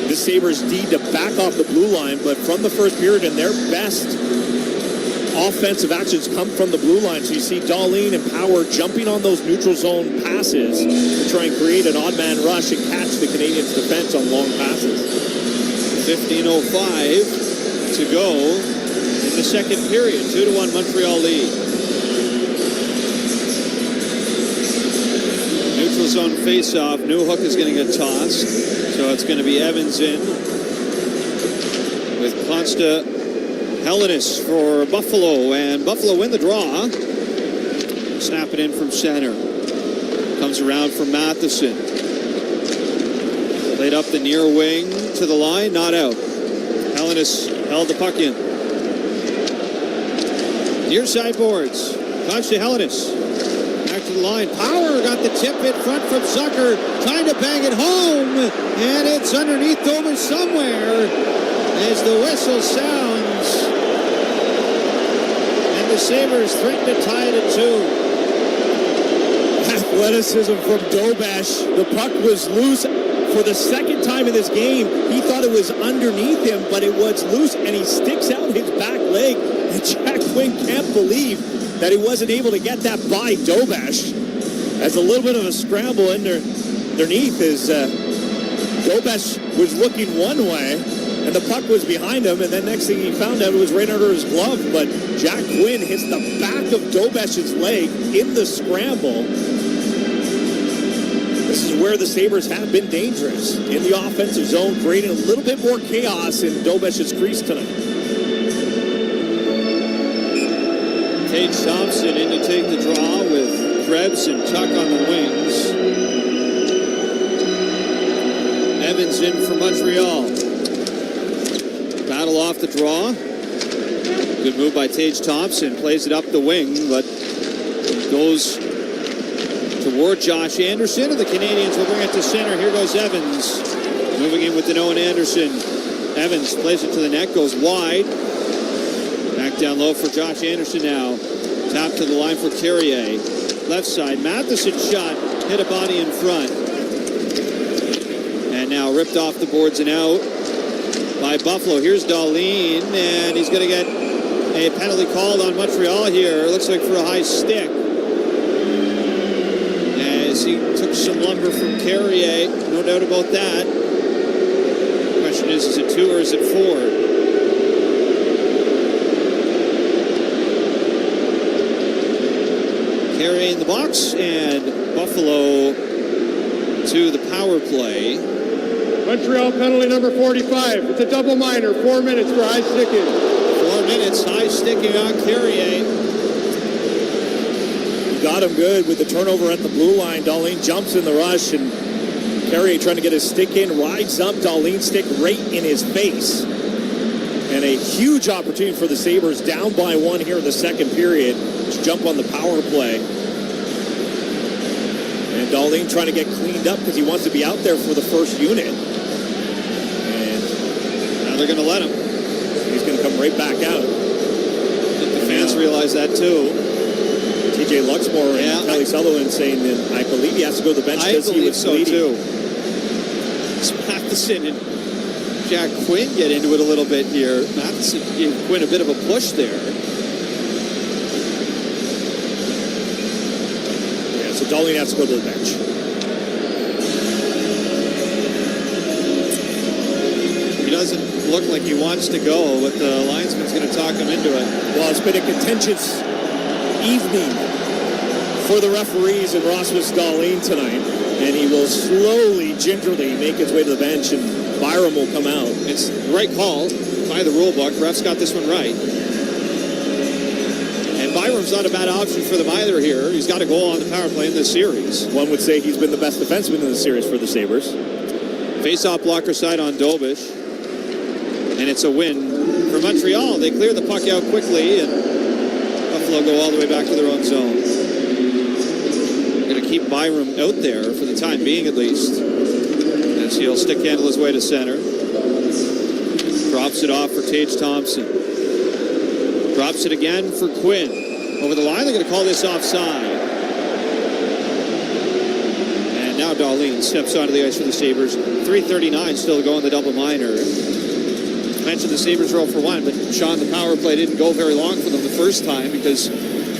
Speaker 11: the Sabres D to back off the blue line, but from the first period, and their best offensive actions come from the blue line. So you see Dahlin and Power jumping on those neutral zone passes to try and create an odd man rush and catch the Canadians' defense on long passes.
Speaker 10: 15:05 to go in the second period. 2-1 Montreal lead. Neutral zone face-off. Newhook is going to get tossed. So it's going to be Evans in with Consta Hellenis for Buffalo, and Buffalo win the draw. Snap it in from center. Comes around for Matheson. Played up the near wing to the line, not out. Hellenis held the puck in. Near side boards. Consta Hellenis. Back to the line. Power got the tip in front from Zucker. Trying to bang it home. And it's underneath Dobish somewhere as the whistle sounds. And the Sabres threaten to tie it at 2.
Speaker 11: athleticism from Dobesh. The puck was loose for the second time in this game. He thought it was underneath him, but it was loose, and he sticks out his back leg. And Jack Quinn can't believe that he wasn't able to get that by Dobesh. As a little bit of a scramble underneath as Dobesh was looking one way, and the puck was behind him, and then next thing he found out it was right under his glove, but Jack Quinn hits the back of Dobesh's leg in the scramble. This is where the Sabres have been dangerous in the offensive zone, creating a little bit more chaos in Dobesh's crease tonight.
Speaker 10: Tage Thompson in to take the draw with Krebs and Tuck on the wings. Evans in for Montreal. Battle off the draw. Good move by Tage Thompson. Plays it up the wing, but goes toward Josh Anderson, and the Canadiens will bring it to center. Here goes Evans. Moving in with Dano and Anderson. Evans plays it to the net, goes wide. Back down low for Josh Anderson now. Tap to the line for Carrier. Left side, Matheson shot. Hit a body in front. And now ripped off the boards and out by Buffalo. Here's Dahlin, and he's going to get a penalty called on Montreal here. Looks like for a high stick. As he took some lumber from Carrier, no doubt about that. Question is it 2 or is it 4? Carrier in the box, and Buffalo to the power play.
Speaker 16: Montreal penalty number 45. It's a double minor. 4 minutes for high sticking.
Speaker 10: 4 minutes, high sticking on Carrier.
Speaker 11: Got him good with the turnover at the blue line. Dahlin jumps in the rush, and Carrier trying to get his stick in, rides up Dahlin's stick right in his face. And a huge opportunity for the Sabres, down by 1 here in the second period, to jump on the power play. And Dahlin trying to get cleaned up because he wants to be out there for the first unit. And
Speaker 10: now they're going to let him.
Speaker 11: He's going to come right back out.
Speaker 10: I think the fans realize that too.
Speaker 11: TJ Luxmore and Kelly Sutherland saying that I believe he has to go to the bench because he was bleeding.
Speaker 10: Too. Matheson and Jack Quinn get into it a little bit here. Matheson gave Quinn a bit of a push there.
Speaker 11: Yeah, so Dahlin has to go to the bench.
Speaker 10: He doesn't look like he wants to go, but the linesman's going to talk him into it.
Speaker 11: Well, it's been a contentious evening for the referees and Rasmus Dahlin tonight, and he will slowly, gingerly make his way to the bench, and Byram will come out.
Speaker 10: It's the right call by the rule book. Refs got this one right. And Byram's not a bad option for them either here. He's got a goal on the power play in this series.
Speaker 11: One would say he's been the best defenseman in the series for the Sabres.
Speaker 10: Face-off blocker side on Dobish. And it's a win for Montreal. They clear the puck out quickly, and Buffalo go all the way back to their own zone. They're going to keep Byram out there for the time being, at least. As he'll stick handle his way to center. Drops it off for Tage Thompson. Drops it again for Quinn. Over the line, they're going to call this offside. And now Dahlin steps onto the ice for the Sabres. 3:39 still to go in the double minor. I mentioned the Sabres are 0 for 1, but Sean, the power play didn't go very long for them the first time because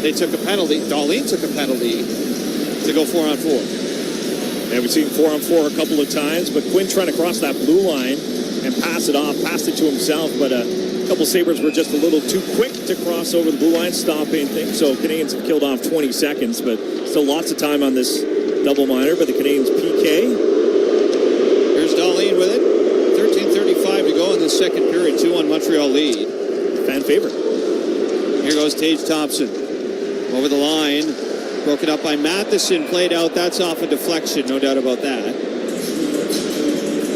Speaker 10: they took a penalty. Dahlin took a penalty to go 4-on-4.
Speaker 11: Yeah, we've seen 4-on-4 a couple of times, but Quinn trying to cross that blue line and pass it off, passed it to himself, but a couple Sabres were just a little too quick to cross over the blue line, stopping things, so Canadians have killed off 20 seconds, but still lots of time on this double minor, but the Canadians PK.
Speaker 10: Here's Dahlin with it. 13:35 to go in the second period. 2-1 Montreal lead.
Speaker 11: Fan favorite.
Speaker 10: Here goes Tage Thompson. Over the line. Broken up by Matheson. Played out. That's off a deflection. No doubt about that.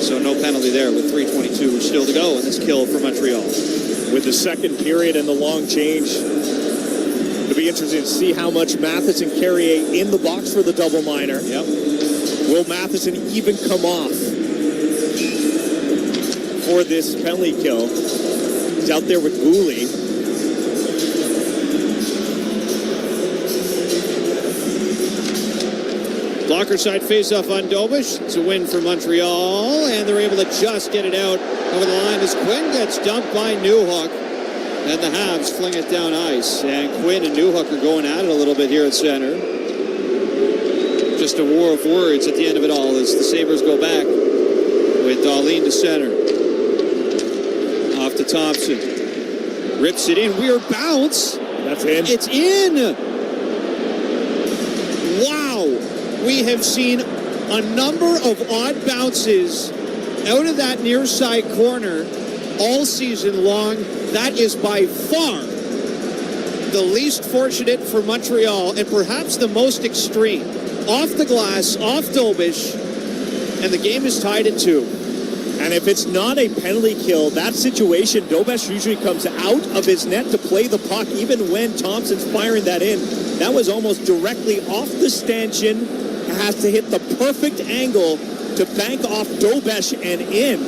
Speaker 10: So no penalty there with 3:22 still to go in this kill for Montreal.
Speaker 11: With the second period and the long change, it'll be interesting to see how much Matheson Carrier in the box for the double minor.
Speaker 10: Yep.
Speaker 11: Will Matheson even come off for this penalty kill? He's out there with Gooley.
Speaker 10: Blocker side face-off on Dobish. It's a win for Montreal, and they're able to just get it out over the line as Quinn gets dumped by Newhook. And the Habs fling it down ice. And Quinn and Newhook are going at it a little bit here at center. Just a war of words at the end of it all as the Sabres go back with Darlene to center. Off to Thompson. Rips it in. Weird bounce.
Speaker 11: That's in.
Speaker 10: It's in. Wow. We have seen a number of odd bounces out of that near side corner all season long. That is by far the least fortunate for Montreal and perhaps the most extreme. Off the glass, off Dobish, and the game is tied at 2.
Speaker 11: And if it's not a penalty kill, that situation, Dobish usually comes out of his net to play the puck, even when Thompson's firing that in. That was almost directly off the stanchion. Has to hit the perfect angle to bank off Dobish and in.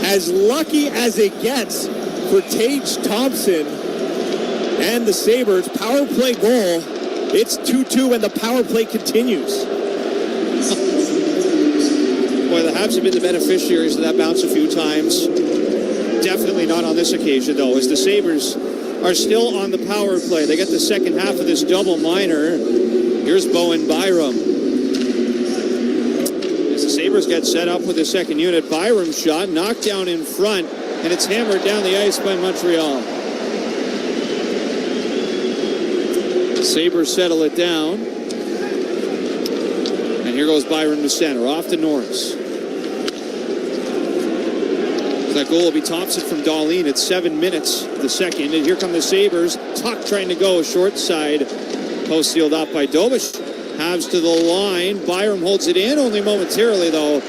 Speaker 11: As lucky as it gets for Tage Thompson and the Sabres. Power play goal. It's 2-2 and the power play continues.
Speaker 10: Boy, the Habs have been the beneficiaries of that bounce a few times. Definitely not on this occasion, though, as the Sabres are still on the power play. They get the second half of this double minor. Here's Bowen Byram. As the Sabres get set up with the second unit, Byram shot, knocked down in front, and it's hammered down the ice by Montreal. The Sabres settle it down. And here goes Byram to center, off to Norris. That goal will be Thompson from Darlene at 7 minutes the second. And here come the Sabres. Tuck trying to go short side. Post sealed up by Dobish. Habs to the line. Byram holds it in only momentarily, though,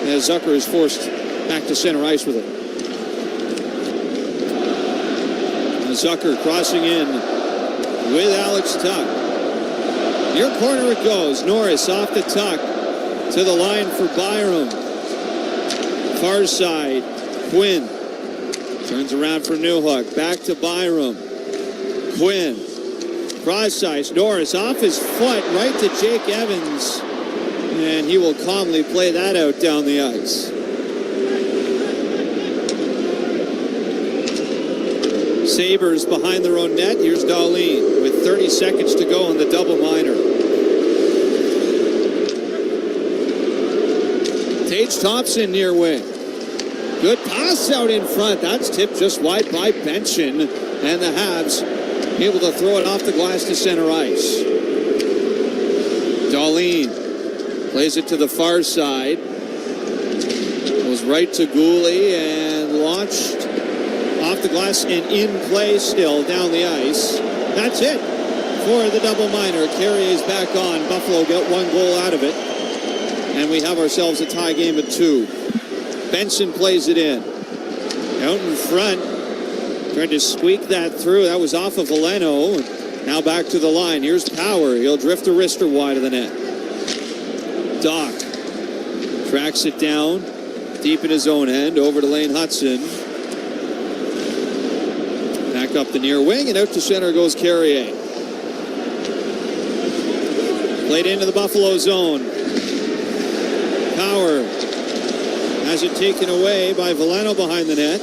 Speaker 10: as Zucker is forced back to center ice with it. And Zucker crossing in with Alex Tuck. Near corner it goes. Norris off the Tuck. To the line for Byram. Far side. Quinn. Turns around for Newhook. Back to Byram. Quinn. Cross ice. Norris off his foot right to Jake Evans. And he will calmly play that out down the ice. Sabres behind their own net. Here's Darlene with 30 seconds to go on the double minor. Tage Thompson near wing. Good pass out in front. That's tipped just wide by Benson. And the Habs able to throw it off the glass to center ice. Darlene plays it to the far side. Goes right to Gooley and launched off the glass and in play still down the ice. That's it for the double minor. Carrier's back on. Buffalo got 1 goal out of it. And we have ourselves a tie game at 2. Benson plays it in. Out in front. Tried to squeak that through. That was off of Veleno. Now back to the line. Here's Power. He'll drift a wrister wide of the net. Doc tracks it down. Deep in his own end. Over to Lane Hudson. Back up the near wing. And out to center goes Carrier. Played into the Buffalo zone. Power has it taken away by Veleno behind the net.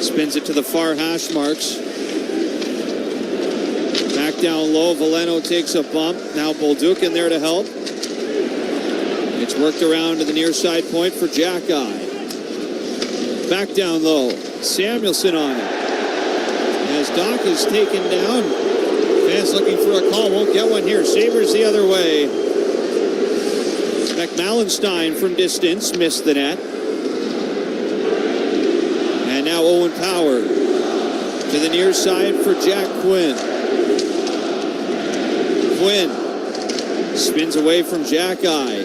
Speaker 10: Spins it to the far hash marks. Back down low. Veleno takes a bump. Now Bolduc in there to help. It's worked around to the near side point for Jack-Eye. Back down low. Samuelson on it. As Doc is taken down. Fans looking for a call. Won't get one here. Sabres the other way. McMallenstein from distance missed the net. And now Owen Power to the near side for Jack Quinn. Quinn spins away from Jack-Eye.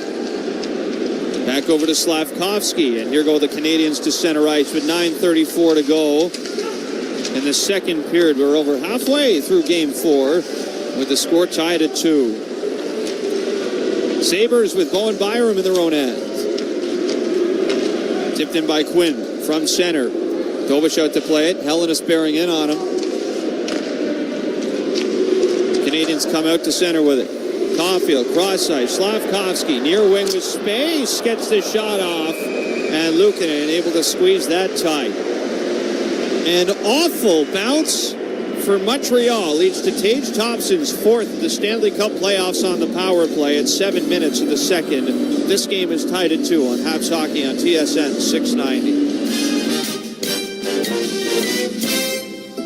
Speaker 10: Back over to Slavkovsky. And here go the Canadiens to center ice with 9:34 to go in the second period. We're over halfway through game 4 with the score tied at 2. Sabres with Bowen Byram in their own end. Tipped in by Quinn from center. Dobish out to play it. Hellenis bearing in on him. Canadians come out to center with it. Caulfield, cross ice, Slavkovsky, near wing with space, gets the shot off, and Luukkonen able to squeeze that tight. An awful bounce for Montreal leads to Tage Thompson's fourth of the Stanley Cup playoffs on the power play at 7 minutes of the second. This game is tied at 2 on Habs Hockey on TSN 690.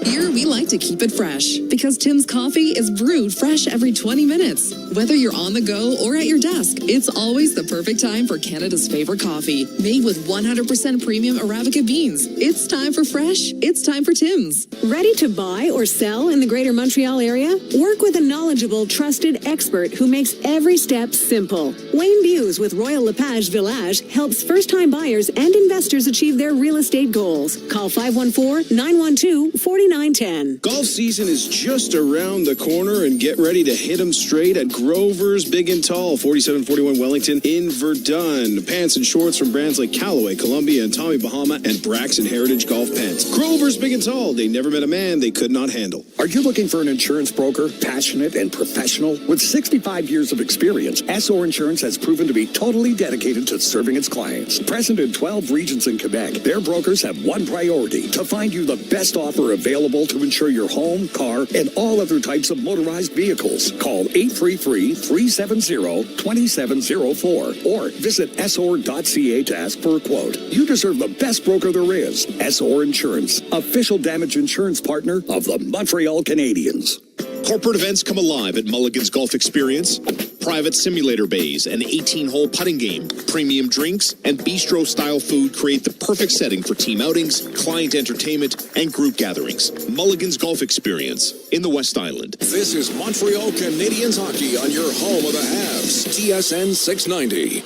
Speaker 9: Here we like to keep it fresh because Tim's coffee is brewed fresh every 20 minutes. Whether you're on the go or at your desk, it's always the perfect time for Canada's favorite coffee. Made with 100% premium Arabica beans. It's time for fresh. It's time for Tim's.
Speaker 8: Ready to buy or sell in the greater Montreal area? Work with a knowledgeable, trusted expert who makes every step simple. Wayne Buse with Royal LePage Village helps first-time buyers and investors achieve their real estate goals. Call 514-912-4910.
Speaker 13: Golf season is just around the corner, and get ready to hit them straight at Grover's Big and Tall, 4741 Wellington in Verdun. Pants and shorts from brands like Callaway, Columbia, and Tommy Bahama, and Braxton Heritage Golf Pants. Grover's Big and Tall. They never met a man they could not handle.
Speaker 18: Are you looking for an insurance broker, passionate and professional? With 65 years of experience, SO Insurance has proven to be totally dedicated to serving its clients. Present in 12 regions in Quebec, their brokers have one priority: to find you the best offer available to insure your home, car, and all other types of motorized vehicles. Call 833-370-2704 or visit sor.ca to ask for a quote. You deserve the best broker there is. SOR Insurance, official damage insurance partner of the Montreal Canadiens.
Speaker 6: Corporate events come alive at Mulligan's Golf Experience. Private simulator bays, an 18-hole putting game, premium drinks, and bistro-style food create the perfect setting for team outings, client entertainment, and group gatherings. Mulligan's Golf Experience in the West Island.
Speaker 2: This is Montreal Canadiens hockey on your home of the Habs, TSN 690.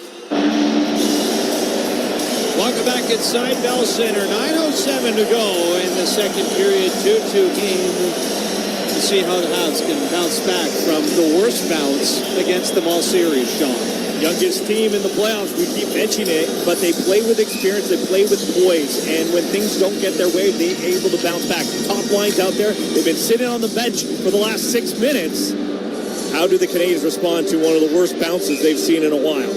Speaker 10: Welcome back inside Bell Center. 9:07 to go in the second period. 2-2 game. Let's see how the Habs can bounce back from the worst bounce against them all series, Sean.
Speaker 11: Youngest team in the playoffs, we keep mentioning it, but they play with experience, they play with poise, and when things don't get their way, they're able to bounce back. Top lines out there, they've been sitting on the bench for the last 6 minutes. How do the Canadiens respond to one of the worst bounces they've seen in a while?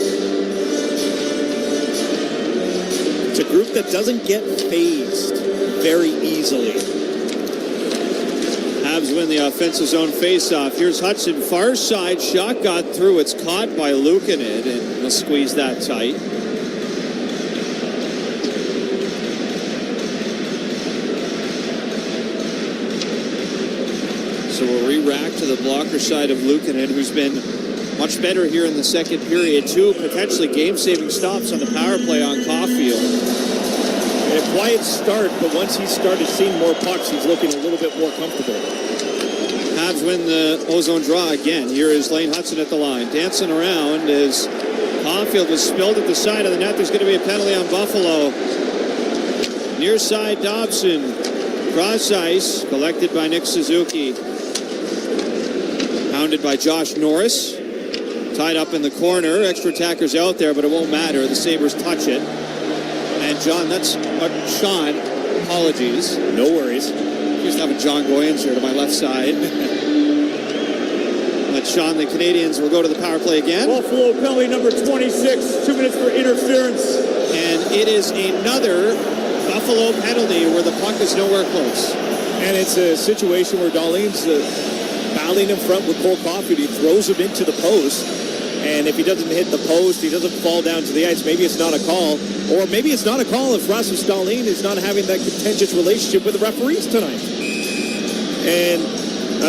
Speaker 11: It's a group that doesn't get phased very easily.
Speaker 10: Habs win the offensive zone faceoff. Here's Hudson, far side shot got through. It's caught by Luukkonen, and he'll squeeze that tight. So we'll re-rack to the blocker side of Luukkonen, who's been much better here in the second period. 2 potentially game-saving stops on the power play on Caulfield.
Speaker 11: A quiet start, but once he started seeing more pucks, he's looking a little bit more comfortable.
Speaker 10: Habs win the ozone draw again. Here is Lane Hudson at the line, dancing around as Caulfield was spilled at the side of the net. There's going to be a penalty on Buffalo. Near side Dobson, cross ice, collected by Nick Suzuki. Pounded by Josh Norris. Tied up in the corner. Extra attacker's out there, but it won't matter. The Sabres touch it. And John, Sean, apologies.
Speaker 11: No worries.
Speaker 10: Just having John Goyens here to my left side. But Sean, the Canadiens will go to the power play again.
Speaker 11: Buffalo penalty number 26, 2 minutes for interference.
Speaker 10: And it is another Buffalo penalty where the puck is nowhere close.
Speaker 11: And it's a situation where Dahlin's battling in front with Cole Caulfield. He throws him into the post. And if he doesn't hit the post, he doesn't fall down to the ice. Maybe it's not a call. Or maybe it's not a call if Rasmus Dahlin is not having that contentious relationship with the referees tonight. And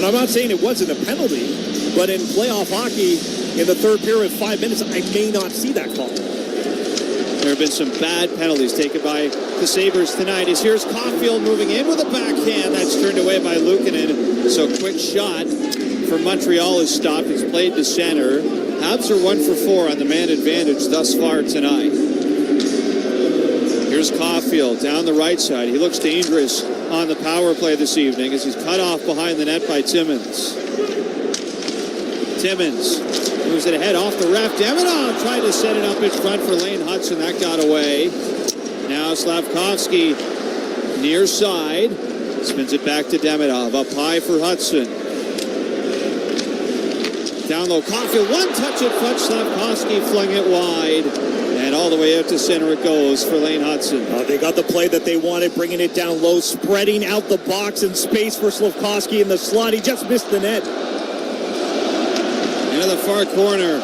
Speaker 11: I'm not saying it wasn't a penalty, but in playoff hockey, in the third period, 5 minutes, I may not see that call.
Speaker 10: There have been some bad penalties taken by the Sabres tonight. As here's Caulfield moving in with a backhand. That's turned away by Luukkonen. So quick shot for Montreal is stopped. It's played to center. Habs are 1 for 4 on the man advantage thus far tonight. Here's Caulfield down the right side. He looks dangerous on the power play this evening as he's cut off behind the net by Timmins. Timmins moves it ahead off the ref. Demidov tried to set it up in front for Lane Hudson. That got away. Now Slavkovsky near side. Spins it back to Demidov. Up high for Hudson. Down low, Caulfield, one touch at front, Slafkovsky flung it wide. And all the way out to center it goes for Lane Hudson.
Speaker 11: They got the play that they wanted, bringing it down low, spreading out the box and space for Slafkovsky in the slot. He just missed the net.
Speaker 10: Into the far corner.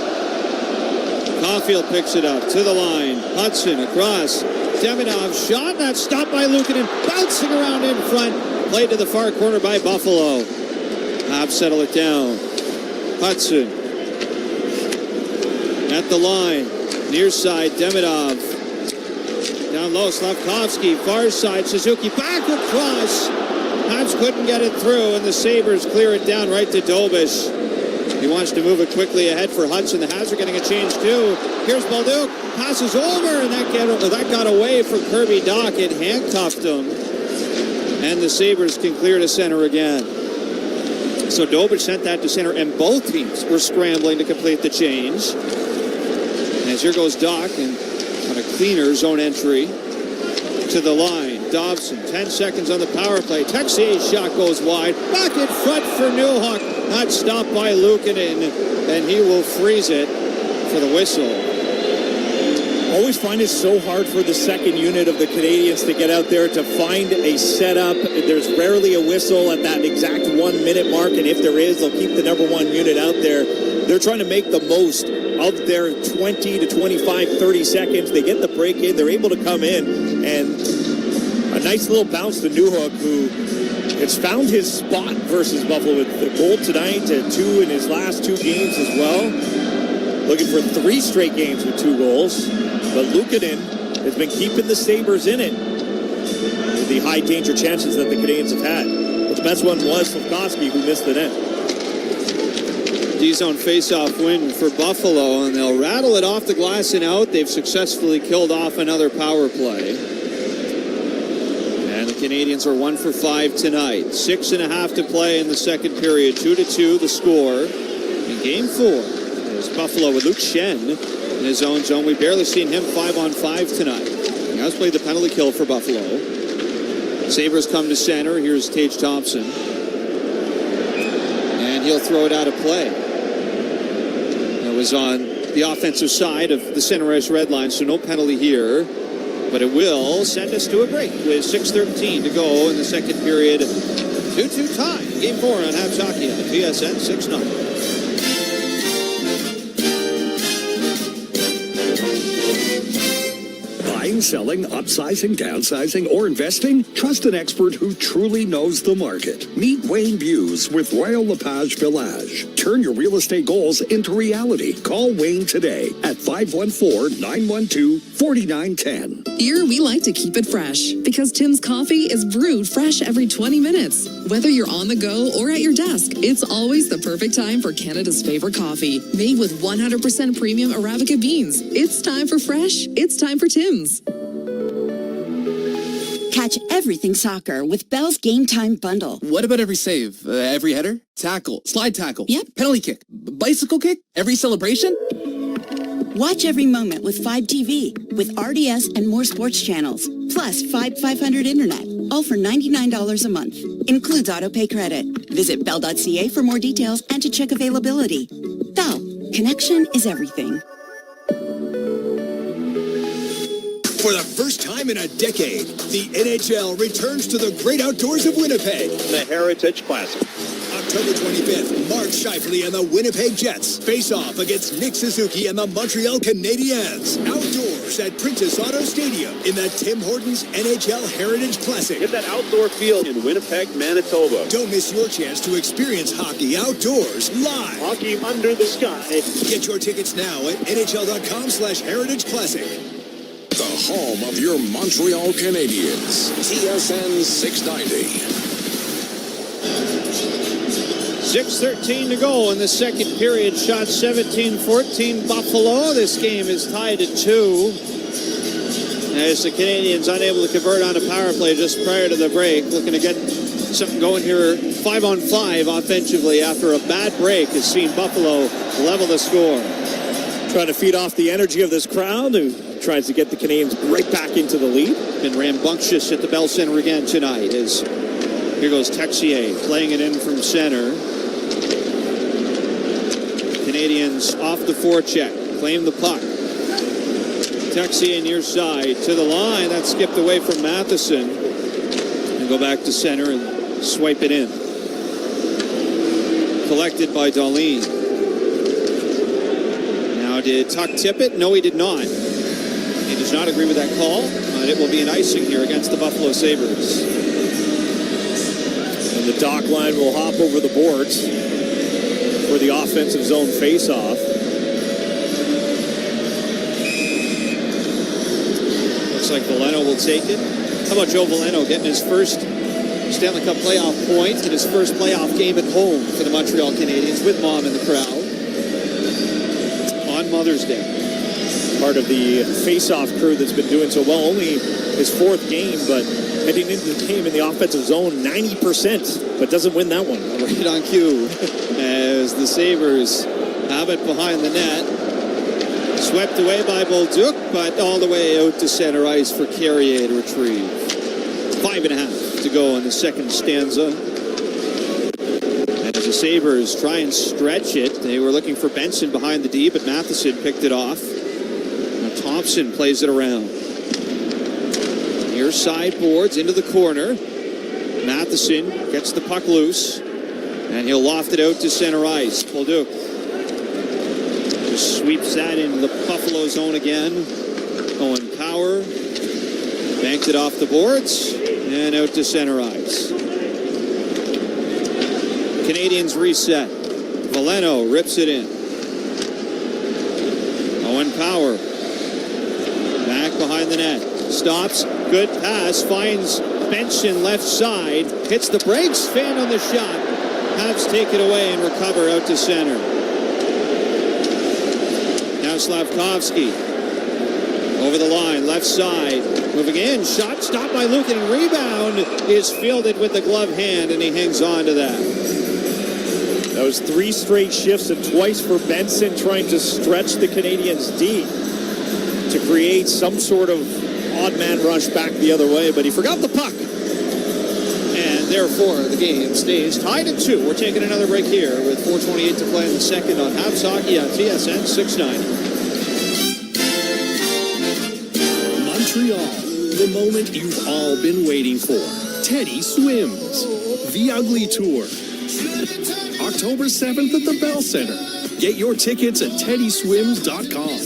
Speaker 10: Caulfield picks it up to the line. Hudson across. Demidov shot, that's stopped by Luukkonen. Bouncing around in front. Played to the far corner by Buffalo. Habs settle it down. Hudson. At the line. Near side, Demidov. Down low, Slafkovsky. Far side, Suzuki back across. Habs couldn't get it through, and the Sabres clear it down right to Dobish. He wants to move it quickly ahead for Hudson. The Habs are getting a change too. Here's Balduc. Passes over, and that got away from Kirby Dach. It handcuffed him. And the Sabres can clear to center again. So Dobish sent that to center, and both teams were scrambling to complete the change. As here goes Dach, and on a cleaner zone entry to the line. Dobson, 10 seconds on the power play. Texier's shot goes wide. Back in front for Newhook. Not stopped by Luukkonen, and he will freeze it for the whistle.
Speaker 11: Always find it so hard for the second unit of the Canadiens to get out there to find a setup. There's rarely a whistle at that exact 1 minute mark, and if there is, they'll keep the number one unit out there. They're trying to make the most of their 20 to 25, 30 seconds. They get the break in. They're able to come in, and a nice little bounce to Newhook, who has found his spot versus Buffalo with the goal tonight, 2 in his last 2 games as well. Looking for 3 straight games with 2 goals. But Luukkonen has been keeping the Sabres in it with the high danger chances that the Canadiens have had. But the best one was Slafkovsky, who missed the net.
Speaker 10: D-zone face-off win for Buffalo, and they'll rattle it off the glass and out. They've successfully killed off another power play. And the Canadiens are 1 for 5 tonight. 6.5 to play in the second period. 2-2 the score. In game 4 is Buffalo with Luke Schenn in his own zone. We've barely seen him 5-on-5 tonight. He has played the penalty kill for Buffalo. Sabres come to center. Here's Tage Thompson. And he'll throw it out of play. It was on the offensive side of the center ice red line, so no penalty here. But it will send us to a break with 6:13 to go in the second period. 2-2 tie. Game 4 on Habs Hockey on TSN 690.
Speaker 18: Buying, selling, upsizing, downsizing, or investing? Trust an expert who truly knows the market. Meet Wayne Buse with Royal LePage Village. Turn your real estate goals into reality. Call Wayne today at 514-912-4910.
Speaker 9: Here, we like to keep it fresh because Tim's coffee is brewed fresh every 20 minutes. Whether you're on the go or at your desk, it's always the perfect time for Canada's favorite coffee. Made with 100% premium Arabica beans. It's time for fresh. It's time for Tim's.
Speaker 20: Catch everything soccer with Bell's Game Time Bundle.
Speaker 21: What about every save? Every header? Tackle? Slide tackle?
Speaker 20: Yep.
Speaker 21: Penalty kick? Bicycle kick? Every celebration?
Speaker 20: Watch every moment with 5TV with RDS and more sports channels. Plus 500 internet. All for $99 a month. Includes autopay credit. Visit bell.ca for more details and to check availability. Bell. Connection is everything.
Speaker 14: For the first time in a decade, the NHL returns to the great outdoors of Winnipeg.
Speaker 15: The Heritage Classic.
Speaker 14: October 25th, Mark Scheifele and the Winnipeg Jets face off against Nick Suzuki and the Montreal Canadiens. Outdoors at Princess Auto Stadium in the Tim Hortons NHL Heritage Classic.
Speaker 15: Get that outdoor feel in Winnipeg, Manitoba.
Speaker 14: Don't miss your chance to experience hockey outdoors live.
Speaker 15: Hockey under the sky.
Speaker 14: Get your tickets now at NHL.com/Heritage Classic.
Speaker 2: The home of your Montreal Canadiens. TSN 690.
Speaker 10: 6:13 to go in the second period. Shot 17-14 Buffalo. This game is tied at 2. As the Canadiens unable to convert on a power play just prior to the break. Looking to get something going here 5-on-5 offensively after a bad break. Has seen Buffalo level the score.
Speaker 11: Trying to feed off the energy of this crowd, who tries to get the Canadiens right back into the lead.
Speaker 10: Been rambunctious at the Bell Center again tonight. As here goes Texier playing it in from center. Canadians off the forecheck, claim the puck. Texier near side to the line. That skipped away from Matheson. And go back to center and swipe it in. Collected by Dahlin. Now, did Tuck tip it? No, he did not. He does not agree with that call, but it will be an icing here against the Buffalo Sabres.
Speaker 11: And the dock line will hop over the boards for the offensive zone faceoff.
Speaker 10: Looks like Veleno will take it. How about Joe Veleno getting his first Stanley Cup playoff point in his first playoff game at home for the Montreal Canadiens with Mom in the crowd on Mother's Day.
Speaker 11: Part of the face-off crew that's been doing so well. Only his fourth game, but heading into the game in the offensive zone, 90%, but doesn't win that one.
Speaker 10: Right on cue as the Sabres have it behind the net. Swept away by Bolduc, but all the way out to center ice for Carrier to retrieve. 5.5 to go in the second stanza. And as the Sabres try and stretch it, they were looking for Benson behind the D, but Matheson picked it off. Now Thompson plays it around. Near side boards into the corner. Matheson gets the puck loose, and he'll loft it out to center ice. Bolduc just sweeps that into the Buffalo zone again. Owen Power banked it off the boards and out to center ice. Canadians reset. Veleno rips it in. Owen Power back behind the net. Stops. Good pass. Finds Benson left side. Hits the brakes. Fan on the shot. Habs take it away and recover out to center. Now Slavkovsky over the line, left side, moving in, shot stopped by Lukin, and rebound is fielded with the glove hand, and he hangs on to that.
Speaker 11: That was 3 straight shifts and twice for Benson trying to stretch the Canadiens deep to create some sort of odd man rush back the other way, but he forgot the puck.
Speaker 10: And therefore, the game stays tied at 2. We're taking another break here with 4:28 to play in the second on Habs Hockey on TSN 690.
Speaker 12: Montreal, the moment you've all been waiting for. Teddy Swims, The Ugly Tour. October 7th at the Bell Center. Get your tickets at teddyswims.com.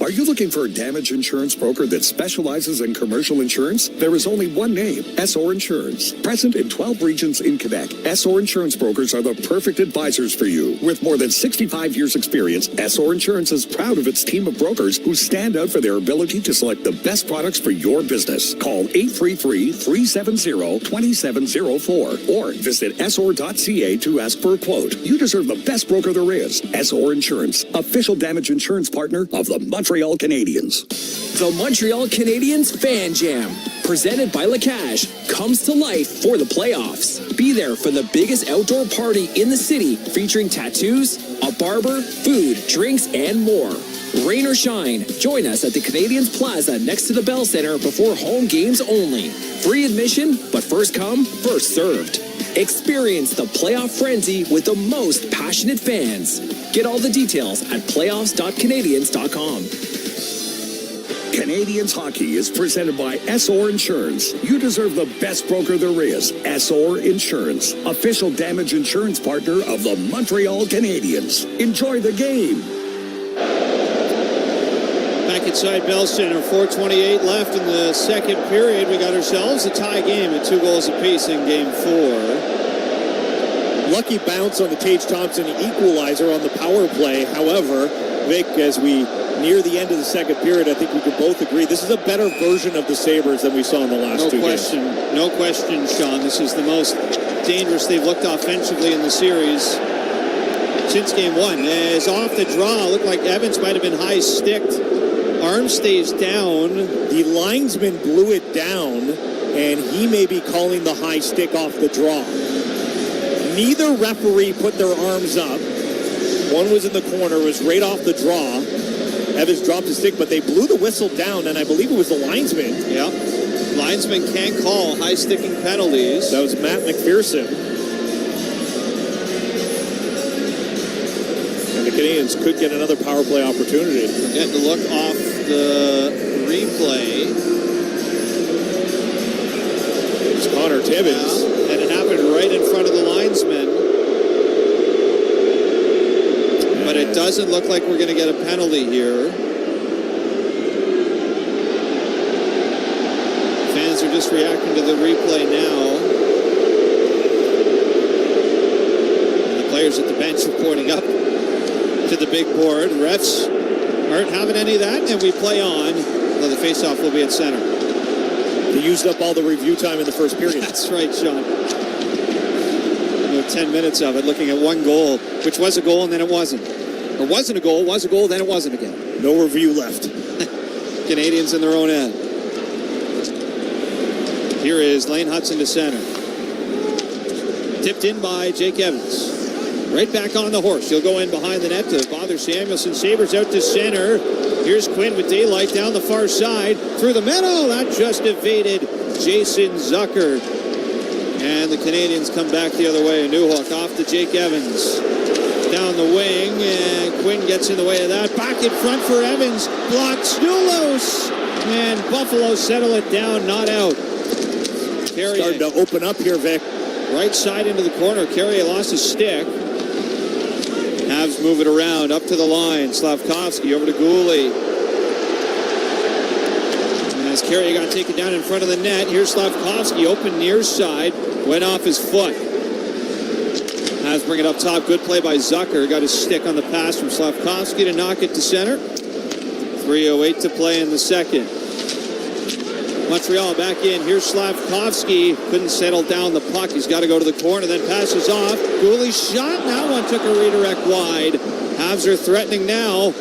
Speaker 18: Are you looking for a damage insurance broker that specializes in commercial insurance? There is only one name, SOR Insurance. Present in 12 regions in Quebec, SOR Insurance brokers are the perfect advisors for you. With more than 65 years experience, SOR Insurance is proud of its team of brokers who stand out for their ability to select the best products for your business. Call 833-370-2704 or visit SOR.ca to ask for a quote. You deserve the best broker there is. SOR Insurance, official damage insurance partner of the Montreal Canadiens.
Speaker 1: The Montreal Canadiens Fan Jam, presented by Lacache, comes to life for the playoffs. Be there for the biggest outdoor party in the city, featuring tattoos, a barber, food, drinks, and more. Rain or shine, join us at the Canadiens Plaza next to the Bell Center before home games only. Free admission, but first come, first served. Experience the playoff frenzy with the most passionate fans. Get all the details at playoffs.canadiens.com.
Speaker 18: Canadiens Hockey is presented by SOR Insurance. You deserve the best broker there is. SOR Insurance, official damage insurance partner of the Montreal Canadiens. Enjoy the game.
Speaker 10: Back inside Bell Center, 4:28 left in the second period. We got ourselves a tie game at 2 goals apiece in game 4.
Speaker 11: Lucky bounce on the Tage Thompson equalizer on the power play. However, Vic, as we near the end of the second period, I think we could both agree this is a better version of the Sabres than we saw in the last two games.
Speaker 10: No question, Sean. This is the most dangerous they've looked offensively in the series since game 1. As off the draw, looked like Evans might have been high-sticked. Arm stays down.
Speaker 11: The linesman blew it down, and he may be calling the high stick off the draw. Neither referee put their arms up. One was in the corner, was right off the draw. Evans dropped his stick, but they blew the whistle down, and I believe it was the linesman.
Speaker 10: Yeah. Linesman can't call high-sticking penalties.
Speaker 11: That was Matt McPherson. Canadiens could get another power play opportunity.
Speaker 10: We're getting a look off the replay.
Speaker 11: It's Connor Timmins.
Speaker 10: Yeah, and it happened right in front of the linesman. But it doesn't look like we're going to get a penalty here. Fans are just reacting to the replay now. And the players at the bench are pointing up to the big board. Refs aren't having any of that, and we play on. Though the faceoff will be at center.
Speaker 11: They used up all the review time in the first period.
Speaker 10: That's right, Sean. About 10 minutes of it, looking at one goal, which was a goal and then it wasn't. Or wasn't a goal, was a goal, then it wasn't again.
Speaker 11: No review left.
Speaker 10: Canadians in their own end. Here is Lane Hudson to center. Tipped in by Jake Evans. Right back on the horse. He'll go in behind the net to bother Samuelson. Sabres out to center. Here's Quinn with daylight down the far side. Through the middle. That just evaded Jason Zucker. And the Canadians come back the other way. A new hook off to Jake Evans. Down the wing. And Quinn gets in the way of that. Back in front for Evans. Blocked. Stulos. And Buffalo settle it down. Not out. Carrier.
Speaker 11: Starting to open up here, Vic.
Speaker 10: Right side into the corner. Carrier lost his stick. Habs move it around, up to the line. Slavkovsky over to Gooley. And as Carrier got taken down in front of the net, here's Slavkovsky, open near side, went off his foot. Habs bring it up top, good play by Zucker. Got his stick on the pass from Slavkovsky to knock it to center. 3:08 to play in the second. Montreal back in. Here's Slavkovsky. Couldn't settle down the puck. He's got to go to the corner, then passes off. Gooley's shot. That one took a redirect wide. Habs are threatening now.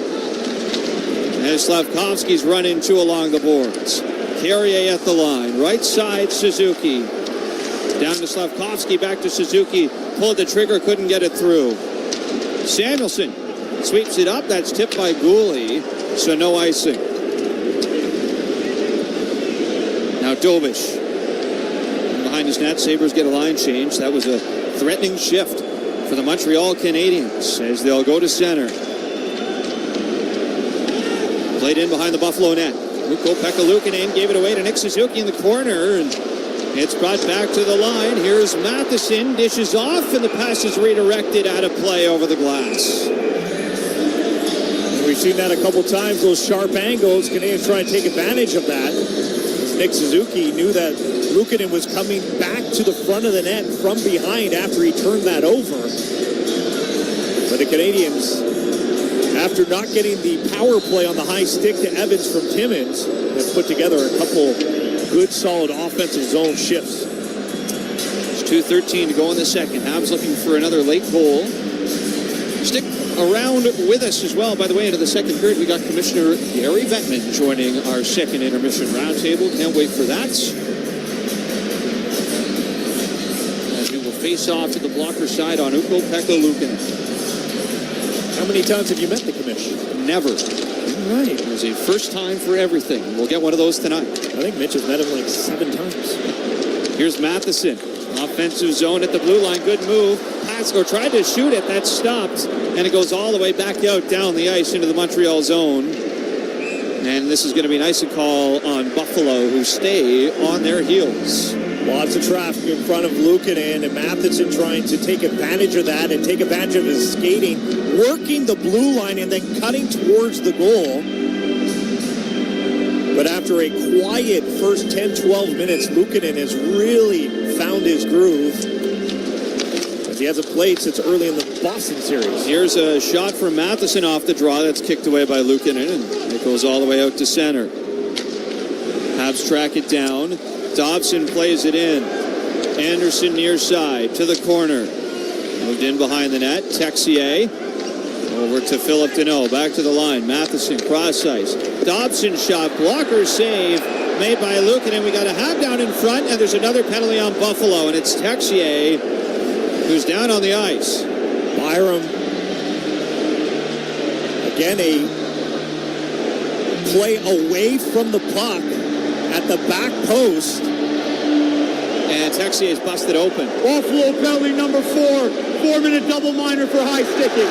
Speaker 10: As Slavkovsky's run in two along the boards. Carrier at the line. Right side, Suzuki. Down to Slavkovsky, back to Suzuki. Pulled the trigger, couldn't get it through. Samuelson sweeps it up. That's tipped by Gooley, so no icing. Now Dobish. Behind his net, Sabres get a line change. That was a threatening shift for the Montreal Canadiens as they'll go to center. Played in behind the Buffalo net. Ukko-Pekka Luukkonen gave it away to Nick Suzuki in the corner, and it's brought back to the line. Here's Matheson, dishes off, and the pass is redirected out of play over the glass.
Speaker 11: We've seen that a couple times, those sharp angles. Canadians trying to take advantage of that. Nick Suzuki knew that Luukkonen was coming back to the front of the net from behind after he turned that over. But the Canadians, after not getting the power play on the high stick to Evans from Timmins, have put together a couple good, solid offensive zone shifts.
Speaker 10: It's 2:13 to go in the second. Habs looking for another late goal. Stick around with us as well. By the way, into the second period, we got Commissioner Gary Bettman joining our second intermission roundtable. Can't wait for that. As we will face off to the blocker side on Ukko-Pekka Luukkonen.
Speaker 11: How many times have you met the Commission?
Speaker 10: Never.
Speaker 11: All right.
Speaker 10: It was a first time for everything. We'll get one of those tonight.
Speaker 11: I think Mitch has met him like 7 times.
Speaker 10: Here's Matheson. Offensive zone at the blue line. Good move. Pass, or tried to shoot it. That's stopped. And it goes all the way back out down the ice into the Montreal zone. And this is going to be an icing call on Buffalo, who stay on their heels.
Speaker 11: Lots of traffic in front of Luukkonen, and Matheson trying to take advantage of that and take advantage of his skating, working the blue line and then cutting towards the goal. But after a quiet first 10-12 minutes, Luukkonen has really found his groove, as he hasn't played since early in the Boston series.
Speaker 10: Here's a shot from Matheson off the draw that's kicked away by Luukkonen, and it goes all the way out to center. Habs track it down. Dobson plays it in. Anderson near side to the corner. Moved in behind the net. Texier over to Philip Deneau. Back to the line. Matheson cross ice. Dobson shot. Blocker save made by Luukkonen. We got a half down in front, and there's another penalty on Buffalo, and it's Texier who's down on the ice.
Speaker 11: Byram. Again, a play away from the puck at the back post.
Speaker 10: And Texier is busted open.
Speaker 16: Buffalo penalty number 4. 4-minute double minor for high sticking.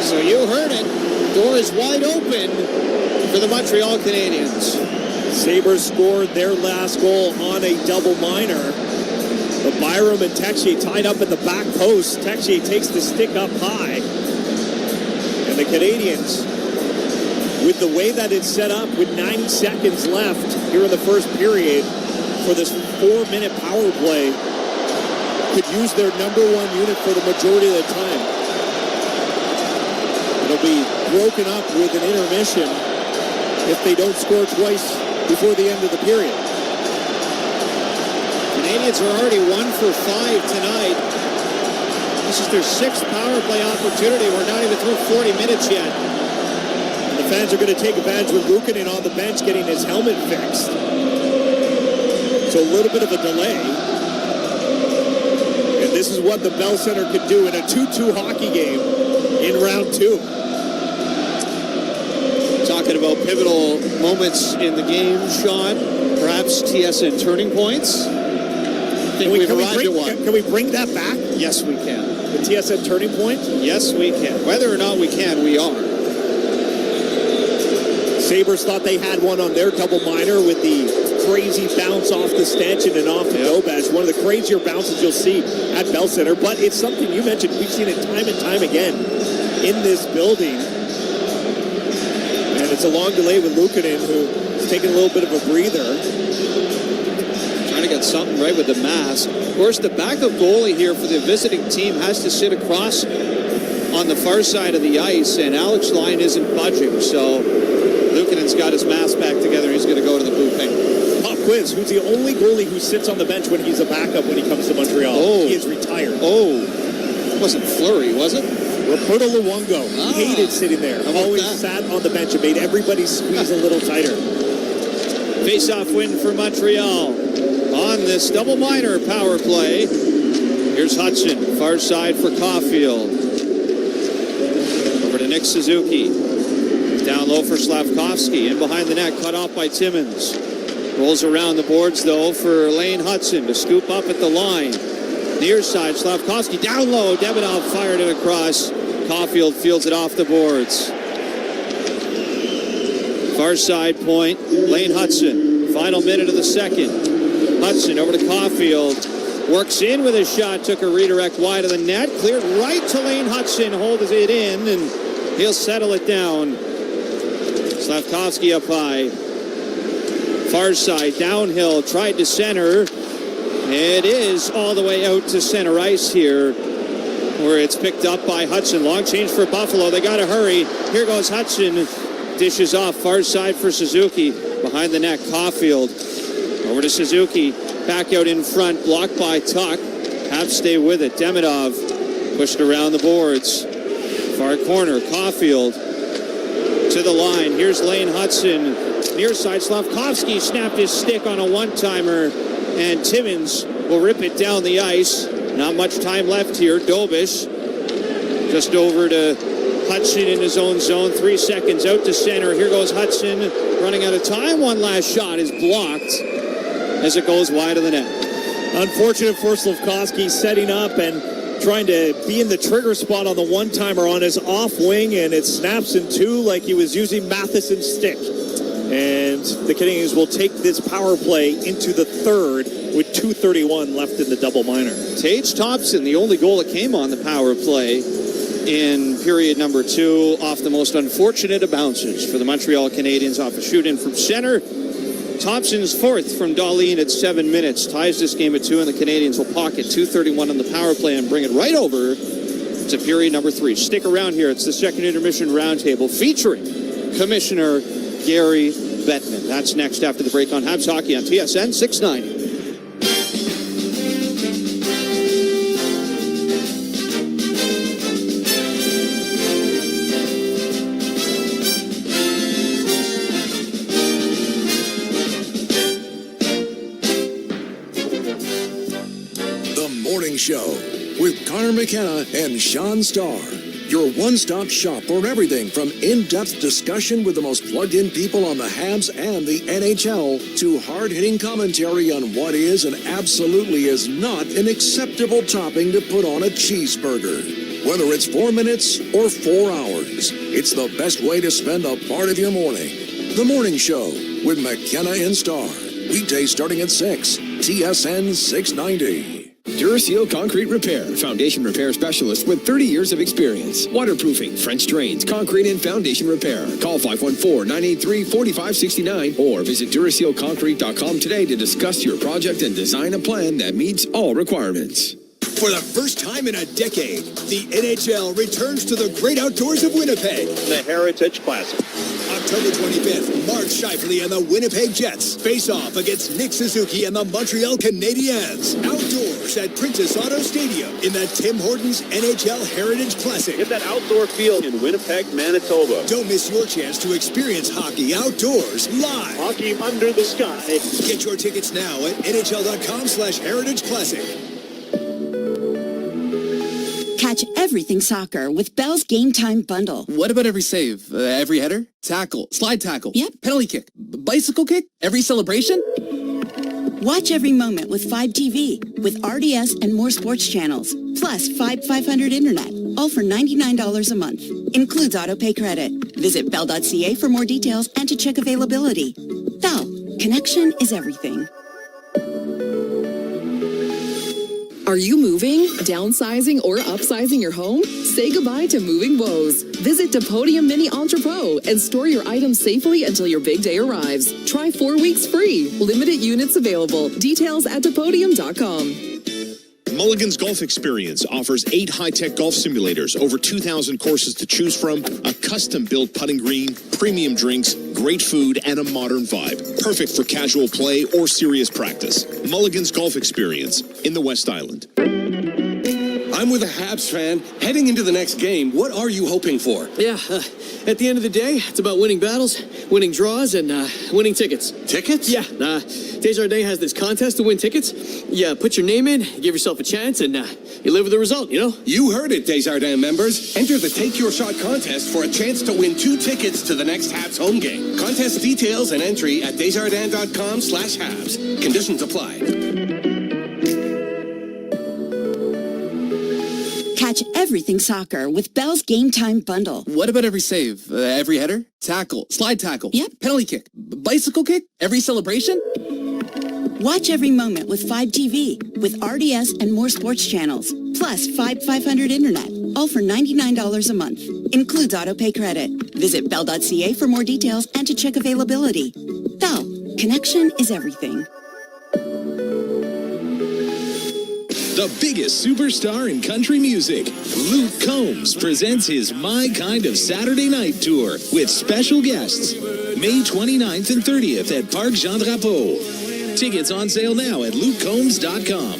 Speaker 10: So you heard it. Door is wide open for the Montreal Canadiens.
Speaker 11: Sabres scored their last goal on a double minor. But Byram and Texier tied up at the back post. Texier takes the stick up high. And the Canadiens, with the way that it's set up, with 90 seconds left here in the first period for this 4-minute power play, could use their number one unit for the majority of the time. It'll be broken up with an intermission if they don't score twice before the end of the period.
Speaker 10: Canadiens are already 1 for 5 tonight. This is their 6th power play opportunity. We're not even through 40 minutes yet.
Speaker 11: And the fans are going to take advantage with Luukkonen on the bench getting his helmet fixed. So a little bit of a delay. And this is what the Bell Center could do in a 2-2 hockey game in round 2.
Speaker 10: Talking about pivotal moments in the game, Sean. Perhaps TSN turning points. I think we've arrived at one.
Speaker 11: Can we bring that back?
Speaker 10: Yes, we can.
Speaker 11: The TSN turning point?
Speaker 10: Yes, we can. Whether or not we can, we are.
Speaker 11: Sabres thought they had one on their double minor with the crazy bounce off the stanchion and off the Dobas. One of the crazier bounces you'll see at Bell Center. But it's something you mentioned. We've seen it time and time again in this building. And it's a long delay with Luukkonen, who's taking a little bit of a breather.
Speaker 10: Trying to get something right with the mask. Of course, the backup goalie here for the visiting team has to sit across on the far side of the ice, and Alex Lyon isn't budging. So Luukkonen's got his mask back together. He's going to go to the bullpen.
Speaker 11: Pop quiz, who's the only goalie who sits on the bench when he's a backup when he comes to Montreal?
Speaker 10: Oh.
Speaker 11: He is retired.
Speaker 10: Oh, it wasn't Fleury, was it?
Speaker 11: Roberto Luongo hated sitting there. Always
Speaker 10: that?
Speaker 11: sat on the bench and made everybody squeeze a little tighter.
Speaker 10: Face-off win for Montreal on this double minor power play. Here's Hudson, far side for Caulfield. Over to Nick Suzuki. Down low for Slavkovsky. In behind the net, cut off by Timmins. Rolls around the boards, though, for Lane Hudson to scoop up at the line. Near side, Slavkovsky down low. Demidov fired it across. Caulfield fields it off the boards. Far side point, Lane Hudson. Final minute of the second. Hudson over to Caulfield. Works in with a shot. Took a redirect wide of the net. Cleared right to Lane Hudson. Holds it in, and he'll settle it down. Slavkovsky up high. Far side, downhill. Tried to center. It is all the way out to center ice here, where it's picked up by Hudson. Long change for Buffalo. They got to hurry. Here goes Hudson. Dishes off far side for Suzuki. Behind the net, Caulfield. Over to Suzuki. Back out in front. Blocked by Tuck. Habs stay with it. Demidov pushed around the boards. Far corner, Caulfield to the line. Here's Lane Hudson. Near side, Slavkovsky snapped his stick on a one-timer. And Timmins will rip it down the ice. Not much time left here. Dobis just over to Hudson in his own zone. 3 seconds out to center. Here goes Hudson running out of time. One last shot is blocked as it goes wide of the net.
Speaker 11: Unfortunate for Slavkovsky, setting up and trying to be in the trigger spot on the one-timer on his off wing, and it snaps in two like he was using Matheson's stick. And the Canadiens will take this power play into the third with 2:31 left in the double minor.
Speaker 10: Tage Thompson, the only goal that came on the power play in period number 2, off the most unfortunate of bounces for the Montreal Canadiens, off a shoot-in from center. Thompson's fourth from Dahlin at 7 minutes ties this game at 2, and the Canadiens will pocket 2:31 on the power play and bring it right over to period number 3. Stick around here. It's the second intermission roundtable featuring Commissioner Gary Bettman. That's next after the break on Habs Hockey on TSN 690.
Speaker 2: The Morning Show with Connor McKenna and Sean Starr. Your one-stop shop for everything from in-depth discussion with the most plugged-in people on the Habs and the NHL to hard-hitting commentary on what is and absolutely is not an acceptable topping to put on a cheeseburger.
Speaker 18: Whether it's 4 minutes or 4 hours, it's the best way to spend a part of your morning. The Morning Show with McKenna and Starr. Weekdays starting at 6. TSN 690.
Speaker 7: Duraseal Concrete Repair, foundation repair specialist with 30 years of experience. Waterproofing, French drains, concrete and foundation repair. Call 514-983-4569 or visit DurasealConcrete.com today to discuss your project and design a plan that meets all requirements.
Speaker 14: For the first time in a decade, the NHL returns to the great outdoors of Winnipeg.
Speaker 15: The Heritage Classic.
Speaker 14: October 25th, Mark Scheifele and the Winnipeg Jets face off against Nick Suzuki and the Montreal Canadiens. Outdoors at Princess Auto Stadium in the Tim Hortons NHL Heritage Classic.
Speaker 15: Get that outdoor feel in Winnipeg, Manitoba.
Speaker 14: Don't miss your chance to experience hockey outdoors live.
Speaker 15: Hockey under the sky.
Speaker 14: Get your tickets now at NHL.com/Heritage Classic.
Speaker 20: Catch everything soccer with Bell's Game Time Bundle.
Speaker 21: What about every save? Every header? Tackle? Slide tackle?
Speaker 20: Yep.
Speaker 21: Penalty kick? Bicycle kick? Every celebration?
Speaker 20: Watch every moment with 5TV with RDS and more sports channels. Plus 500 internet. All for $99 a month. Includes auto pay credit. Visit bell.ca for more details and to check availability. Bell. Connection is everything.
Speaker 9: Are you moving, downsizing, or upsizing your home? Say goodbye to moving woes. Visit Depodium Mini Entrepot and store your items safely until your big day arrives. Try 4 weeks free. Limited units available. Details at Depodium.com.
Speaker 6: Mulligan's Golf Experience offers 8 high-tech golf simulators, over 2,000 courses to choose from, a custom-built putting green, premium drinks, great food, and a modern vibe. Perfect for casual play or serious practice. Mulligan's Golf Experience in the West Island.
Speaker 23: I'm with a Habs fan. Heading into the next game, what are you hoping for?
Speaker 4: Yeah, at the end of the day, it's about winning battles, winning draws, and winning tickets.
Speaker 23: Tickets?
Speaker 4: Yeah, Desjardins has this contest to win tickets. You put your name in, give yourself a chance, and you live with the result, you know?
Speaker 23: You heard it, Desjardins members. Enter the Take Your Shot contest for a chance to win 2 tickets to the next Habs home game. Contest details and entry at Desjardins.com/Habs. Conditions apply.
Speaker 20: Catch everything soccer with Bell's Game Time Bundle.
Speaker 21: What about every save? Every header? Tackle? Slide tackle?
Speaker 20: Yep.
Speaker 21: Penalty kick? Bicycle kick? Every celebration?
Speaker 20: Watch every moment with 5TV with RDS and more sports channels. Plus 500 internet. All for $99 a month. Includes auto pay credit. Visit bell.ca for more details and to check availability. Bell. Connection is everything.
Speaker 12: The biggest superstar in country music, Luke Combs, presents his My Kind of Saturday Night Tour with special guests, May 29th and 30th at Parc Jean Drapeau. Tickets on sale now at lukecombs.com.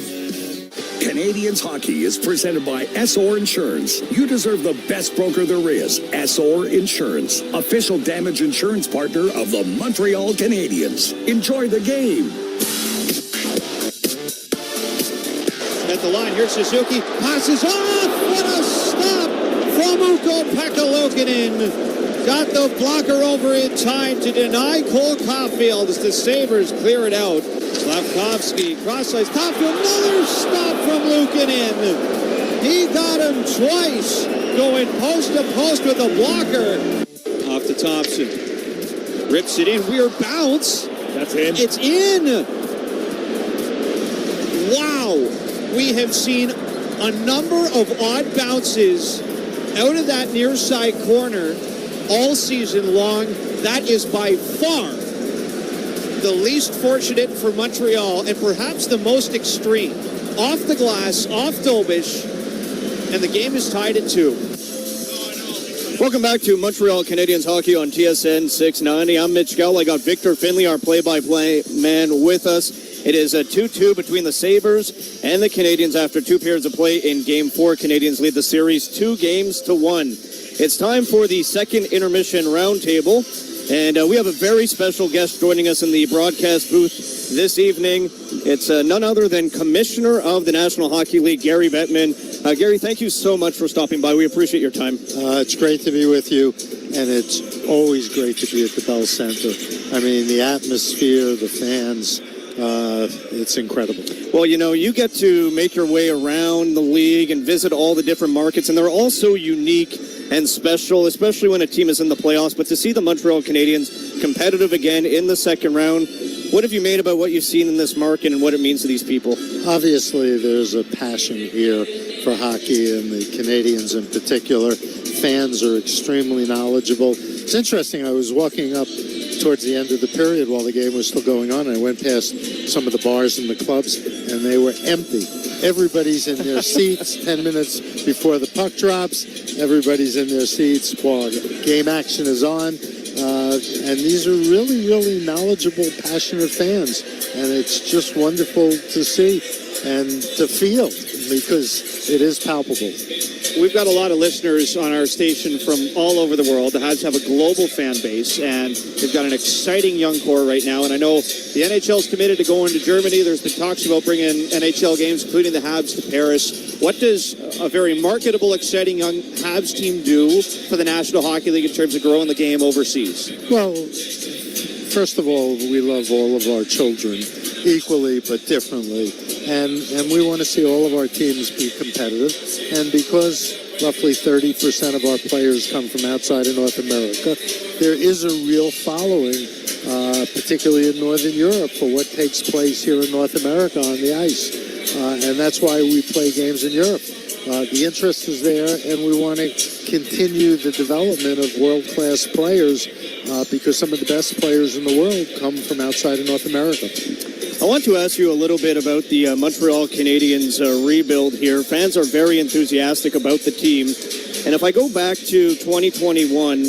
Speaker 18: Canadiens hockey is presented by SOR Insurance. You deserve the best broker there is. SOR Insurance, official damage insurance partner of the Montreal Canadiens. Enjoy the game.
Speaker 10: At the line, here's Suzuki. Passes off. What a stop from Ukko-Pekka Luukkonen. Got the blocker over in time to deny Cole Caulfield as the Sabres clear it out. Slavkovsky, cross-ice. Caulfield, another stop from Luukkonen. He got him twice, going post to post with a blocker. Off to Thompson. Rips it in. Weird bounce.
Speaker 11: That's in.
Speaker 10: It's in. Wow. We have seen a number of odd bounces out of that near side corner all season long. That is by far the least fortunate for Montreal and perhaps the most extreme. Off the glass, off Dobish, and the game is tied at 2. Welcome back to Montreal Canadiens hockey on TSN 690. I'm Mitch Gell. I got Victor Finley, our play-by-play man, with us. It is a 2-2 between the Sabres and the Canadiens after 2 periods of play in Game 4. Canadiens lead the series 2-1. It's time for the second intermission roundtable, and we have a very special guest joining us in the broadcast booth this evening. It's none other than Commissioner of the National Hockey League, Gary Bettman. Gary, thank you so much for stopping by. We appreciate your time.
Speaker 17: It's great to be with you, and it's always great to be at the Bell Center. I mean, the atmosphere, the fans, it's incredible.
Speaker 3: Well, you know, you get to make your way around the league and visit all the different markets, and they're all so unique and special, especially when a team is in the playoffs. But to see the Montreal Canadiens competitive again in the second round, what have you made about what you've seen in this market and what it means to these people?
Speaker 17: Obviously, there's a passion here for hockey, and the Canadians in particular. Fans are extremely knowledgeable. It's interesting, I was walking up towards the end of the period while the game was still going on, and I went past some of the bars and the clubs, and they were empty. Everybody's in their seats 10 minutes before the puck drops. Everybody's in their seats while game action is on. And these are really, really knowledgeable, passionate fans. And it's just wonderful to see and to feel, because it is palpable.
Speaker 10: We've got a lot of listeners on our station from all over the world. The Habs have a global fan base, and they've got an exciting young core right now. And I know the NHL's committed to going to Germany. There's been talks about bringing NHL games, including the Habs, to Paris. What does a very marketable, exciting young Habs team do for the National Hockey League in terms of growing the game overseas?
Speaker 17: Well, first of all, we love all of our children equally but differently. And we want to see all of our teams be competitive. And because roughly 30% of our players come from outside of North America, there is a real following, particularly in Northern Europe, for what takes place here in North America on the ice. And that's why we play games in Europe. The interest is there, and we want to continue the development of world-class players because some of the best players in the world come from outside of North America.
Speaker 3: I want to ask you a little bit about the Montreal Canadiens rebuild here. Fans are very enthusiastic about the team. And if I go back to 2021,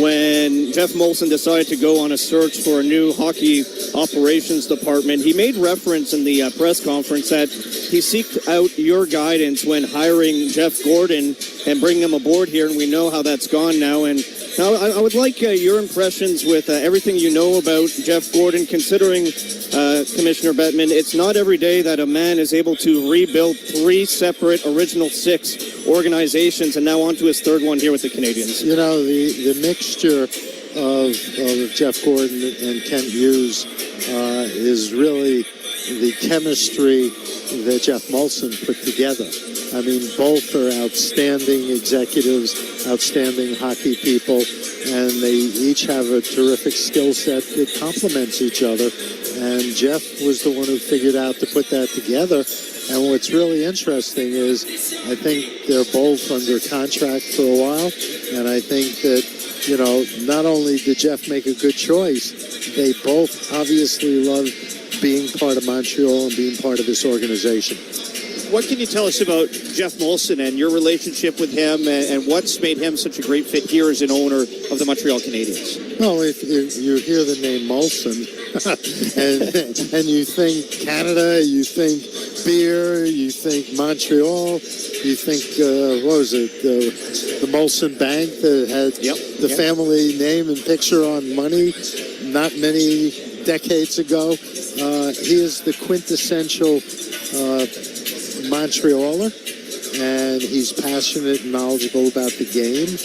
Speaker 3: when Jeff Molson decided to go on a search for a new hockey operations department, he made reference in the press conference that he sought out your guidance when hiring Jeff Gordon and bringing him aboard here, and we know how that's gone now. And now I would like your impressions with everything you know about Jeff Gordon, considering, Commissioner Bettman, it's not every day that a man is able to rebuild 3 separate Original 6 organizations, and now onto his third one here with the Canadiens.
Speaker 17: You know, the mixture of Jeff Gordon and Kent Hughes is really the chemistry that Jeff Molson put together. I mean, both are outstanding executives, outstanding hockey people, and they each have a terrific skill set that complements each other. And Jeff was the one who figured out to put that together. And what's really interesting is I think they're both under contract for a while. And I think that, you know, not only did Jeff make a good choice, they both obviously love being part of Montreal and being part of this organization.
Speaker 10: What can you tell us about Jeff Molson and your relationship with him, and what's made him such a great fit here as an owner of the Montreal Canadiens?
Speaker 17: Well, if you hear the name Molson and you think Canada, you think beer, you think Montreal, you think, what was it, the Molson Bank that had the family name and picture on money not many decades ago. He is the quintessential Montrealer, and he's passionate and knowledgeable about the game,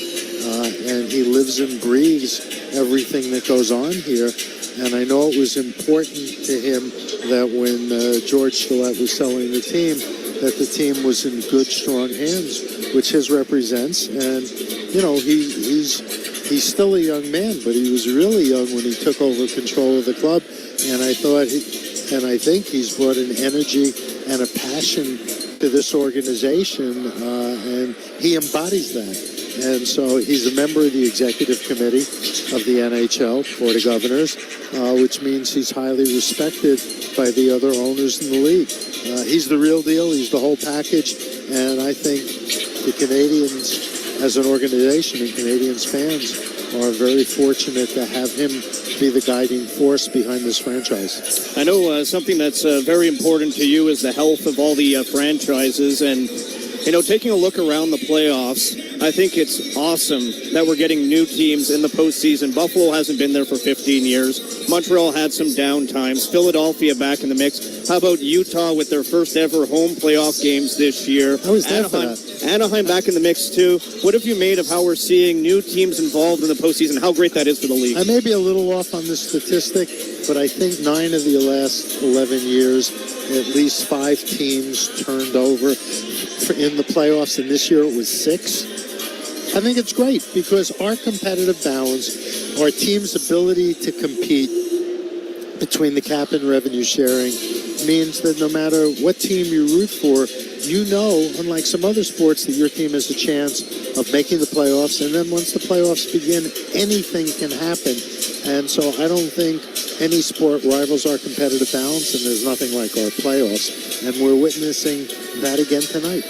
Speaker 17: and he lives and breathes everything that goes on here. And I know it was important to him that when George Gillette was selling the team, that the team was in good, strong hands, which his represents. And, you know, he's still a young man, but he was really young when he took over control of the club. And I think he's brought an energy and a passion to this organization, and he embodies that. And so he's a member of the executive committee of the NHL, Board of Governors, which means he's highly respected by the other owners in the league. He's the real deal. He's the whole package. And I think the Canadiens, as an organization, and Canadiens fans are very fortunate to have him be the guiding force behind this franchise.
Speaker 3: I know something that's very important to you is the health of all the franchises. And, you know, taking a look around the playoffs, I think it's awesome that we're getting new teams in the postseason. Buffalo hasn't been there for 15 years. Montreal had some down times. Philadelphia back in the mix. How about Utah with their first ever home playoff games this year?
Speaker 17: I was there for that.
Speaker 3: Anaheim back in the mix too. What have you made of how we're seeing new teams involved in the postseason, how great that is for the league?
Speaker 17: I may be a little off on the statistic, but I think 9 of the last 11 years, at least 5 teams turned over in the playoffs, and this year it was 6. I think it's great because our competitive balance, our team's ability to compete between the cap and revenue sharing means that no matter what team you root for, you know, unlike some other sports, that your team has a chance of making the playoffs. And then once the playoffs begin, anything can happen. And so I don't think any sport rivals our competitive balance, and there's nothing like our playoffs. And we're witnessing that again tonight.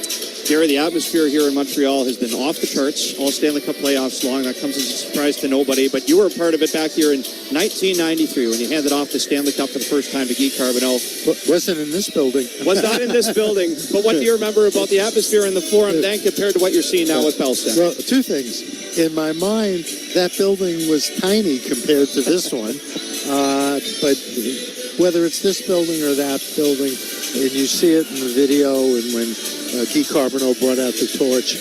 Speaker 3: Gary, the atmosphere here in Montreal has been off the charts all Stanley Cup playoffs long. That comes as a surprise to nobody, but you were a part of it back here in 1993 when you handed off the Stanley Cup for the first time to Guy Carbonneau.
Speaker 17: Wasn't in this building.
Speaker 3: Was not in this building, but what do you remember about the atmosphere in the Forum then compared to what you're seeing now with Bell Center?
Speaker 17: Well, 2 things. In my mind, that building was tiny compared to this one, but whether it's this building or that building, and you see it in the video, and when Guy Carbonneau brought out the torch,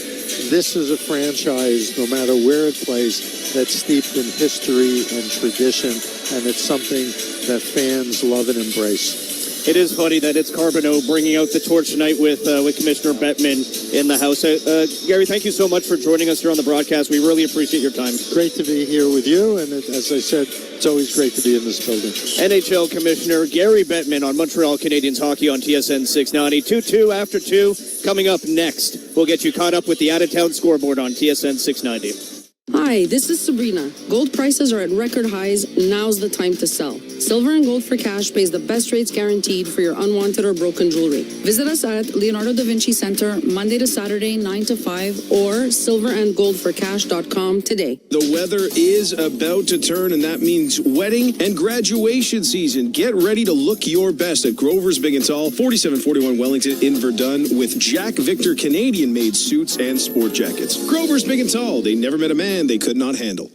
Speaker 17: this is a franchise, no matter where it plays, that's steeped in history and tradition, and it's something that fans love and embrace.
Speaker 3: It is funny that it's Carbonneau bringing out the torch tonight with Commissioner Bettman in the house. Gary, thank you so much for joining us here on the broadcast. We really appreciate your time.
Speaker 17: Great to be here with you, and as I said, it's always great to be in this building.
Speaker 3: NHL Commissioner Gary Bettman on Montreal Canadiens hockey on TSN 690. 2-2 after 2 coming up next. We'll get you caught up with the out-of-town scoreboard on TSN 690.
Speaker 9: Hi, this is Sabrina. Gold prices are at record highs. Now's the time to sell. Silver and Gold for Cash pays the best rates guaranteed for your unwanted or broken jewelry. Visit us at Leonardo da Vinci Center Monday to Saturday 9 to 5 or silverandgoldforcash.com today.
Speaker 13: The weather is about to turn, and that means wedding and graduation season. Get ready to look your best at Grover's Big and Tall, 4741 Wellington in Verdun, with Jack Victor Canadian-made suits and sport jackets. Grover's Big and Tall. They never met a man they could not handle.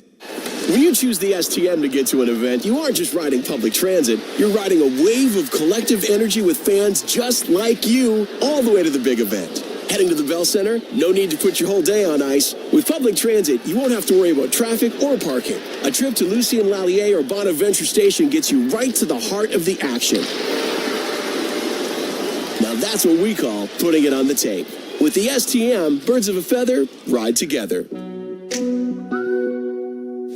Speaker 23: When you choose the STM to get to an event, you aren't just riding public transit. You're riding a wave of collective energy with fans just like you all the way to the big event. Heading to the Bell Center? No need to put your whole day on ice. With public transit, you won't have to worry about traffic or parking. A trip to Lucien Lallier or Bonaventure Station gets you right to the heart of the action. Now that's what we call putting it on the tape. With the STM, birds of a feather ride together.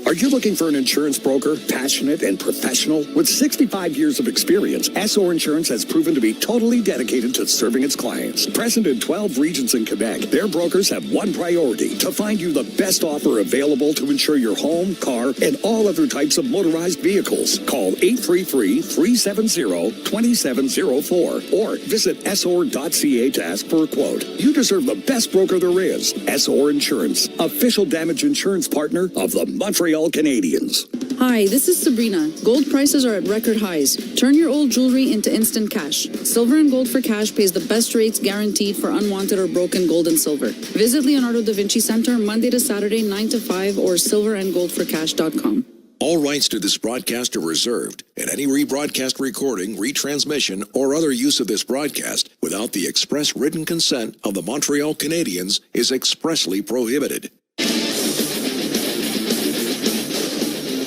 Speaker 18: Are you looking for an insurance broker, passionate and professional? With 65 years of experience, SO Insurance has proven to be totally dedicated to serving its clients. Present in 12 regions in Quebec, their brokers have one priority: to find you the best offer available to insure your home, car, and all other types of motorized vehicles. Call 833-370-2704 or visit sor.ca to ask for a quote. You deserve the best broker there is. SO Insurance, official damage insurance partner of the Montreal Canadiens.
Speaker 9: Hi, this is Sabrina. Gold prices are at record highs. Turn your old jewelry into instant cash. Silver and Gold for Cash pays the best rates guaranteed for unwanted or broken gold and silver. Visit Leonardo da Vinci Center Monday to Saturday 9 to 5 or silverandgoldforcash.com.
Speaker 2: All rights to this broadcast are reserved, and any rebroadcast recording, retransmission, or other use of this broadcast without the express written consent of the Montreal Canadiens is expressly prohibited.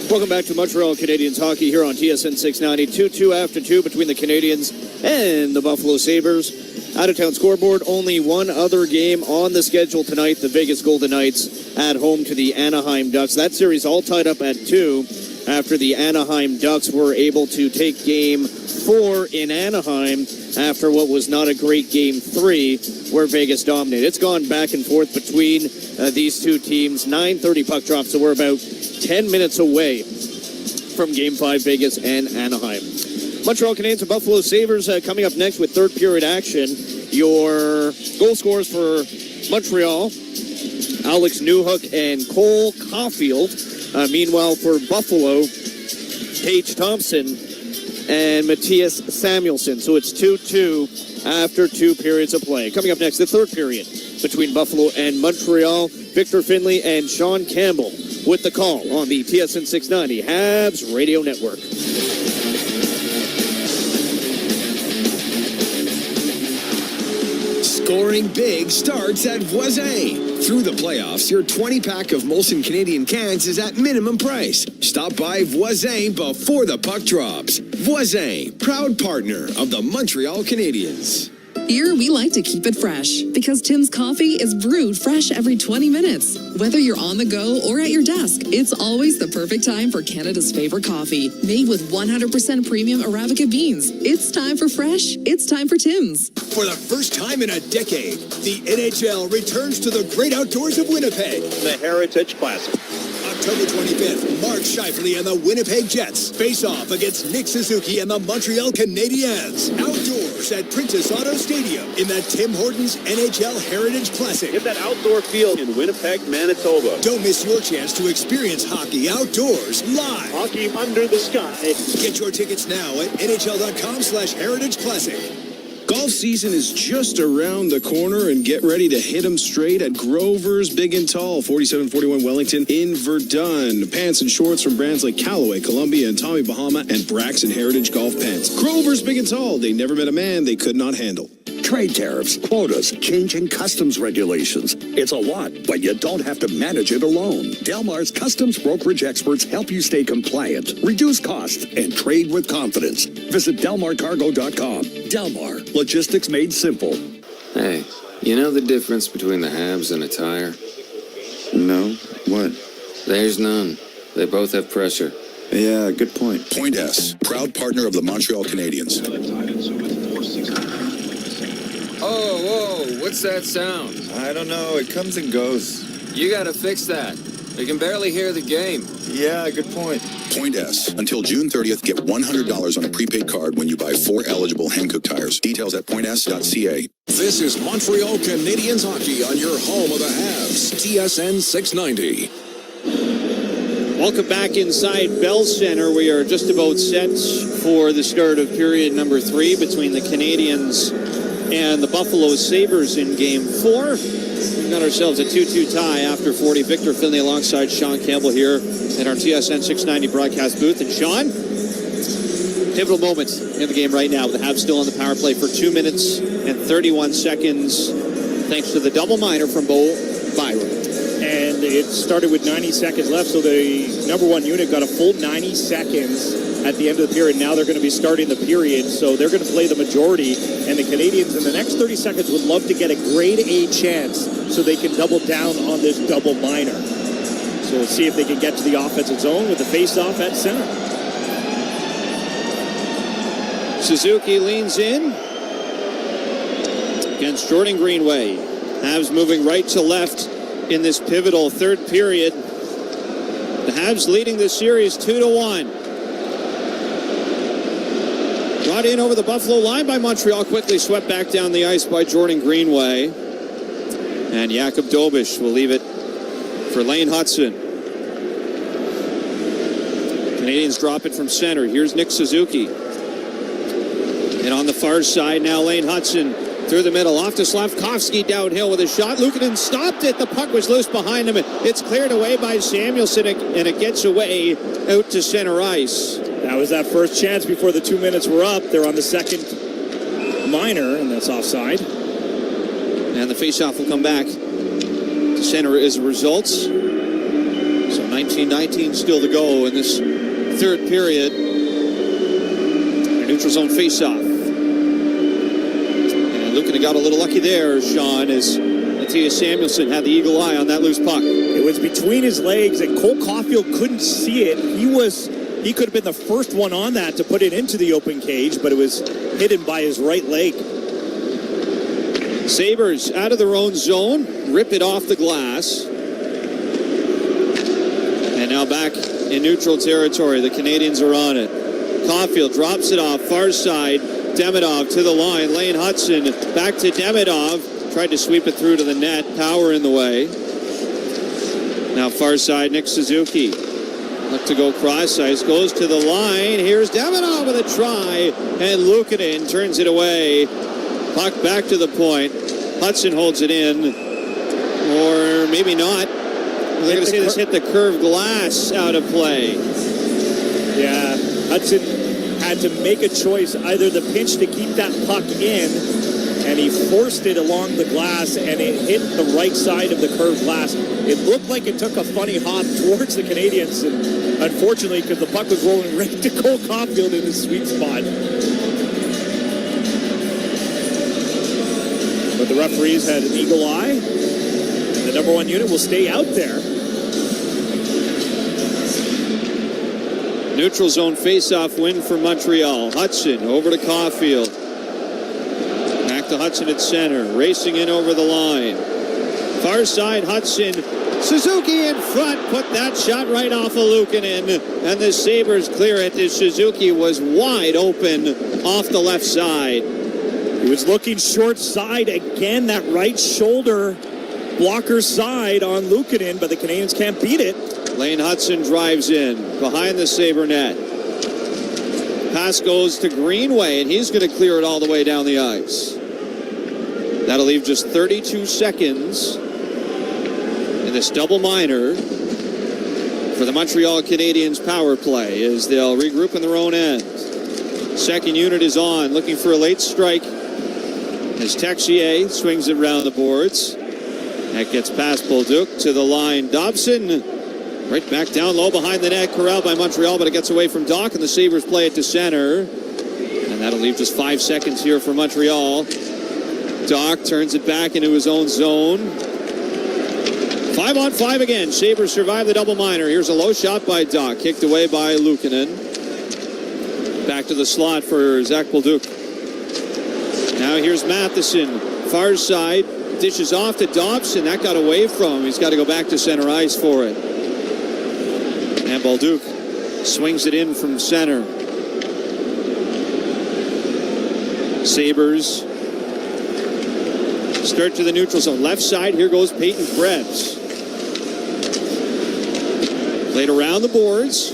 Speaker 3: Welcome back to Montreal Canadiens hockey here on TSN 690. 2-2 after 2 between the Canadiens and the Buffalo Sabres. Out-of-town scoreboard, only one other game on the schedule tonight. The Vegas Golden Knights at home to the Anaheim Ducks. That series all tied up at 2 after the Anaheim Ducks were able to take Game 4 in Anaheim after what was not a great Game 3 where Vegas dominated. It's gone back and forth between these two teams. 9:30 puck drop, so we're about 10 minutes away from Game 5, Vegas and Anaheim. Montreal Canadiens and Buffalo Sabres coming up next with third period action. Your goal scorers for Montreal, Alex Newhook and Cole Caulfield. Meanwhile, for Buffalo, Tage Thompson and Matthias Samuelsson. So it's 2-2 after 2 periods of play. Coming up next, the third period between Buffalo and Montreal. Victor Finlay and Sean Campbell with the call on the TSN 690 Habs Radio Network.
Speaker 7: Scoring big starts at Voisin. Through the playoffs, your 20-pack of Molson Canadian cans is at minimum price. Stop by Voisin before the puck drops. Voisin, proud partner of the Montreal Canadiens.
Speaker 9: Here, we like to keep it fresh because Tim's coffee is brewed fresh every 20 minutes. Whether you're on the go or at your desk, it's always the perfect time for Canada's favorite coffee. Made with 100% premium Arabica beans. It's time for fresh. It's time for Tim's.
Speaker 14: For the first time in a decade, the NHL returns to the great outdoors of Winnipeg.
Speaker 15: The Heritage Classic.
Speaker 14: October 25th, Mark Scheifele and the Winnipeg Jets face off against Nick Suzuki and the Montreal Canadiens. Outdoors at Princess Auto Stadium in the Tim Hortons NHL Heritage Classic.
Speaker 15: Get that outdoor feel in Winnipeg, Manitoba.
Speaker 14: Don't miss your chance to experience hockey outdoors live.
Speaker 15: Hockey under the sky.
Speaker 14: Get your tickets now at NHL.com/Heritage Classic.
Speaker 13: Golf season is just around the corner, and get ready to hit them straight at Grover's Big and Tall, 4741 Wellington in Verdun. Pants and shorts from brands like Callaway, Columbia, and Tommy Bahama, and Braxton Heritage Golf Pants. Grover's Big and Tall. They never met a man they could not handle.
Speaker 18: Trade tariffs, quotas, changing customs regulations. It's a lot, but you don't have to manage it alone. Delmar's customs brokerage experts help you stay compliant, reduce costs, and trade with confidence. Visit DelmarCargo.com. Delmar, logistics made simple.
Speaker 5: Hey, you know the difference between the Habs and a tire?
Speaker 19: No. What?
Speaker 5: There's none. They both have pressure.
Speaker 19: Yeah, good point.
Speaker 22: Point S, proud partner of the Montreal Canadiens.
Speaker 5: Whoa, what's that sound?
Speaker 19: I don't know. It comes and goes.
Speaker 5: You gotta fix that. We can barely hear the game.
Speaker 19: Yeah, good point.
Speaker 22: Point S. Until June 30th, get $100 on a prepaid card when you buy 4 eligible Hankook tires. Details at points.ca.
Speaker 2: This is Montreal Canadiens hockey on your home of the Habs, TSN 690.
Speaker 3: Welcome back inside Bell Center. We are just about set for the start of period number 3 between the Canadiens and the Buffalo Sabres in Game 4. We've got ourselves a 2-2 tie after 40. Victor Finley alongside Sean Campbell here at our TSN 690 broadcast booth. And Sean, pivotal moment in the game right now. The Habs still on the power play for 2 minutes and 31 seconds thanks to the double minor from Bo Byron.
Speaker 11: And it started with 90 seconds left, so the number 1 unit got a full 90 seconds at the end of the period. Now they're going to be starting the period, so they're going to play the majority. And the Canadiens in the next 30 seconds would love to get a grade A chance so they can double down on this double minor. So let's see if they can get to the offensive zone with the face-off at center.
Speaker 3: Suzuki leans in against Jordan Greenway. Habs moving right to left in this pivotal third period. The Habs leading this series 2-1. Brought in over the Buffalo line by Montreal, quickly swept back down the ice by Jordan Greenway. And Jakub Dobish will leave it for Lane Hudson. Canadians drop it from center. Here's Nick Suzuki. And on the far side now, Lane Hudson through the middle, off to Slavkovsky downhill with a shot. Lukanen stopped it. The puck was loose behind him. It's cleared away by Samuelson, and it gets away out to center ice.
Speaker 11: That was that first chance before the 2 minutes were up. They're on the second minor, and that's offside.
Speaker 3: And the faceoff will come back to center as a result. So 19-19 still to go in this third period. A neutral zone faceoff. Lukanen got a little lucky there, Sean, as Matthias Samuelson had the eagle eye on that loose puck.
Speaker 11: It was between his legs, and Cole Caulfield couldn't see it. He could have been the first one on that to put it into the open cage, but it was hidden by his right leg.
Speaker 3: Sabres out of their own zone, rip it off the glass. And now back in neutral territory. The Canadians are on it. Caulfield drops it off, far side. Demidov to the line. Lane Hudson back to Demidov. Tried to sweep it through to the net. Power in the way. Now far side, Nick Suzuki. Look to go cross ice. Goes to the line. Here's Demidov with a try. And Lukanen turns it away. Puck back to the point. Hudson holds it in. Or maybe not. They're going to say this hit the curved glass out of play.
Speaker 11: Yeah, Hudson had to make a choice, either the pinch to keep that puck in and he forced it along the glass, and it hit the right side of the curved glass. It looked like it took a funny hop towards the Canadiens, and unfortunately, because the puck was rolling right to Cole Caulfield in his sweet spot. But the referees had an eagle eye, and the number one unit will stay out there.
Speaker 3: Neutral zone face-off win for Montreal. Hudson over to Caulfield. Back to Hudson at center. Racing in over the line. Far side, Hudson. Suzuki in front. Put that shot right off of Luukkonen. And the Sabres clear it. As Suzuki was wide open off the left side.
Speaker 11: He was looking short side again. That right shoulder blocker side on Luukkonen, but the Canadiens can't beat it.
Speaker 3: Lane Hudson drives in behind the Sabre net. Pass goes to Greenway, and he's going to clear it all the way down the ice. That'll leave just 32 seconds in this double minor for the Montreal Canadiens power play as they'll regroup in their own end. Second unit is on, looking for a late strike as Texier swings it around the boards. That gets past Bolduc to the line. Dobson right back down low behind the net. Corralled by Montreal, but it gets away from Doc, and the Sabres play it to center. And that'll leave just 5 seconds here for Montreal. Doc turns it back into his own zone. 5-on-5 again. Sabres survive the double minor. Here's a low shot by Doc, kicked away by Luukkonen. Back to the slot for Zach Bolduc. Now here's Matheson. Far side. Dishes off to Dobson. That got away from him. He's got to go back to center ice for it. And Bolduc swings it in from center. Sabres start to the neutral zone. Left side, here goes Peyton Krebs. Played around the boards.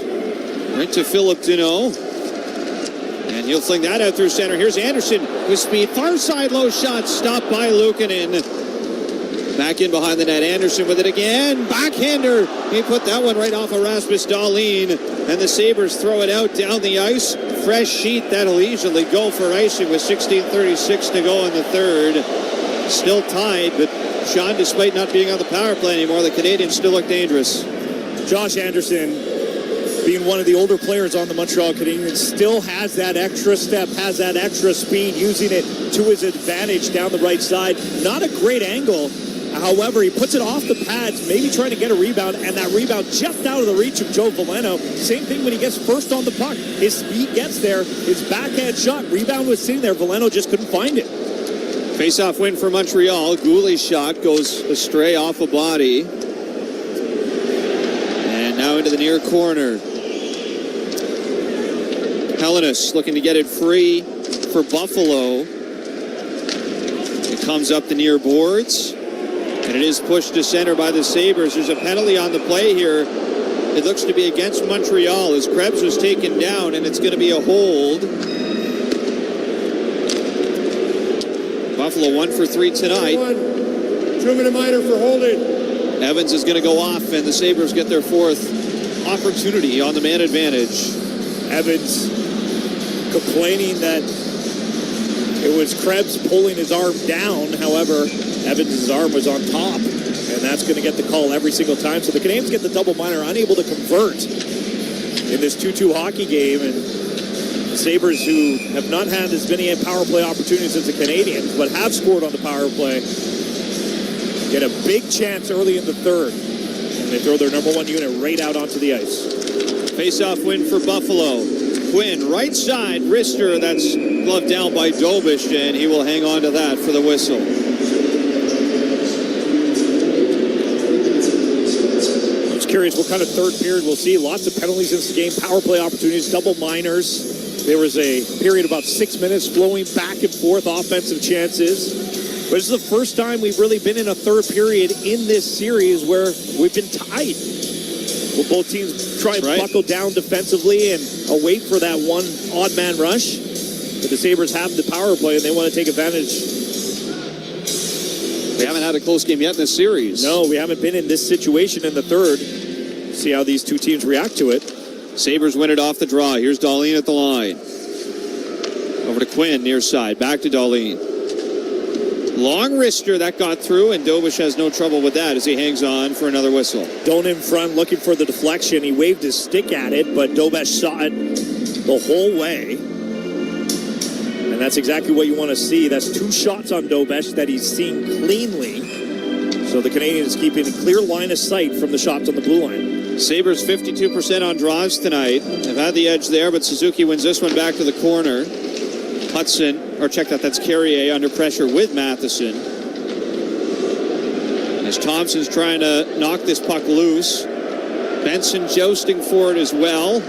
Speaker 3: Right to Philip Deneau. And he'll fling that out through center. Here's Anderson with speed. Far side low shot stopped by Luukkonen. Back in behind the net. Anderson with it again. Backhander. He put that one right off of Rasmus Dahlin. And the Sabres throw it out down the ice. Fresh sheet. That'll easily go for icing with 16:36 to go in the third. Still tied, but Sean, despite not being on the power play anymore, the Canadiens still look dangerous.
Speaker 11: Josh Anderson, being one of the older players on the Montreal Canadiens, still has that extra step, has that extra speed, using it to his advantage down the right side. Not a great angle. However, he puts it off the pads, maybe trying to get a rebound, and that rebound just out of the reach of Joe Veleno. Same thing when he gets first on the puck. His speed gets there. His backhand shot. Rebound was sitting there. Veleno just couldn't find it.
Speaker 3: Face-off win for Montreal. Goulet's shot goes astray off a body. And now into the near corner. Hellenis looking to get it free for Buffalo. It comes up the near boards. And it is pushed to center by the Sabres. There's a penalty on the play here. It looks to be against Montreal as Krebs was taken down, and it's going to be a hold. Buffalo 1 for 3 tonight.
Speaker 1: 2-minute minor for holding.
Speaker 3: Evans is going to go off, and the Sabres get their fourth opportunity on the man advantage.
Speaker 11: Evans complaining that it was Krebs pulling his arm down. However, Evans' arm was on top, and that's going to get the call every single time. So the Canadiens get the double minor, unable to convert in this 2-2 hockey game. And the Sabres, who have not had as many power play opportunities as the Canadiens, but have scored on the power play, get a big chance early in the third. And they throw their number one unit right out onto the ice.
Speaker 3: Face-off win for Buffalo. Quinn, right side, wrister. That's gloved down by Dobish, and he will hang on to that for the whistle.
Speaker 11: I'm just curious what kind of third period we'll see. Lots of penalties in this game, power play opportunities, double minors. There was a period about 6 minutes flowing back and forth, offensive chances. But this is the first time we've really been in a third period in this series where we've been tied. Well, both teams try and buckle down defensively and wait for that one odd man rush. But the Sabres have the power play and they want to take advantage.
Speaker 3: We haven't had a close game yet in this series.
Speaker 11: No, we haven't been in this situation in the third. See how these two teams react to it.
Speaker 3: Sabres win it off the draw. Here's Dahlin at the line. Over to Quinn, near side. Back to Dahlin.
Speaker 10: Long wrister that got through, and Dobish has no trouble with that as he hangs on for another whistle.
Speaker 11: Doan in front looking for the deflection. He waved his stick at it, but Dobish saw it the whole way. And that's exactly what you want to see. That's 2 shots on Dobish that he's seen cleanly. So the Canadians keeping a clear line of sight from the shots on the blue line.
Speaker 10: Sabres 52% on draws tonight. They've had the edge there, but Suzuki wins this one back to the corner. Hudson, or check that, that's Carrier under pressure with Matheson. As Thompson's trying to knock this puck loose. Benson jousting for it as well.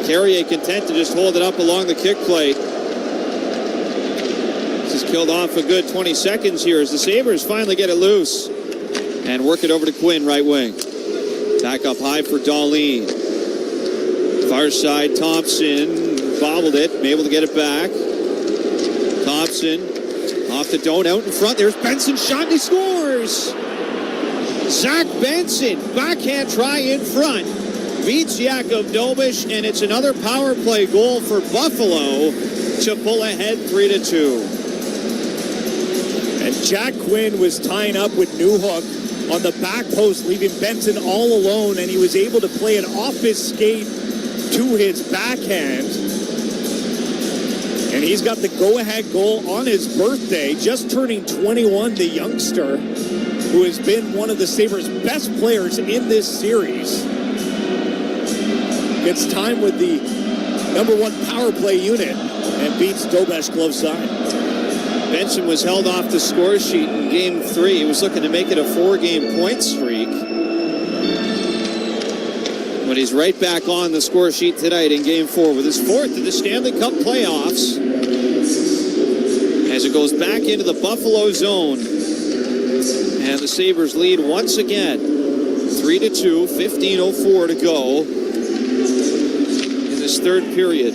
Speaker 10: Carrier content to just hold it up along the kick plate. This has killed off a good 20 seconds here as the Sabres finally get it loose and work it over to Quinn, right wing. Back up high for Darlene. Far side, Thompson bobbled it, able to get it back. Thompson off the Doan out in front. There's Benson shot and he scores. Zach Benson, backhand try in front. Beats Jakub Dobish, and it's another power play goal for Buffalo to pull ahead 3-2.
Speaker 11: And Jack Quinn was tying up with Newhook on the back post, leaving Benson all alone, and he was able to play it off his skate to his backhand. And he's got the go-ahead goal on his birthday, just turning 21, the youngster, who has been one of the Sabres' best players in this series. Gets time with the #1 power play unit and beats Dobish glove side.
Speaker 10: Benson was held off the score sheet in Game 3. He was looking to make it a 4-game point streak. But he's right back on the score sheet tonight in Game 4 with his 4th of the Stanley Cup playoffs. As it goes back into the Buffalo zone. And the Sabres lead once again. 3-2, 15:04 to go in this third period.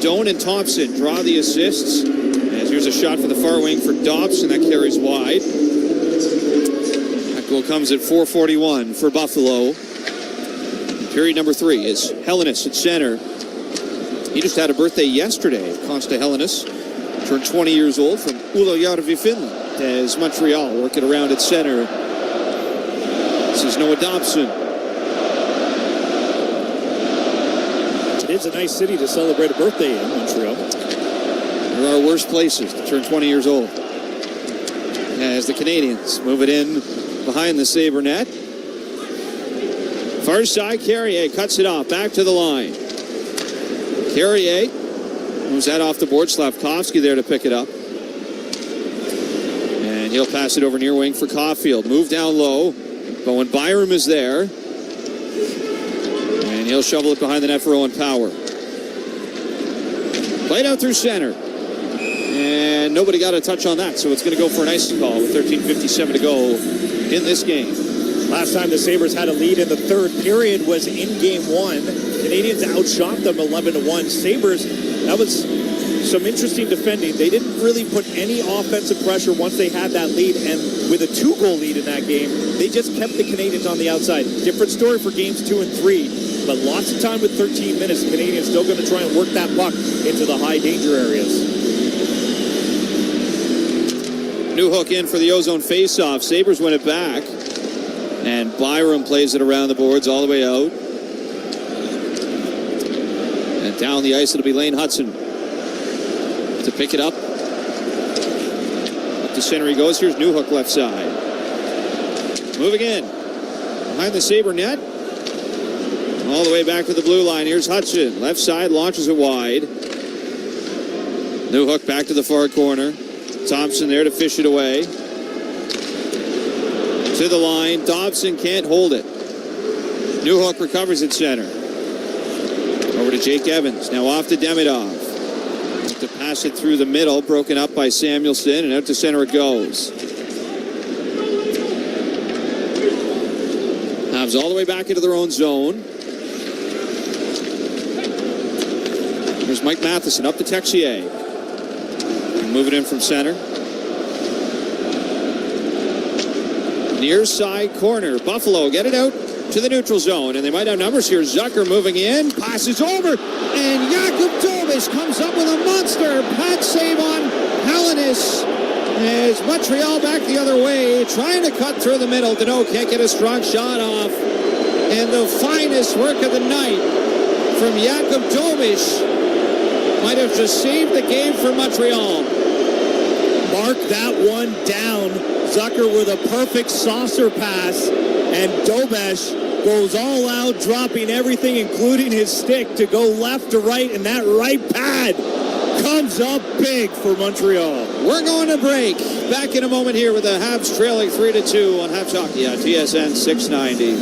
Speaker 10: Doan and Thompson draw the assists. As here's a shot for the far wing for Dobson. That carries wide. That goal comes at 4:41 for Buffalo. Period number 3 is Hellenis at center. He just had a birthday yesterday. Konsta Hellenis turned 20 years old from Ullajärvi, Finland. As Montreal work it around at center. This is Noah Dobson.
Speaker 11: It is a nice city to celebrate a birthday in, Montreal.
Speaker 10: There are worse places to turn 20 years old. As the Canadians move it in behind the Sabre net. Far side, Carrier cuts it off, back to the line. Carrier moves that off the board. Slavkovsky there to pick it up. And he'll pass it over near wing for Caulfield. Move down low. Bowen Byram is there. And he'll shovel it behind the net for Owen Power. Played out through center. And nobody got a touch on that, so it's going to go for an ice call with 13:57 to go in this game.
Speaker 11: Last time the Sabres had a lead in the third period was in Game 1. Canadians outshot them 11-1. Sabres, that was some interesting defending. They didn't really put any offensive pressure once they had that lead, and with a 2-goal lead in that game, they just kept the Canadians on the outside. Different story for Games 2 and 3, but lots of time with 13 minutes. The Canadians still going to try and work that puck into the high danger areas.
Speaker 10: New hook in for the Ozone faceoff. Sabres win it back. And Byram plays it around the boards all the way out. And down the ice, it'll be Lane Hudson to pick it up. Up to center he goes. Here's Newhook left side. Moving in. Behind the Sabre net. All the way back to the blue line. Here's Hudson. Left side, launches it wide. Newhook back to the far corner. Thompson there to fish it away. To the line. Dobson can't hold it. Newhook recovers at center. Over to Jake Evans. Now off to Demidov. To pass it through the middle. Broken up by Samuelson. And out to center it goes. Habs all the way back into their own zone. There's Mike Matheson up to Texier. Moving in from center. Near side corner. Buffalo get it out to the neutral zone. And they might have numbers here. Zucker moving in. Passes over. And Jakub Dobish comes up with a monster pad save on Hellenis. As Montreal back the other way, trying to cut through the middle. Danault can't get a strong shot off. And the finest work of the night from Jakub Domish might have just saved the game for Montreal.
Speaker 11: Mark that one down. Zucker with a perfect saucer pass, and Dobesh goes all out, dropping everything, including his stick, to go left to right, and that right pad comes up big for Montreal.
Speaker 10: We're going to break. Back in a moment here with the Habs trailing 3-2 on Habs Hockey on TSN 690.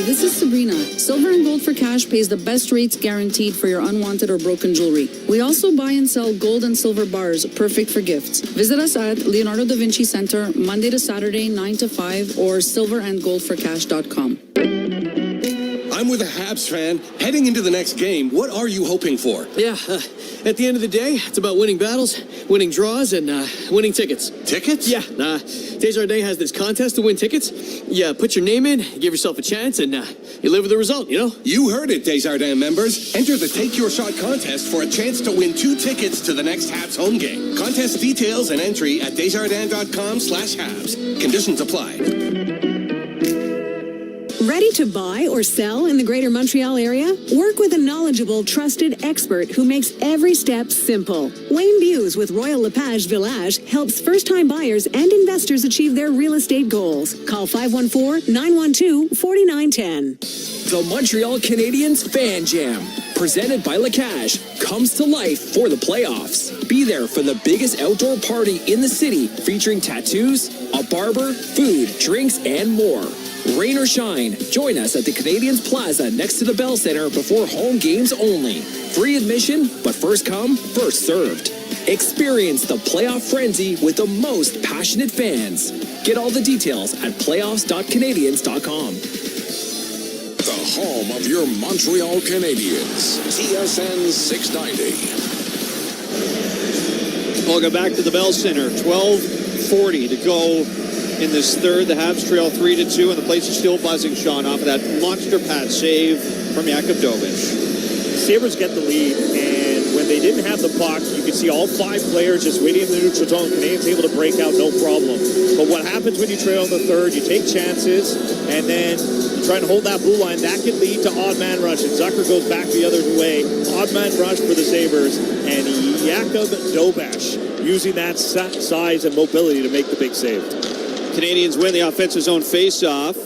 Speaker 6: This is Sabrina. Silver and Gold for Cash pays the best rates guaranteed for your unwanted or broken jewelry. We also buy and sell gold and silver bars, perfect for gifts. Visit us at Leonardo da Vinci Center, Monday to Saturday, 9 to 5, or silverandgoldforcash.com.
Speaker 23: I'm with a Habs fan. Heading into the next game, what are you hoping for?
Speaker 4: Yeah, at the end of the day, it's about winning battles, winning draws, and winning tickets.
Speaker 23: Tickets?
Speaker 4: Yeah, Desjardins has this contest to win tickets. You put your name in, give yourself a chance, and you live with the result, you know?
Speaker 23: You heard it, Desjardins members. Enter the Take Your Shot contest for a chance to win 2 tickets to the next Habs home game. Contest details and entry at desjardins.com/Habs. Conditions apply.
Speaker 8: Ready to buy or sell in the greater Montreal area? Work with a knowledgeable, trusted expert who makes every step simple. Wayne Buse with Royal LePage Village helps first-time buyers and investors achieve their real estate goals. Call 514-912-4910.
Speaker 16: The Montreal Canadiens Fan Jam, presented by LeCage, comes to life for the playoffs. Be there for the biggest outdoor party in the city, featuring tattoos, a barber, food, drinks, and more. Rain or shine, join us at the Canadiens Plaza next to the Bell Center before home games only. Free admission, but first come, first served. Experience the playoff frenzy with the most passionate fans. Get all the details at playoffs.canadiens.com.
Speaker 2: The home of your Montreal Canadiens, TSN 690.
Speaker 10: Welcome back to the Bell Center. 12:40 to go in this third. The Habs trail 3-2, and the place is still buzzing, Sean, off of that monster pad save from Jakub Domish.
Speaker 11: Sabres get the lead, and when they didn't have the puck, you could see all 5 players just waiting in the neutral zone. Canadians able to break out, no problem. But what happens when you trail in the third? You take chances, and then you try and hold that blue line. That can lead to odd man rush, and Zucker goes back the other way. Odd man rush for the Sabres, and Jakub Dobesh using that size and mobility to make the big save.
Speaker 10: Canadians win the offensive zone face-off.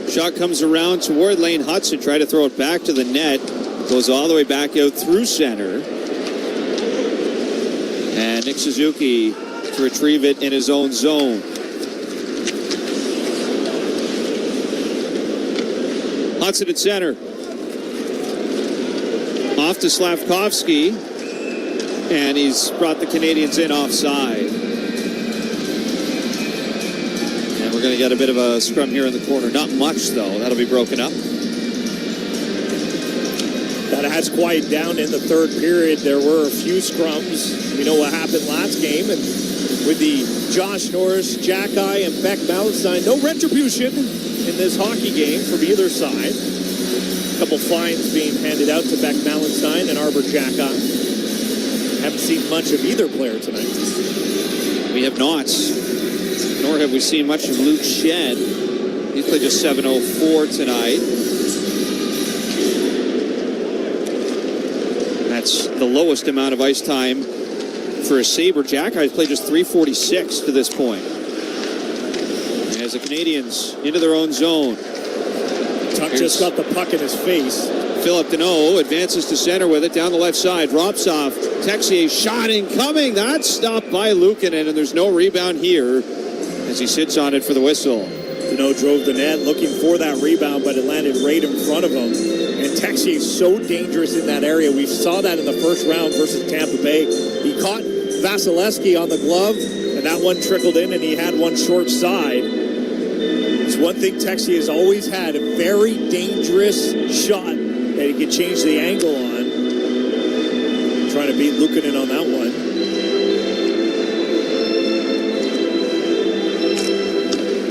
Speaker 10: Shot comes around toward Lane Hudson. Try to throw it back to the net. Goes all the way back out through center. And Nick Suzuki to retrieve it in his own zone. Hudson at center. Off to Slavkovsky. And he's brought the Canadians in offside. We're going to get a bit of a scrum here in the corner. Not much, though. That'll be broken up.
Speaker 11: That has quieted down in the third period. There were a few scrums. We know what happened last game. And with the Josh Norris, Jack-Eye, and Beck Mallenstein, no retribution in this hockey game from either side. A couple fines being handed out to Beck Mallenstein and Arbor Jack-Eye. Haven't seen much of either player tonight.
Speaker 10: We have not. Nor have we seen much of Luke Shed. He's played just 7:04 tonight. That's the lowest amount of ice time for a Sabre. Jack-Eye's played just 3:46 to this point. As the Canadians into their own zone.
Speaker 11: Tuck just got the puck in his face.
Speaker 10: Philip Danault advances to center with it down the left side. Drops off. Texier shot incoming. That's stopped by Luukkonen, and there's no rebound here as he sits on it for the whistle.
Speaker 11: Danault drove the net looking for that rebound, but it landed right in front of him. And Texier is so dangerous in that area. We saw that in the first round versus Tampa Bay. He caught Vasilevsky on the glove, and that one trickled in, and he had one short side. It's one thing Texier has always had, a very dangerous shot that he could change the angle on. Trying to beat Luukkonen on that one.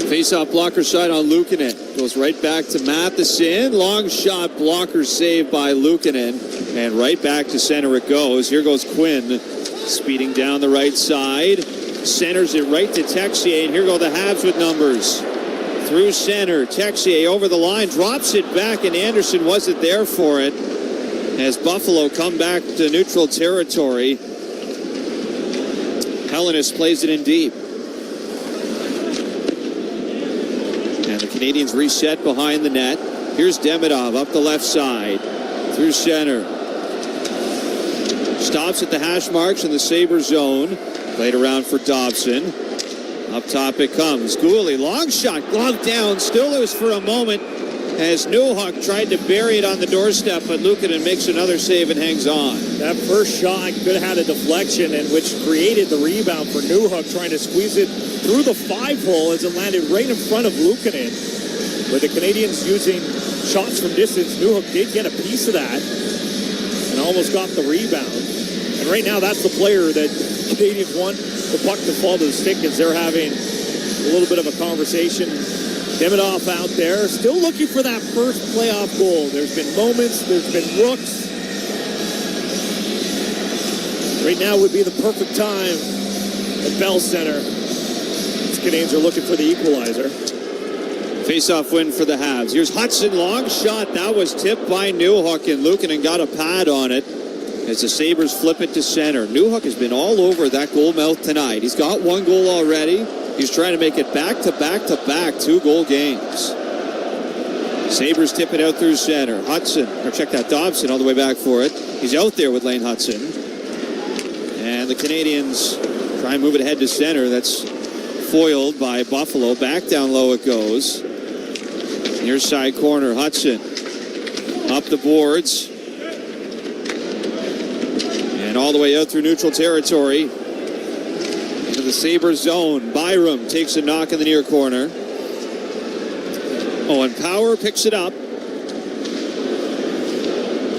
Speaker 10: Face-off blocker side on Luukkonen. Goes right back to Matheson. Long shot blocker save by Luukkonen. And right back to center it goes. Here goes Quinn, speeding down the right side. Centers it right to Texier, and here go the Habs with numbers. Through center, Texier over the line, drops it back, and Anderson wasn't there for it. As Buffalo come back to neutral territory, Hellenis plays it in deep. And the Canadiens reset behind the net. Here's Demidov up the left side, through center. Stops at the hash marks in the Sabres zone. Played around for Dobson. Up top it comes. Gooley, long shot, glove down, still loose for a moment as Newhook tried to bury it on the doorstep, but Luukkonen makes another save and hangs on.
Speaker 11: That first shot could have had a deflection, and which created the rebound for Newhook, trying to squeeze it through the 5-hole as it landed right in front of Luukkonen. With the Canadiens using shots from distance, Newhook did get a piece of that and almost got the rebound. And right now, that's the player that Canadiens want the puck to fall to the stick as they're having a little bit of a conversation. Demidov out there, still looking for that first playoff goal. There's been moments, there's been looks. Right now would be the perfect time at Bell Center. The Canadiens are looking for the equalizer.
Speaker 10: Face-off win for the Habs. Here's Hudson, long shot. That was tipped by Newhook, and Luukkonen got a pad on it as the Sabres flip it to center. Newhook has been all over that goal mouth tonight. He's got one goal already. He's trying to make it back-to-back-to-back 2-goal games. Sabres tip it out through center. Hudson, or check that, Dobson all the way back for it. He's out there with Lane Hudson. And the Canadiens try and move it ahead to center. That's foiled by Buffalo. Back down low it goes. Near side corner, Hudson. Up the boards. And all the way out through neutral territory. Into the Sabres zone. Byram takes a knock in the near corner. Oh, and Power picks it up.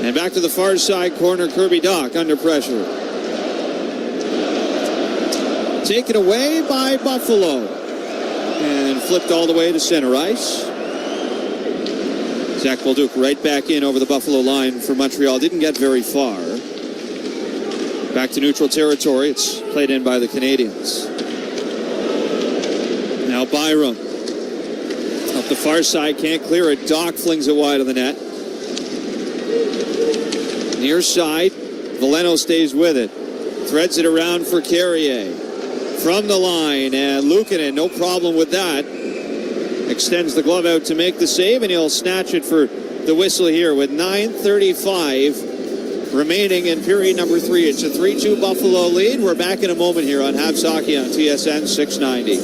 Speaker 10: And back to the far side corner, Kirby Dach under pressure. Taken away by Buffalo. And flipped all the way to center ice. Zach Bolduc right back in over the Buffalo line for Montreal. Didn't get very far. Back to neutral territory. It's played in by the Canadiens. Now Byram. Up the far side, can't clear it. Dach flings it wide of the net. Near side, Veleno stays with it. Threads it around for Carrier. From the line, and Luukkonen, no problem with that. Extends the glove out to make the save, and he'll snatch it for the whistle here with 9:35 remaining in period number 3. It's a 3-2 Buffalo lead. We're back in a moment here on Habs Hockey on TSN 690.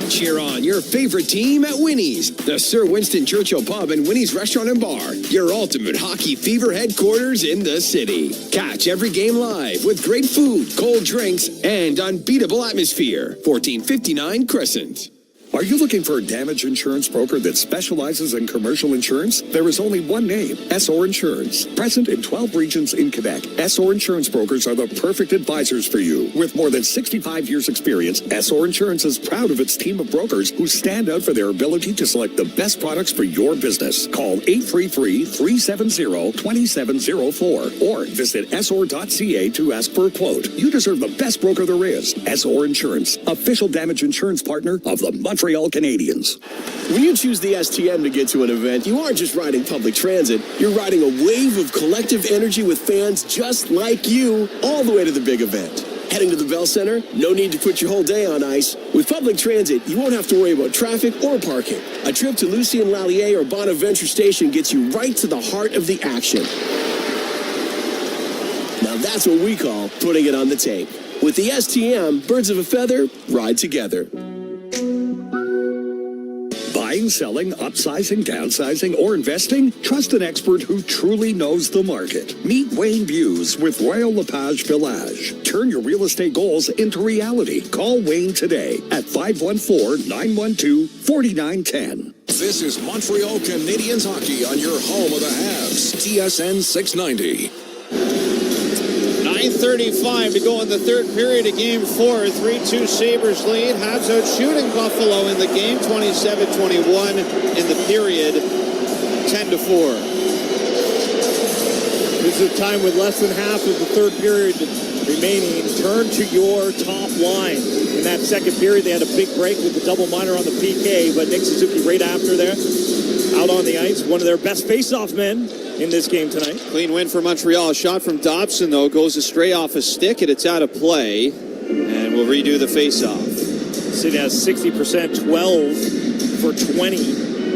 Speaker 7: Cheer on your favorite team at Winnie's, the Sir Winston Churchill Pub and Winnie's Restaurant and Bar, your ultimate hockey fever headquarters in the city. Catch every game live with great food, cold drinks, and unbeatable atmosphere. 1459 Crescent.
Speaker 18: Are you looking for a damage insurance broker that specializes in commercial insurance? There is only one name, SOR Insurance. Present in 12 regions in Quebec, SOR Insurance brokers are the perfect advisors for you. With more than 65 years experience, SOR Insurance is proud of its team of brokers who stand out for their ability to select the best products for your business. Call 833-370-2704 or visit SOR.ca to ask for a quote. You deserve the best broker there is. SOR Insurance, official damage insurance partner of the Montreal Canadiens.
Speaker 23: When you choose the STM to get to an event, you aren't just riding public transit. You're riding a wave of collective energy with fans just like you all the way to the big event. Heading to the Bell Center? No need to put your whole day on ice. With public transit, you won't have to worry about traffic or parking. A trip to Lucien Lallier or Bonaventure Station gets you right to the heart of the action. Now that's what we call putting it on the tape. With the STM, birds of a feather ride together.
Speaker 18: Buying, selling, upsizing, downsizing, or investing? Trust an expert who truly knows the market. Meet Wayne Buse with Royal LePage Village. Turn your real estate goals into reality. Call Wayne today at 514-912-4910.
Speaker 2: This is Montreal Canadiens hockey on your home of the Habs, TSN 690.
Speaker 10: 9:35 to go in the third period of Game 4. 3-2 Sabres lead. Habs out shooting Buffalo in the game, 27-21 in the period. 10-4.
Speaker 11: This is time with less than half of the third period remaining. Turn to your top line. In that second period, they had a big break with the double minor on the PK, but Nick Suzuki right after there, out on the ice. One of their best face-off men in this game tonight.
Speaker 10: Clean win for Montreal. A shot from Dobson, though, goes astray off a stick, and it's out of play. And we'll redo the face-off.
Speaker 11: City has 60%, 12 for 20.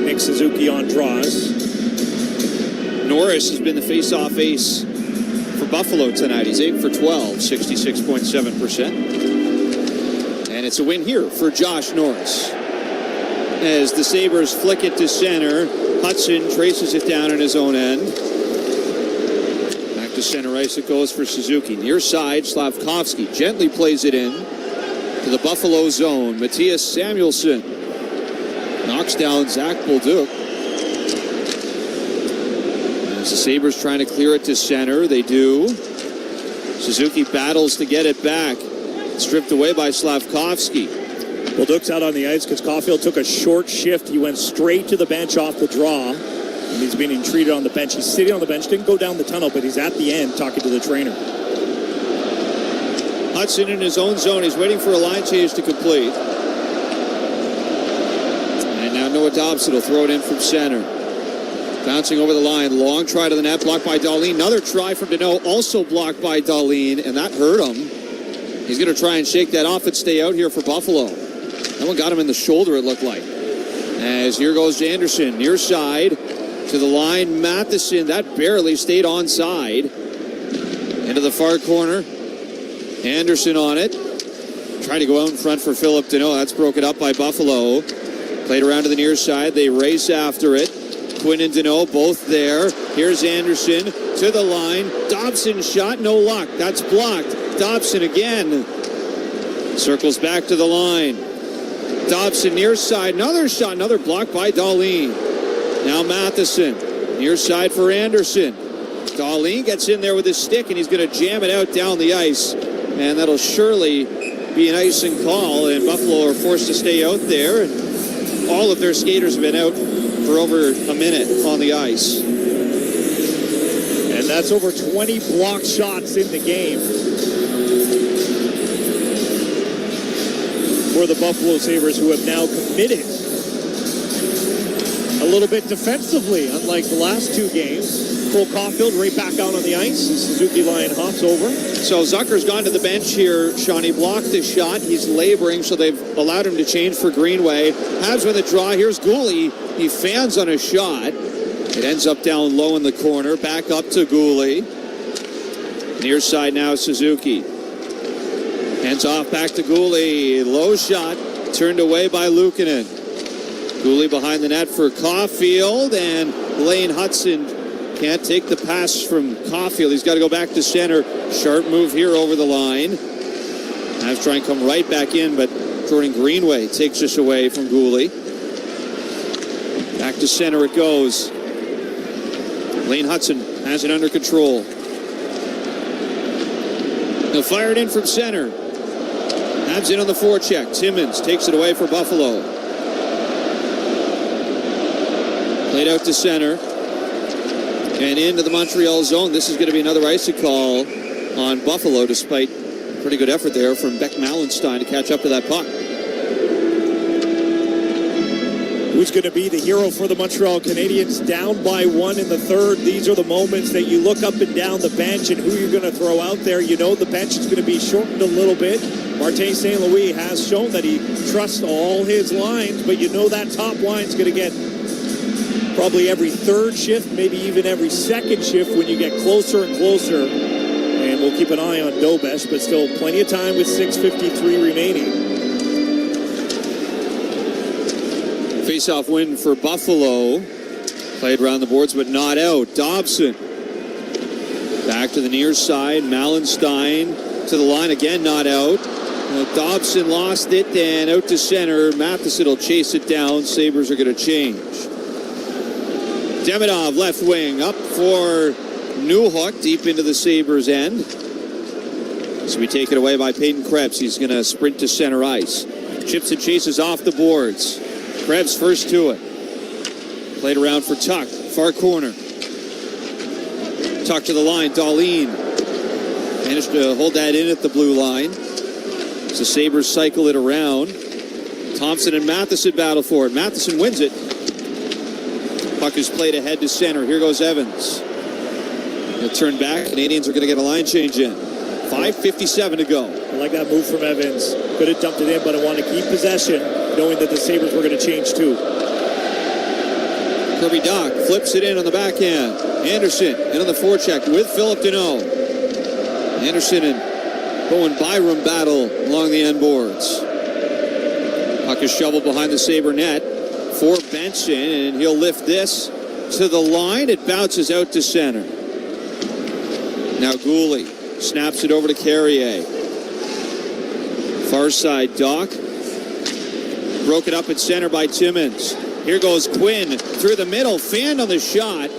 Speaker 11: Nick Suzuki on draws.
Speaker 10: Norris has been the face-off ace for Buffalo tonight. He's 8 for 12, 66.7%. And it's a win here for Josh Norris. As the Sabres flick it to center, Hudson traces it down in his own end. Back to center ice it goes for Suzuki. Near side, Slavkovsky gently plays it in to the Buffalo zone. Matthias Samuelsson knocks down Zach Bolduc. As the Sabres trying to clear it to center, they do. Suzuki battles to get it back. Stripped away by Slavkovsky.
Speaker 11: Bolduc's out on the ice because Caulfield took a short shift. He went straight to the bench off the draw. And he's being treated on the bench. He's sitting on the bench, didn't go down the tunnel, but he's at the end talking to the trainer.
Speaker 10: Hudson in his own zone. He's waiting for a line change to complete. And now Noah Dobson will throw it in from center. Bouncing over the line. Long try to the net. Blocked by Dahlin. Another try from Deneau. Also blocked by Dahlin. And that hurt him. He's going to try and shake that off and stay out here for Buffalo. That one got him in the shoulder, it looked like. As here goes Anderson. Near side to the line. Matheson. That barely stayed onside. Into the far corner. Anderson on it. Tried to go out in front for Philip Deneau. That's broken up by Buffalo. Played around to the near side. They race after it. Quinn and Deneau both there. Here's Anderson to the line. Dobson shot. No luck. That's blocked. Dobson again. Circles back to the line. Dobson near side. Another shot. Another block by Dahlin. Now Matheson. Near side for Anderson. Dahlin gets in there with his stick and he's going to jam it out down the ice. And that'll surely be an icing call. And Buffalo are forced to stay out there. And all of their skaters have been out for over a minute on the ice.
Speaker 11: And that's over 20 blocked shots in the game for the Buffalo Sabres, who have now committed a little bit defensively, unlike the last two games. Cole Caulfield right back out on the ice. The Suzuki line hops over.
Speaker 10: So Zucker's gone to the bench here. Sean, he blocked the shot. He's laboring, so they've allowed him to change for Greenway. Habs with a draw. Here's Gooley. He fans on a shot. It ends up down low in the corner. Back up to Gooley. Near side now, Suzuki. Hands off back to Gooley. Low shot. Turned away by Luukkonen. Gooley behind the net for Caulfield. And Lane Hudson can't take the pass from Caulfield. He's got to go back to center. Sharp move here over the line. Habs try and come right back in, but Jordan Greenway takes us away from Gooley. Back to center it goes. Lane Hudson has it under control. He'll fire it in from center. Habs in on the forecheck. Timmins takes it away for Buffalo. Played out to center. And into the Montreal zone. This is going to be another icing call on Buffalo, despite a pretty good effort there from Beck Mallenstein to catch up to that puck.
Speaker 11: Who's going to be the hero for the Montreal Canadiens? Down by one in the third. These are the moments that you look up and down the bench and who you're going to throw out there. You know the bench is going to be shortened a little bit. Martin St. Louis has shown that he trusts all his lines, but you know that top line's going to get probably every third shift, maybe even every second shift when you get closer and closer. And we'll keep an eye on Dobesh, but still plenty of time with 6:53 remaining.
Speaker 10: Face-off win for Buffalo. Played around the boards, but not out. Dobson. Back to the near side. Mallenstein to the line again, not out. Dobson lost it, and out to center. Matheson will chase it down. Sabres are going to change. Demidov, left wing, up for Newhook, deep into the Sabres' end. So we take it away by Peyton Krebs. He's going to sprint to center ice. Chips and chases off the boards. Krebs first to it. Played around for Tuck. Far corner. Tuck to the line. Dahlin managed to hold that in at the blue line. As the Sabres cycle it around. Thompson and Matheson battle for it. Matheson wins it. Puck is played ahead to center. Here goes Evans. He'll turn back. Canadians are going to get a line change in. 5:57 to go.
Speaker 11: I like that move from Evans. Could have dumped it in, but I want to keep possession, knowing that the Sabres were going to change too.
Speaker 10: Kirby Doc flips it in on the backhand. Anderson in on the forecheck with Philip Deneau. Anderson and Bowen Byram battle along the end boards. Puck is shoveled behind the Sabre net for Benson, and he'll lift this to the line. It bounces out to center. Now Gooley snaps it over to Carrier. Far side, Doc. Broken up at center by Timmins. Here goes Quinn through the middle. Fanned on the shot.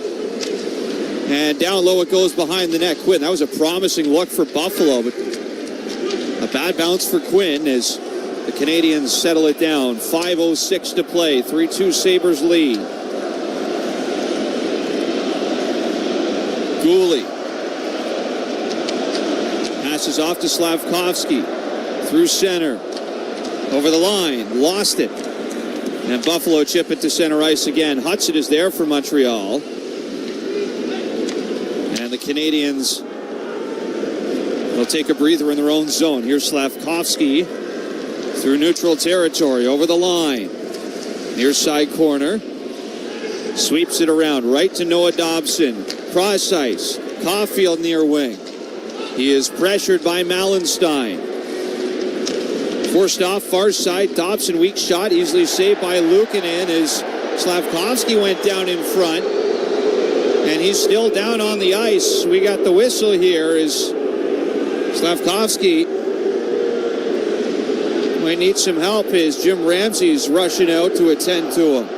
Speaker 10: And down low it goes behind the net. Quinn, that was a promising look for Buffalo, but a bad bounce for Quinn as the Canadians settle it down. 5:06 to play. 3-2 Sabres lead. Gooley passes off to Slavkovsky. Through center. Over the line. Lost it. And Buffalo chip it to center ice again. Hudson is there for Montreal. And the Canadians will take a breather in their own zone. Here's Slavkovsky through neutral territory. Over the line. Near side corner. Sweeps it around. Right to Noah Dobson. Cross ice. Caulfield near wing. He is pressured by Malenstein. Forced off far side. Dobson weak shot. Easily saved by Luukkonen as Slavkovsky went down in front. And he's still down on the ice. We got the whistle here as Slavkovsky might need some help as Jim Ramsey's rushing out to attend to him.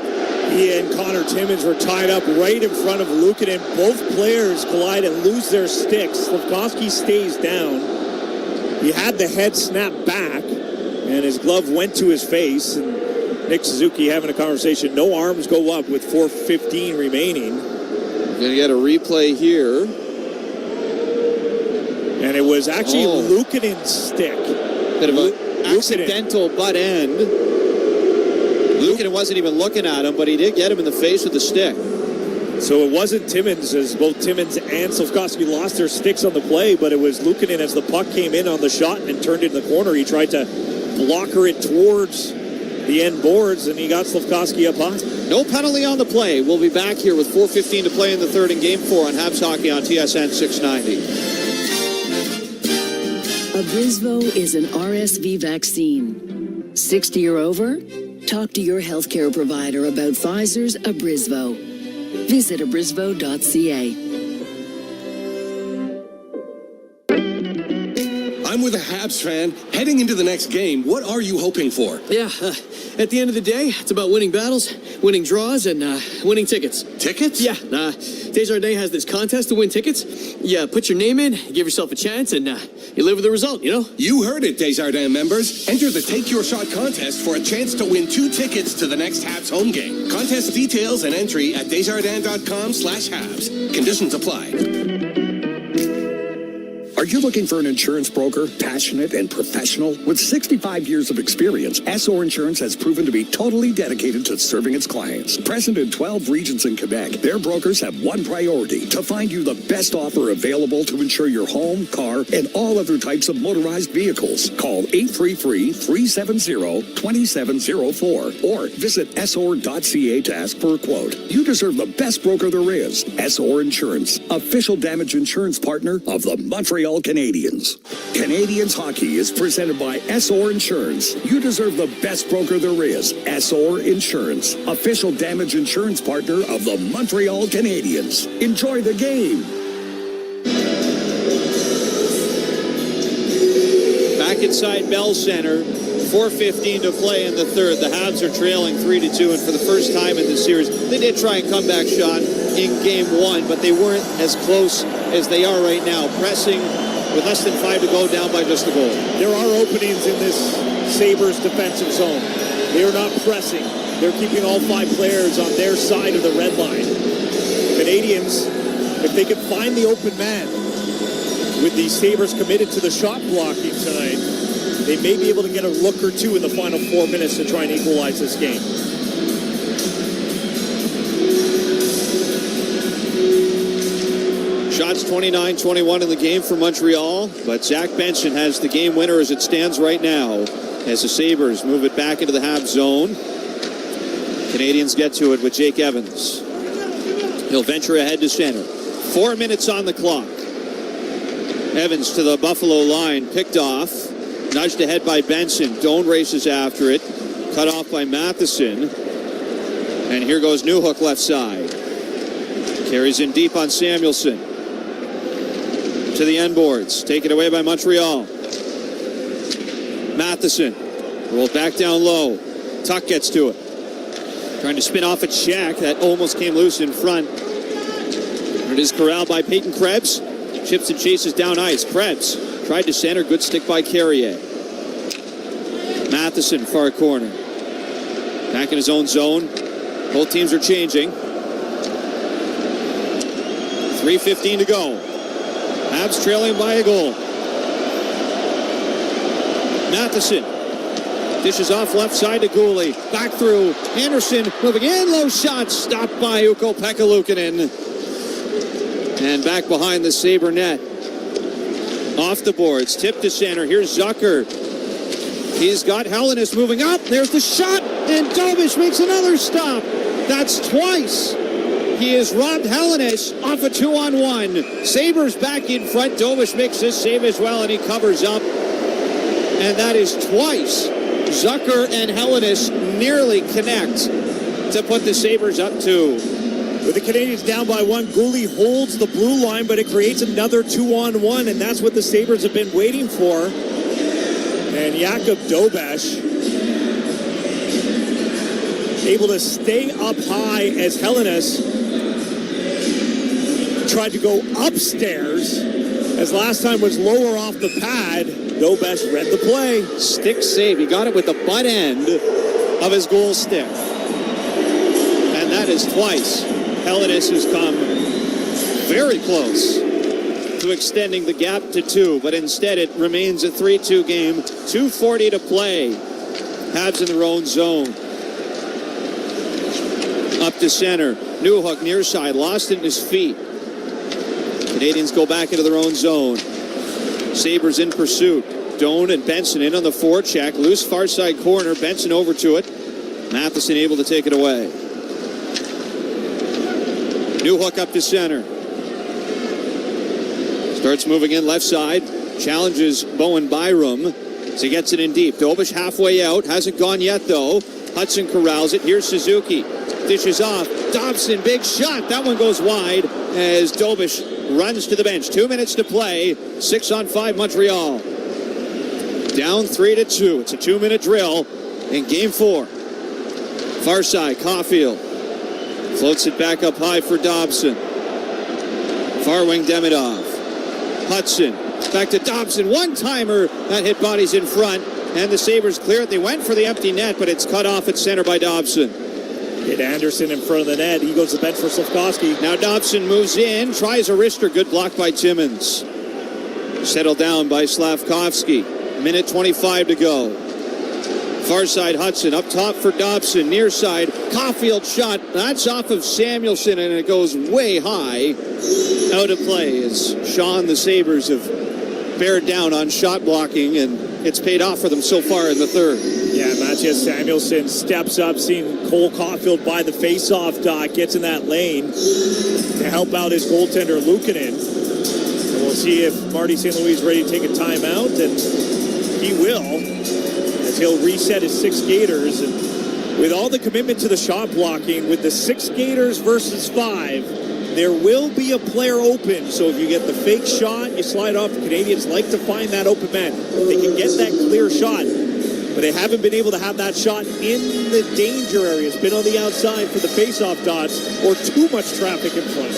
Speaker 11: He and Connor Timmins were tied up right in front of Luukkonen. Both players collide and lose their sticks. Slavkovsky stays down. He had the head snap back, and his glove went to his face. And Nick Suzuki having a conversation. No arms go up with 4:15 remaining.
Speaker 10: Going to get a replay here.
Speaker 11: And it was actually Luukkonen's stick.
Speaker 10: Bit of an accidental butt end. Luukkonen wasn't even looking at him, but he did get him in the face with the stick.
Speaker 11: So it wasn't Timmins, as both Timmins and Slavkovsky lost their sticks on the play, but it was Luukkonen as the puck came in on the shot and turned it in the corner. He tried to blocker it towards the end boards, and he got Slavkovsky up high.
Speaker 10: No penalty on the play. We'll be back here with 4:15 to play in the third in Game 4 on Habs Hockey on TSN 690.
Speaker 12: Abrysvo is an RSV vaccine. 60 or over? Talk to your healthcare provider about Pfizer's Abrysvo. Visit abrysvo.ca.
Speaker 23: I'm with a Habs fan. Heading into the next game, what are you hoping for?
Speaker 4: Yeah, at the end of the day, it's about winning battles, winning draws, and winning tickets.
Speaker 23: Tickets?
Speaker 4: Yeah, Desjardins has this contest to win tickets. You put your name in, give yourself a chance, and you live with the result, you know?
Speaker 23: You heard it, Desjardins members. Enter the Take Your Shot contest for a chance to win 2 tickets to the next Habs home game. Contest details and entry at desjardins.com/Habs. Conditions apply.
Speaker 18: Are you looking for an insurance broker, passionate and professional? With 65 years of experience, SO Insurance has proven to be totally dedicated to serving its clients. Present in 12 regions in Quebec, their brokers have one priority: to find you the best offer available to insure your home, car, and all other types of motorized vehicles. Call 833-370-2704 or visit SOR.ca to ask for a quote. You deserve the best broker there is. SOR Insurance, official damage insurance partner of the Montreal Canadiens. Canadiens hockey is presented by SOR Insurance. You deserve the best broker there is. SOR Insurance, official damage insurance partner of the Montreal Canadiens. Enjoy the game.
Speaker 10: Back inside Bell Center. 4:15 to play in the third. The Habs are trailing 3-2, and for the first time in this series, they did try a comeback shot in Game 1, but they weren't as close as they are right now, pressing with less than 5 to go, down by just a goal.
Speaker 11: There are openings in this Sabres defensive zone. They are not pressing. They're keeping all 5 players on their side of the red line. Canadians, if they can find the open man with the Sabres committed to the shot blocking tonight, they may be able to get a look or two in the final 4 minutes to try and equalize this game.
Speaker 10: Shots 29-21 in the game for Montreal, but Zach Benson has the game winner as it stands right now as the Sabres move it back into the Habs zone. Canadians get to it with Jake Evans. He'll venture ahead to center. 4 minutes on the clock. Evans to the Buffalo line, picked off, nudged ahead by Benson. Doan races after it, cut off by Matheson. And here goes Newhook left side. Carries in deep on Samuelson. To the end boards, taken away by Montreal. Matheson rolled back down low. Tuck gets to it. Trying to spin off a check that almost came loose in front. It is corralled by Peyton Krebs. Chips and chases down ice. Krebs tried to center. Good stick by Carrier. Matheson, far corner. Back in his own zone. Both teams are changing. 3:15 to go. Habs trailing by a goal. Matheson dishes off left side to Gooley. Back through. Anderson moving in. Low shot. Stopped by Ukko-Pekka Luukkonen. And back behind the Sabre net. Off the boards. Tip to center. Here's Zucker. He's got Hellenis moving up. There's the shot. And Dobish makes another stop. That's twice. He has robbed Hellenis off a 2-on-1. Sabres back in front. Dobish makes this save as well, and he covers up. And that is twice. Zucker and Hellenis nearly connect to put the Sabres up 2.
Speaker 11: With the Canadians down by 1, Gooley holds the blue line, but it creates another 2-on-1, and that's what the Sabres have been waiting for. And Jakub Dobish able to stay up high as Hellenis tried to go upstairs, as last time was lower off the pad. Dobish read the play.
Speaker 10: Stick save. He got it with the butt end of his goal stick. And that is twice. Hellenis has come very close to extending the gap to 2, but instead it remains a 3-2 game. 2:40 to play. Habs in their own zone. Up to center. Newhook near side. Lost it in his feet. Canadians go back into their own zone. Sabres in pursuit. Doan and Benson in on the forecheck. Loose far side corner. Benson over to it. Matheson able to take it away. Newhook up to center. Starts moving in left side. Challenges Bowen Byram. So he gets it in deep. Dobish halfway out. Hasn't gone yet though. Hudson corrals it. Here's Suzuki. Dishes off. Dobson, big shot. That one goes wide as Dobish runs to the bench. 2 minutes to play. 6-on-5 Montreal. Down 3-2. It's a 2-minute drill in game 4. Far side, Caulfield. Floats it back up high for Dobson. Far wing Demidov. Hudson. Back to Dobson. One-timer. That hit bodies in front. And the Sabres clear it. They went for the empty net, but it's cut off at center by Dobson.
Speaker 11: Get Anderson in front of the net. He goes to the bench for Slafkovsky.
Speaker 10: Now Dobson moves in. Tries a wrister. Good block by Timmins. Settled down by Slafkovsky. Minute 25 to go. Far side Hudson. Up top for Dobson. Near side. Caulfield shot. That's off of Samuelson, and it goes way high. Out of play as Sean, the Sabres have bared down on shot blocking, and it's paid off for them so far in the third.
Speaker 11: Yeah, Matthias Samuelson steps up, seeing Cole Caulfield by the face-off dot, gets in that lane to help out his goaltender Luukkonen. And we'll see if Marty St. Louis is ready to take a timeout, and he will, as he'll reset his 6 skaters. And with all the commitment to the shot blocking, with the 6 skaters versus 5, there will be a player open. So if you get the fake shot, you slide off. The Canadians like to find that open man. If they can get that clear shot, but they haven't been able to have that shot in the danger area. It's been on the outside for the face-off dots or too much traffic in front.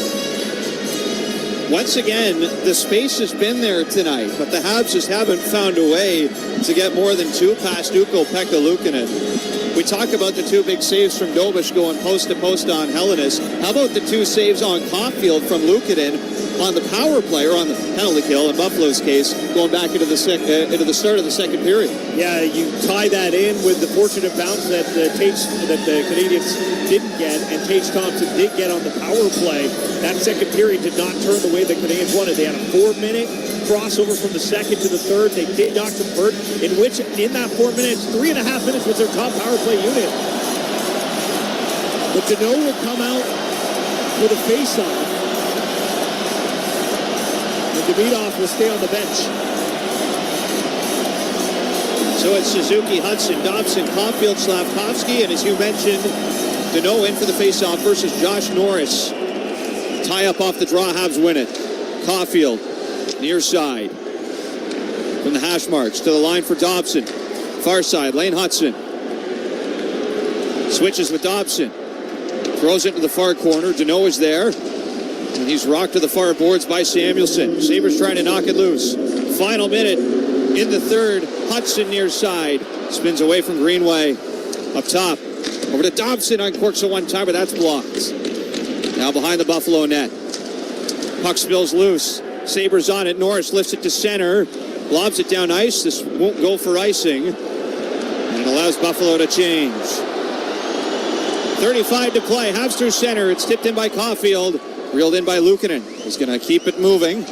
Speaker 10: Once again, the space has been there tonight, but the Habs just haven't found a way to get more than two past Ukko-Pekka Luukkonen. We talk about the two big saves from Dobish going post to post on Hellenis. How about the two saves on Caulfield from Luukkonen on the power play, or on the penalty kill in Buffalo's case, going back into the start of the second period?
Speaker 11: Yeah, you tie that in with the fortunate bounce that the Canadiens didn't get, and Tage Thompson did get on the power play. That second period did not turn the way the Canadiens wanted. They had a 4-minute crossover from the second to the third. They did not convert, in which, in that 4 minutes, 3.5 minutes was their top power play unit. But DOMO would come out with a face-off, and Davidoff will stay on the bench.
Speaker 10: So it's Suzuki, Hudson, Dobson, Caulfield, Slavkovsky, and as you mentioned, DOMO in for the face-off versus Josh Norris. Tie up off the draw, Habs win it. Caulfield, near side. From the hash marks to the line for Dobson. Far side, Lane Hudson. Switches with Dobson. Throws it to the far corner. DOMO is there. And he's rocked to the far boards by Samuelson. Sabres trying to knock it loose. Final minute in the third. Hudson near side. Spins away from Greenway. Up top. Over to Dobson. Uncorks it one time, but that's blocked. Now behind the Buffalo net. Puck spills loose. Sabres on it. Norris lifts it to center. Lobs it down ice. This won't go for icing. And it allows Buffalo to change. 35 to play. Habs through center. It's tipped in by Caulfield. Reeled in by Luukkonen. He's going to keep it moving.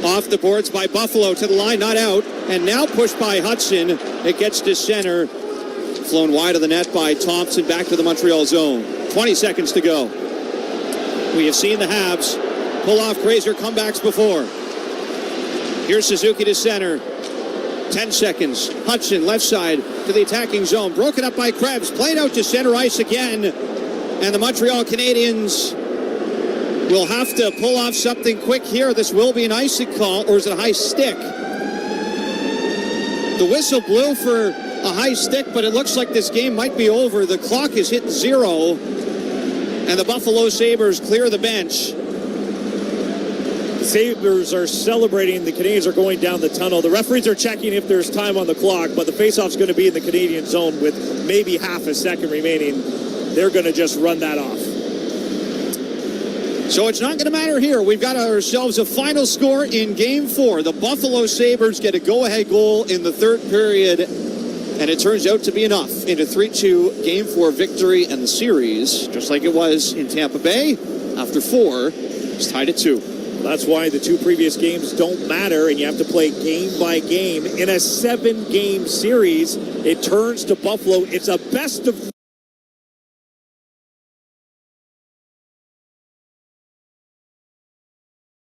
Speaker 10: Off the boards by Buffalo to the line, not out. And now pushed by Hudson. It gets to center. Flown wide of the net by Thompson. Back to the Montreal zone. 20 seconds to go. We have seen the Habs pull off crazier comebacks before. Here's Suzuki to center. 10 seconds. Hudson left side to the attacking zone. Broken up by Krebs. Played out to center ice again. And the Montreal Canadiens will have to pull off something quick here. This will be an icing call, or is it a high stick? The whistle blew for a high stick, but it looks like this game might be over. The clock is hit 0, and the Buffalo Sabres clear the bench.
Speaker 11: The Sabres are celebrating. The Canadiens are going down the tunnel. The referees are checking if there's time on the clock, but the faceoff's going to be in the Canadian zone with maybe half a second remaining. They're going to just run that off.
Speaker 10: So it's not going to matter here. We've got ourselves a final score in Game 4. The Buffalo Sabres get a go-ahead goal in the third period, and it turns out to be enough in a 3-2 Game 4 victory, and the series, just like it was in Tampa Bay, after 4, is tied at 2.
Speaker 11: That's why the two previous games don't matter, and you have to play game by game. In a 7-game series, it turns to Buffalo. It's a best of